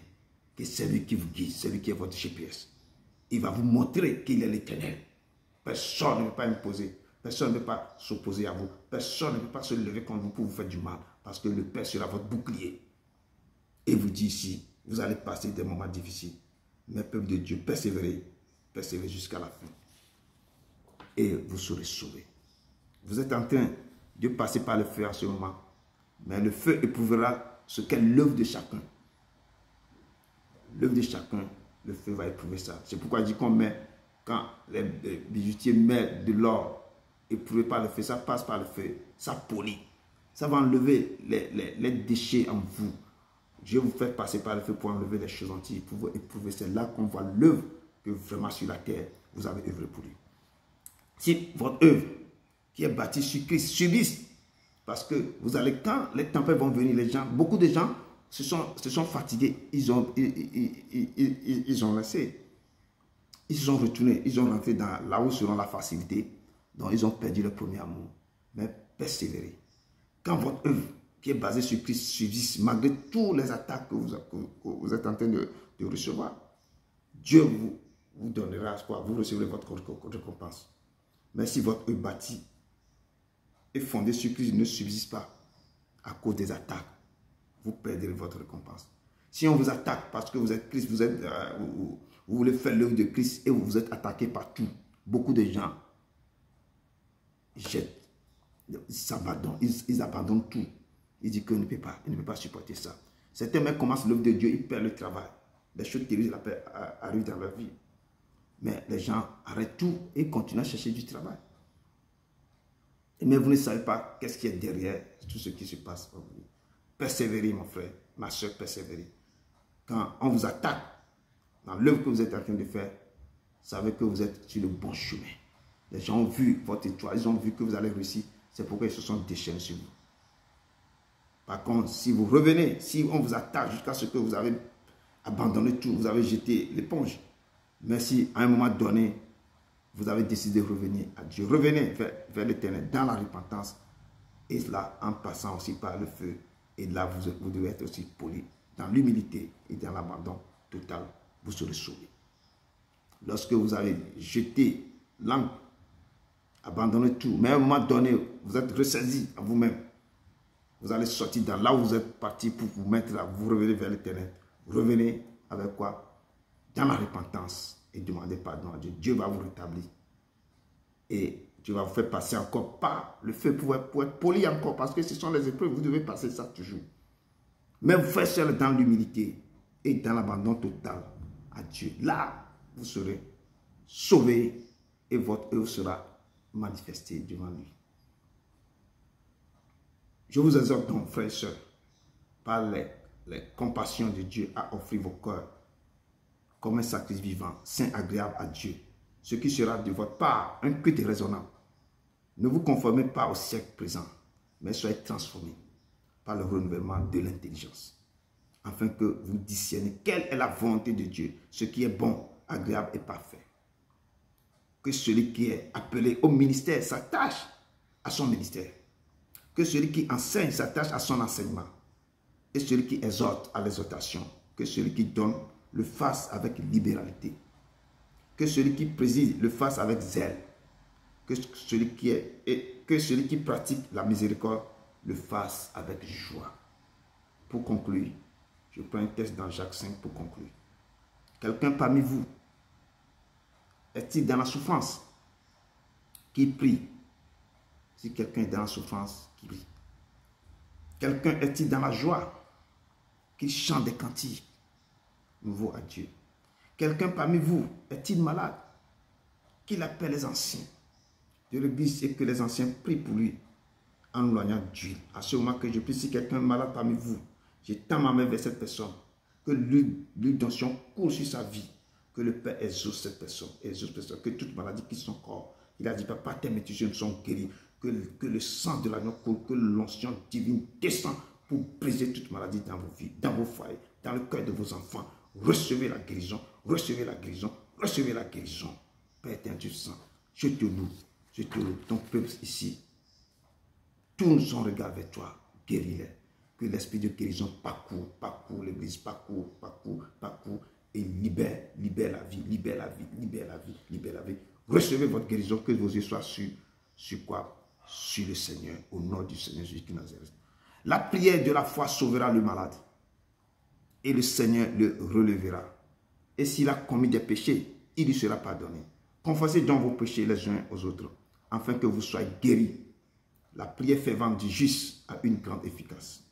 que c'est lui qui vous guide, c'est lui qui est votre GPS. Il va vous montrer qu'il est l'Éternel. Personne ne peut pas imposer, personne ne peut pas s'opposer à vous, personne ne peut pas se lever contre vous pour vous faire du mal, parce que le Père sera votre bouclier. Et vous dit ici, vous allez passer des moments difficiles, mais peuple de Dieu, persévérez, persévérez jusqu'à la fin. Et vous serez sauvés. Vous êtes en train de passer par le feu en ce moment, mais le feu éprouvera ce qu'est l'œuvre de chacun. L'œuvre de chacun, le feu va éprouver ça. C'est pourquoi je dis qu'on met, quand les bijoutiers mettent de l'or éprouvé par le feu, ça passe par le feu, ça polit. Ça va enlever les déchets en vous. Je vous fais passer par le feu pour enlever les choses entières, pour vous éprouver. C'est là qu'on voit l'œuvre que vraiment sur la terre, vous avez œuvré pour lui. Si votre œuvre, qui est bâtie sur Christ, subisse, parce que vous allez, quand les tempêtes vont venir, les gens, beaucoup de gens se sont fatigués, ils ont laissé, ils se sont retournés, ils ont rentré dans là où seront la facilité, donc ils ont perdu leur premier amour. Mais persévérez. Quand votre œuvre, qui est basée sur Christ, subsiste, malgré toutes les attaques que vous êtes en train de recevoir, Dieu vous donnera espoir, vous recevrez votre récompense. Mais si votre œuvre bâtie et fondée sur Christ ne subsiste pas à cause des attaques, vous perdrez votre récompense. Si on vous attaque parce que vous êtes Christ, vous voulez faire l'œuvre de Christ et vous êtes attaqué partout, beaucoup de gens jettent, ils abandonnent tout. Ils disent qu'ils ne peuvent pas supporter ça. Certains mecs commencent l'œuvre de Dieu, ils perdent le travail. Les choses terribles arrivent dans leur vie. Mais les gens arrêtent tout et continuent à chercher du travail. Mais vous ne savez pas qu'est-ce qu'il y a derrière tout ce qui se passe. Persévérez, mon frère, ma soeur, persévérez. Quand on vous attaque dans l'œuvre que vous êtes en train de faire, savez que vous êtes sur le bon chemin. Les gens ont vu votre étoile, ils ont vu que vous allez réussir. C'est pourquoi ils se sont déchaînés sur vous. Par contre, si vous revenez, si on vous attaque jusqu'à ce que vous avez abandonné tout, vous avez jeté l'éponge, mais si à un moment donné, vous avez décidé de revenir à Dieu, revenez vers l'Éternel dans la repentance, et là, en passant aussi par le feu, et là, vous devez être aussi poli, dans l'humilité et dans l'abandon total, vous serez sauvés. Lorsque vous avez jeté l'âme, abandonné tout, mais à un moment donné, vous êtes ressaisi à vous-même, vous allez sortir dans là où vous êtes parti pour vous mettre là, vous revenez vers l'Éternel. Vous revenez avec quoi? Dans la repentance et demandez pardon à Dieu. Dieu va vous rétablir. Et Dieu va vous faire passer encore par le feu pour être poli encore, parce que ce sont les épreuves, vous devez passer ça toujours. Mais vous faites cela dans l'humilité et dans l'abandon total à Dieu. Là, vous serez sauvés et votre œuvre sera manifestée devant lui. Je vous exhorte donc, frères et sœurs, par les compassions de Dieu, à offrir vos cœurs comme un sacrifice vivant, saint, agréable à Dieu, ce qui sera de votre part un culte raisonnable. Ne vous conformez pas au siècle présent, mais soyez transformés par le renouvellement de l'intelligence, afin que vous discerniez quelle est la volonté de Dieu, ce qui est bon, agréable et parfait. Que celui qui est appelé au ministère s'attache à son ministère. Que celui qui enseigne s'attache à son enseignement. Et celui qui exhorte à l'exhortation. Que celui qui donne le fasse avec libéralité. Que celui qui préside le fasse avec zèle. Que celui qui pratique la miséricorde le fasse avec joie. Pour conclure, je prends un texte dans Jacques 5 pour conclure. Quelqu'un parmi vous est-il dans la souffrance qui prie? Si quelqu'un est dans la souffrance, qui prie. Quelqu'un est-il dans la joie qui chante des cantiques nouveaux à Dieu? Quelqu'un parmi vous est-il malade? Qu'il appelle les anciens de l'église et que les anciens prient pour lui en nous loignant d'huile. À ce moment que je prie, si quelqu'un est malade parmi vous, je tends ma main vers cette personne, que l'huile d'onction coule sur sa vie, que le Père exauce cette personne, que toute maladie qui son corps, il a dit, papa, tes médecins sont guéris, que le sang de l'agneau coule, que l'onction divine descend pour briser toute maladie dans vos vies, dans vos foyers, dans le cœur de vos enfants. Recevez la guérison, recevez la guérison, recevez la guérison. Père éternel Saint, je te loue, ton peuple ici, tourne son regard vers toi, guéris-les. Que l'esprit de guérison parcourt l'église, parcourt, et libère la vie, libère la vie. Recevez votre guérison, que vos yeux soient sur quoi? Sur le Seigneur, au nom du Seigneur Jésus de Nazareth. La prière de la foi sauvera le malade, et le Seigneur le relèvera. Et s'il a commis des péchés, il lui sera pardonné. Confessez donc vos péchés les uns aux autres, afin que vous soyez guéris. La prière fervente du juste a une grande efficace.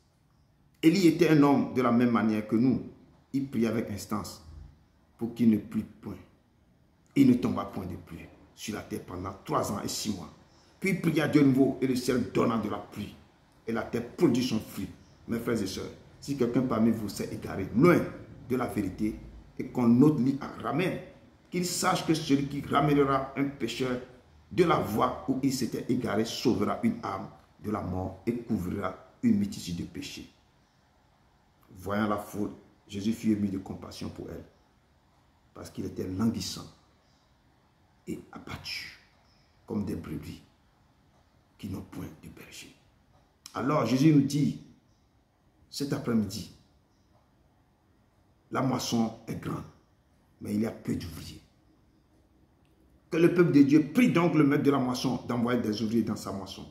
Élie était un homme de la même manière que nous. Il priait avec instance pour qu'il ne plût point. Il ne tomba point de pluie sur la terre pendant 3 ans et 6 mois. Puis il pria de nouveau et le ciel donna de la pluie. Et la terre produit son fruit. Mes frères et sœurs, si quelqu'un parmi vous s'est égaré loin de la vérité et qu'on ôte lui ramène, qu'il sache que celui qui ramènera un pécheur de la voie où il s'était égaré sauvera une âme de la mort et couvrira une multitude de péchés. Voyant la foule, Jésus fut ému de compassion pour elle, parce qu'il était languissant et abattu comme des brebis qui n'ont point de berger. Alors Jésus nous dit, cet après-midi, la moisson est grande, mais il y a peu d'ouvriers. Que le peuple de Dieu prie donc le maître de la moisson d'envoyer des ouvriers dans sa moisson.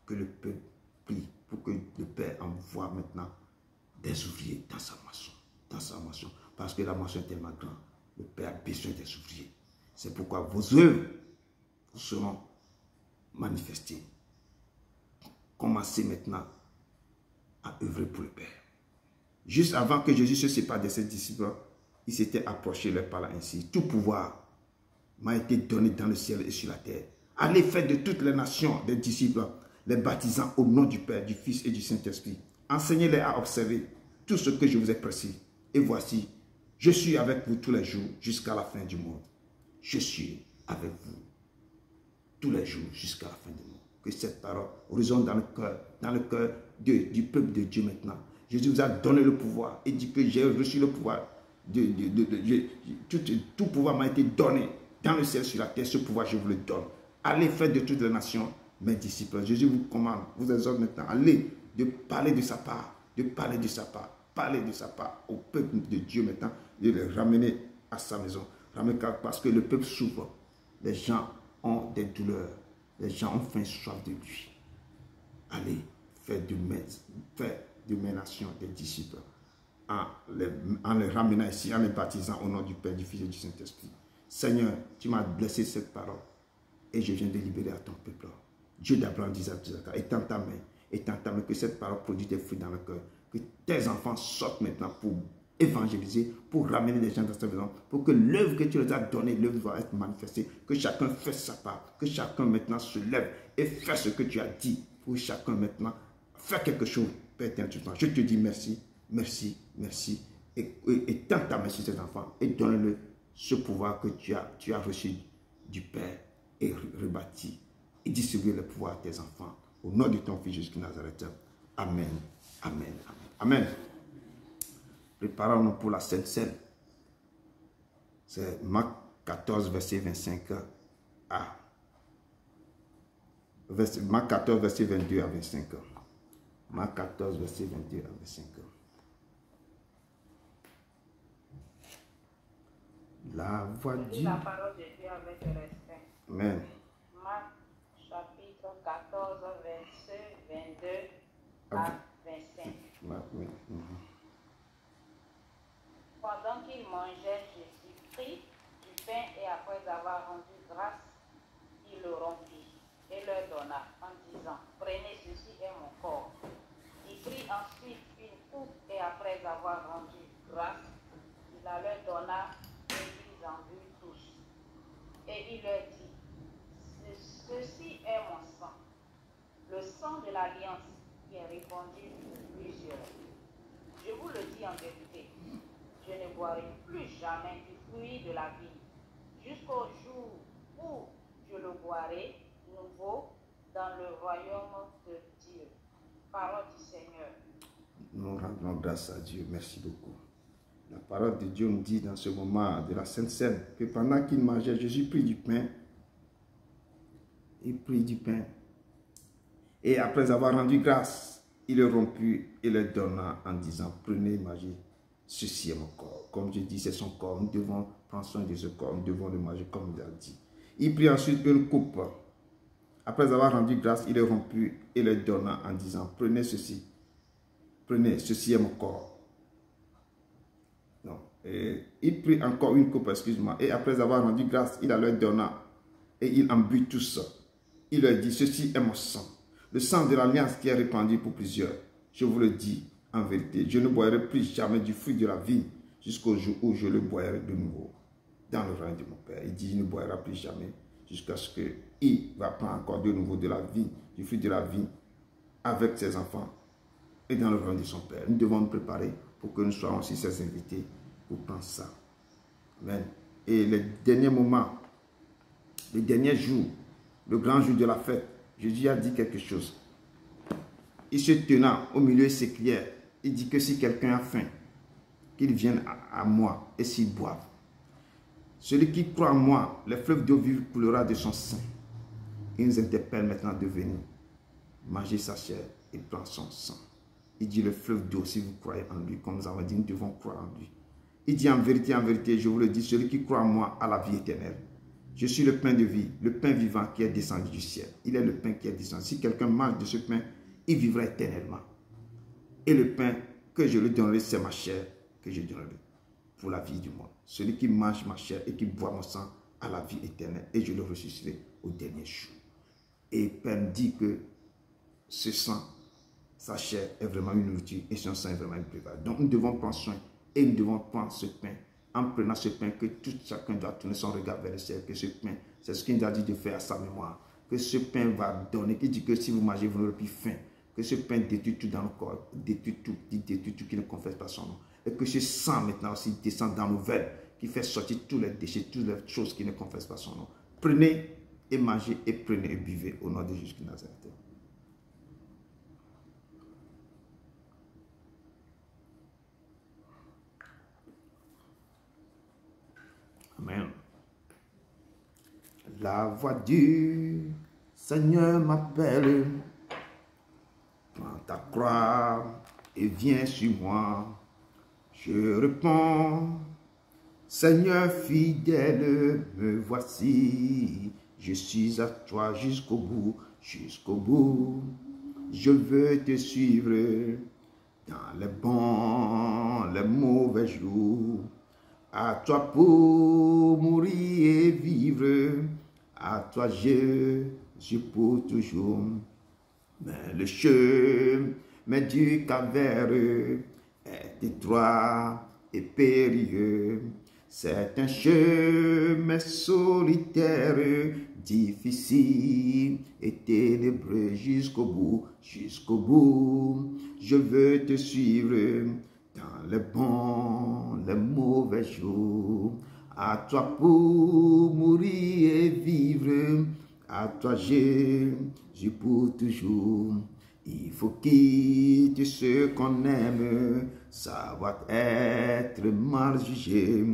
Que le peuple prie pour que le Père envoie maintenant des ouvriers dans sa moisson. Parce que la moisson est tellement grande. Le Père a besoin des ouvriers. C'est pourquoi vos œuvres seront manifestées. Commencez maintenant à œuvrer pour le Père. Juste avant que Jésus se sépare de ses disciples, il s'était approché leur parlant ainsi. Tout pouvoir m'a été donné dans le ciel et sur la terre. Allez faire de toutes les nations des disciples, les baptisant au nom du Père, du Fils et du Saint-Esprit. Enseignez-les à observer tout ce que je vous ai prescrit. Et voici, je suis avec vous tous les jours jusqu'à la fin du monde. Je suis avec vous tous les jours jusqu'à la fin du monde. Que cette parole résonne dans le cœur du peuple de Dieu maintenant. Jésus vous a donné le pouvoir et dit que j'ai reçu le pouvoir. Tout pouvoir m'a été donné dans le ciel, sur la terre. Ce pouvoir, je vous le donne. Allez faire de toutes les nations mes disciples. Jésus vous commande, vous exhorte maintenant. Allez de parler de sa part, parler de sa part au peuple de Dieu maintenant, de les ramener à sa maison. Parce que le peuple souffre. Les gens ont des douleurs. Les gens ont faim et soif de lui. Allez faire de mes nations des disciples. En les ramenant ici, en les baptisant au nom du Père, du Fils et du Saint-Esprit. Seigneur, tu m'as blessé cette parole et je viens de libérer à ton peuple. Dieu d'Abraham, d'Isaac, étends ta main, que cette parole produise des fruits dans le cœur. Que tes enfants sortent maintenant pour évangéliser, pour ramener les gens dans ta maison, pour que l'œuvre que tu les as donnée, l'œuvre va être manifestée, que chacun fasse sa part, que chacun maintenant se lève et fasse ce que tu as dit, pour chacun maintenant faire quelque chose. Père éternel, je te dis merci, merci, et tends ta main sur ces enfants et donne-le ce pouvoir que tu as reçu du Père et rebâti et distribue le pouvoir à tes enfants. Au nom de ton Fils Jésus de Nazareth. Amen. Amen. Amen. Préparons-nous pour la Sainte Seine. C'est Marc 14, verset 25 à Marc 14, verset 22 à 25. Marc 14, verset 22 à 25. La voix du... La parole de Dieu avec respect. Amen. Marc chapitre 14, verset 22 à 25. Pendant qu'il mangeait, Jésus prit du pain et après avoir rendu grâce, il le rompit et leur donna en disant, prenez, ceci est mon corps. Il prit ensuite une coupe et après avoir rendu grâce, il la leur donna et ils en burent tous. Et il leur dit, ceci est mon sang, le sang de l'alliance qui est répandu pour plusieurs. Je vous le dis en vérité, je ne boirai plus jamais du fruit de la vie, jusqu'au jour où je le boirai nouveau dans le royaume de Dieu. Parole du Seigneur. Nous rendons grâce à Dieu. Merci beaucoup. La parole de Dieu nous dit dans ce moment de la Sainte Seine que pendant qu'il mangeait, Jésus prit du pain. Il prit du pain. Et après avoir rendu grâce, il le rompit et le donna en disant, prenez, mangez, ceci est mon corps. Comme je dis, c'est son corps. Nous devons prendre soin de ce corps. Nous devons le manger comme il a dit. Il prit ensuite une coupe. Après avoir rendu grâce, il le rompit et le donna en disant, prenez, ceci est mon corps. Non. Et il prit encore une coupe, excuse-moi, et après avoir rendu grâce, il la leur donna et il en but tous. Il leur dit, ceci est mon sang, le sang de l'alliance qui est répandu pour plusieurs. Je vous le dis en vérité, je ne boirai plus jamais du fruit de la vigne jusqu'au jour où je le boirai de nouveau dans le royaume de mon Père. Il dit, il ne boira plus jamais jusqu'à ce qu'il va prendre encore de nouveau de la vigne, du fruit de la vigne avec ses enfants et dans le royaume de son Père. Nous devons nous préparer pour que nous soyons aussi ses invités pour prendre ça. Amen. Et les derniers moments, les derniers jours, le grand jour de la fête, Jésus a dit quelque chose. Il se tenant au milieu, il s'écriait, il dit que si quelqu'un a faim, qu'il vienne à moi et s'il boive. Celui qui croit en moi, les fleuves d'eau vive coulera de son sein. Il nous interpelle maintenant de venir manger sa chair et prendre son sang. Il dit le fleuve d'eau, si vous croyez en lui, comme nous avons dit, nous devons croire en lui. Il dit en vérité, je vous le dis, celui qui croit en moi a la vie éternelle. Je suis le pain de vie, le pain vivant qui est descendu du ciel. Il est le pain qui est descendu. Si quelqu'un mange de ce pain, il vivra éternellement. Et le pain que je lui donnerai, c'est ma chair que je donnerai pour la vie du monde. Celui qui mange ma chair et qui boit mon sang a la vie éternelle et je le ressusciterai au dernier jour. Et Père me dit que ce sang, sa chair est vraiment une nourriture et son sang est vraiment une préparation. Donc nous devons prendre soin et nous devons prendre ce pain. En prenant ce pain, que tout chacun doit tourner son regard vers le ciel, que ce pain, c'est ce qu'il nous a dit de faire à sa mémoire. Que ce pain va donner, qui dit que si vous mangez, vous n'aurez plus faim. Que ce pain détruit tout dans le corps, détruit tout qui ne confesse pas son nom. Et que ce sang maintenant aussi descend dans nos veines, qui fait sortir tous les déchets, toutes les choses qui ne confessent pas son nom. Prenez et mangez et prenez et buvez au nom de Jésus de Nazareth. Amen. La voix du Seigneur m'appelle. Prends ta croix et viens sur moi. Je réponds, Seigneur fidèle, me voici. Je suis à toi jusqu'au bout, jusqu'au bout. Je veux te suivre dans les bons, les mauvais jours. À toi pour mourir et vivre, à toi Jésus pour toujours. Mais le chemin du calvaire est étroit et périlleux. C'est un chemin solitaire, difficile et ténébreux jusqu'au bout, jusqu'au bout. Je veux te suivre dans les bons, les mauvais jours. À toi pour mourir et vivre, à toi Jésus pour toujours. Il faut quitter ce qu'on aime, savoir être mal jugé,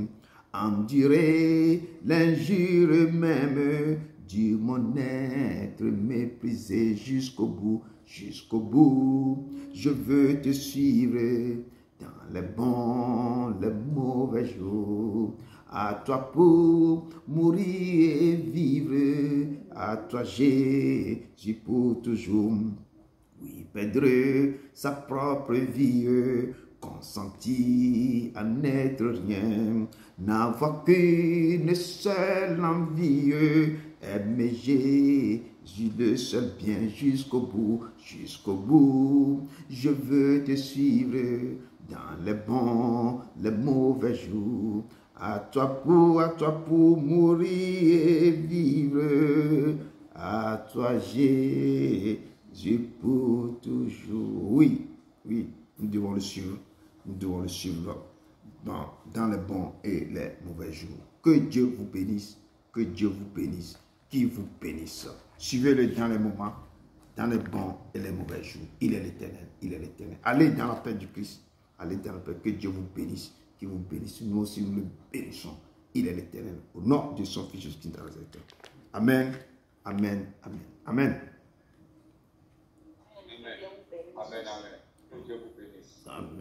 endurer l'injure même, dire mon être méprisé jusqu'au bout, jusqu'au bout. Je veux te suivre dans les bons, les mauvais jours. À toi pour mourir et vivre, à toi Jésus pour toujours. Oui, perdre sa propre vie, consentir à n'être rien, n'avoir qu'une seule envie, aimer Jésus le seul bien jusqu'au bout, jusqu'au bout. Je veux te suivre dans les bons, les mauvais jours. À toi pour mourir et vivre, à toi Jésus pour toujours. Oui, oui, nous devons le suivre. Nous devons le suivre dans les bons et les mauvais jours. Que Dieu vous bénisse. Que Dieu vous bénisse. Qu'il vous bénisse. Suivez-le dans les moments, dans les bons et les mauvais jours. Il est l'Éternel. Il est l'Éternel. Allez dans la paix du Christ. Allez dans la paix. Que Dieu vous bénisse. Qu'il vous bénisse. Nous aussi, nous le bénissons. Il est l'Éternel. Au nom de son Fils Jésus-Christ de Nazareth. Amen. Amen. Amen. Amen. Amen. Amen. Que Dieu vous bénisse. Amen.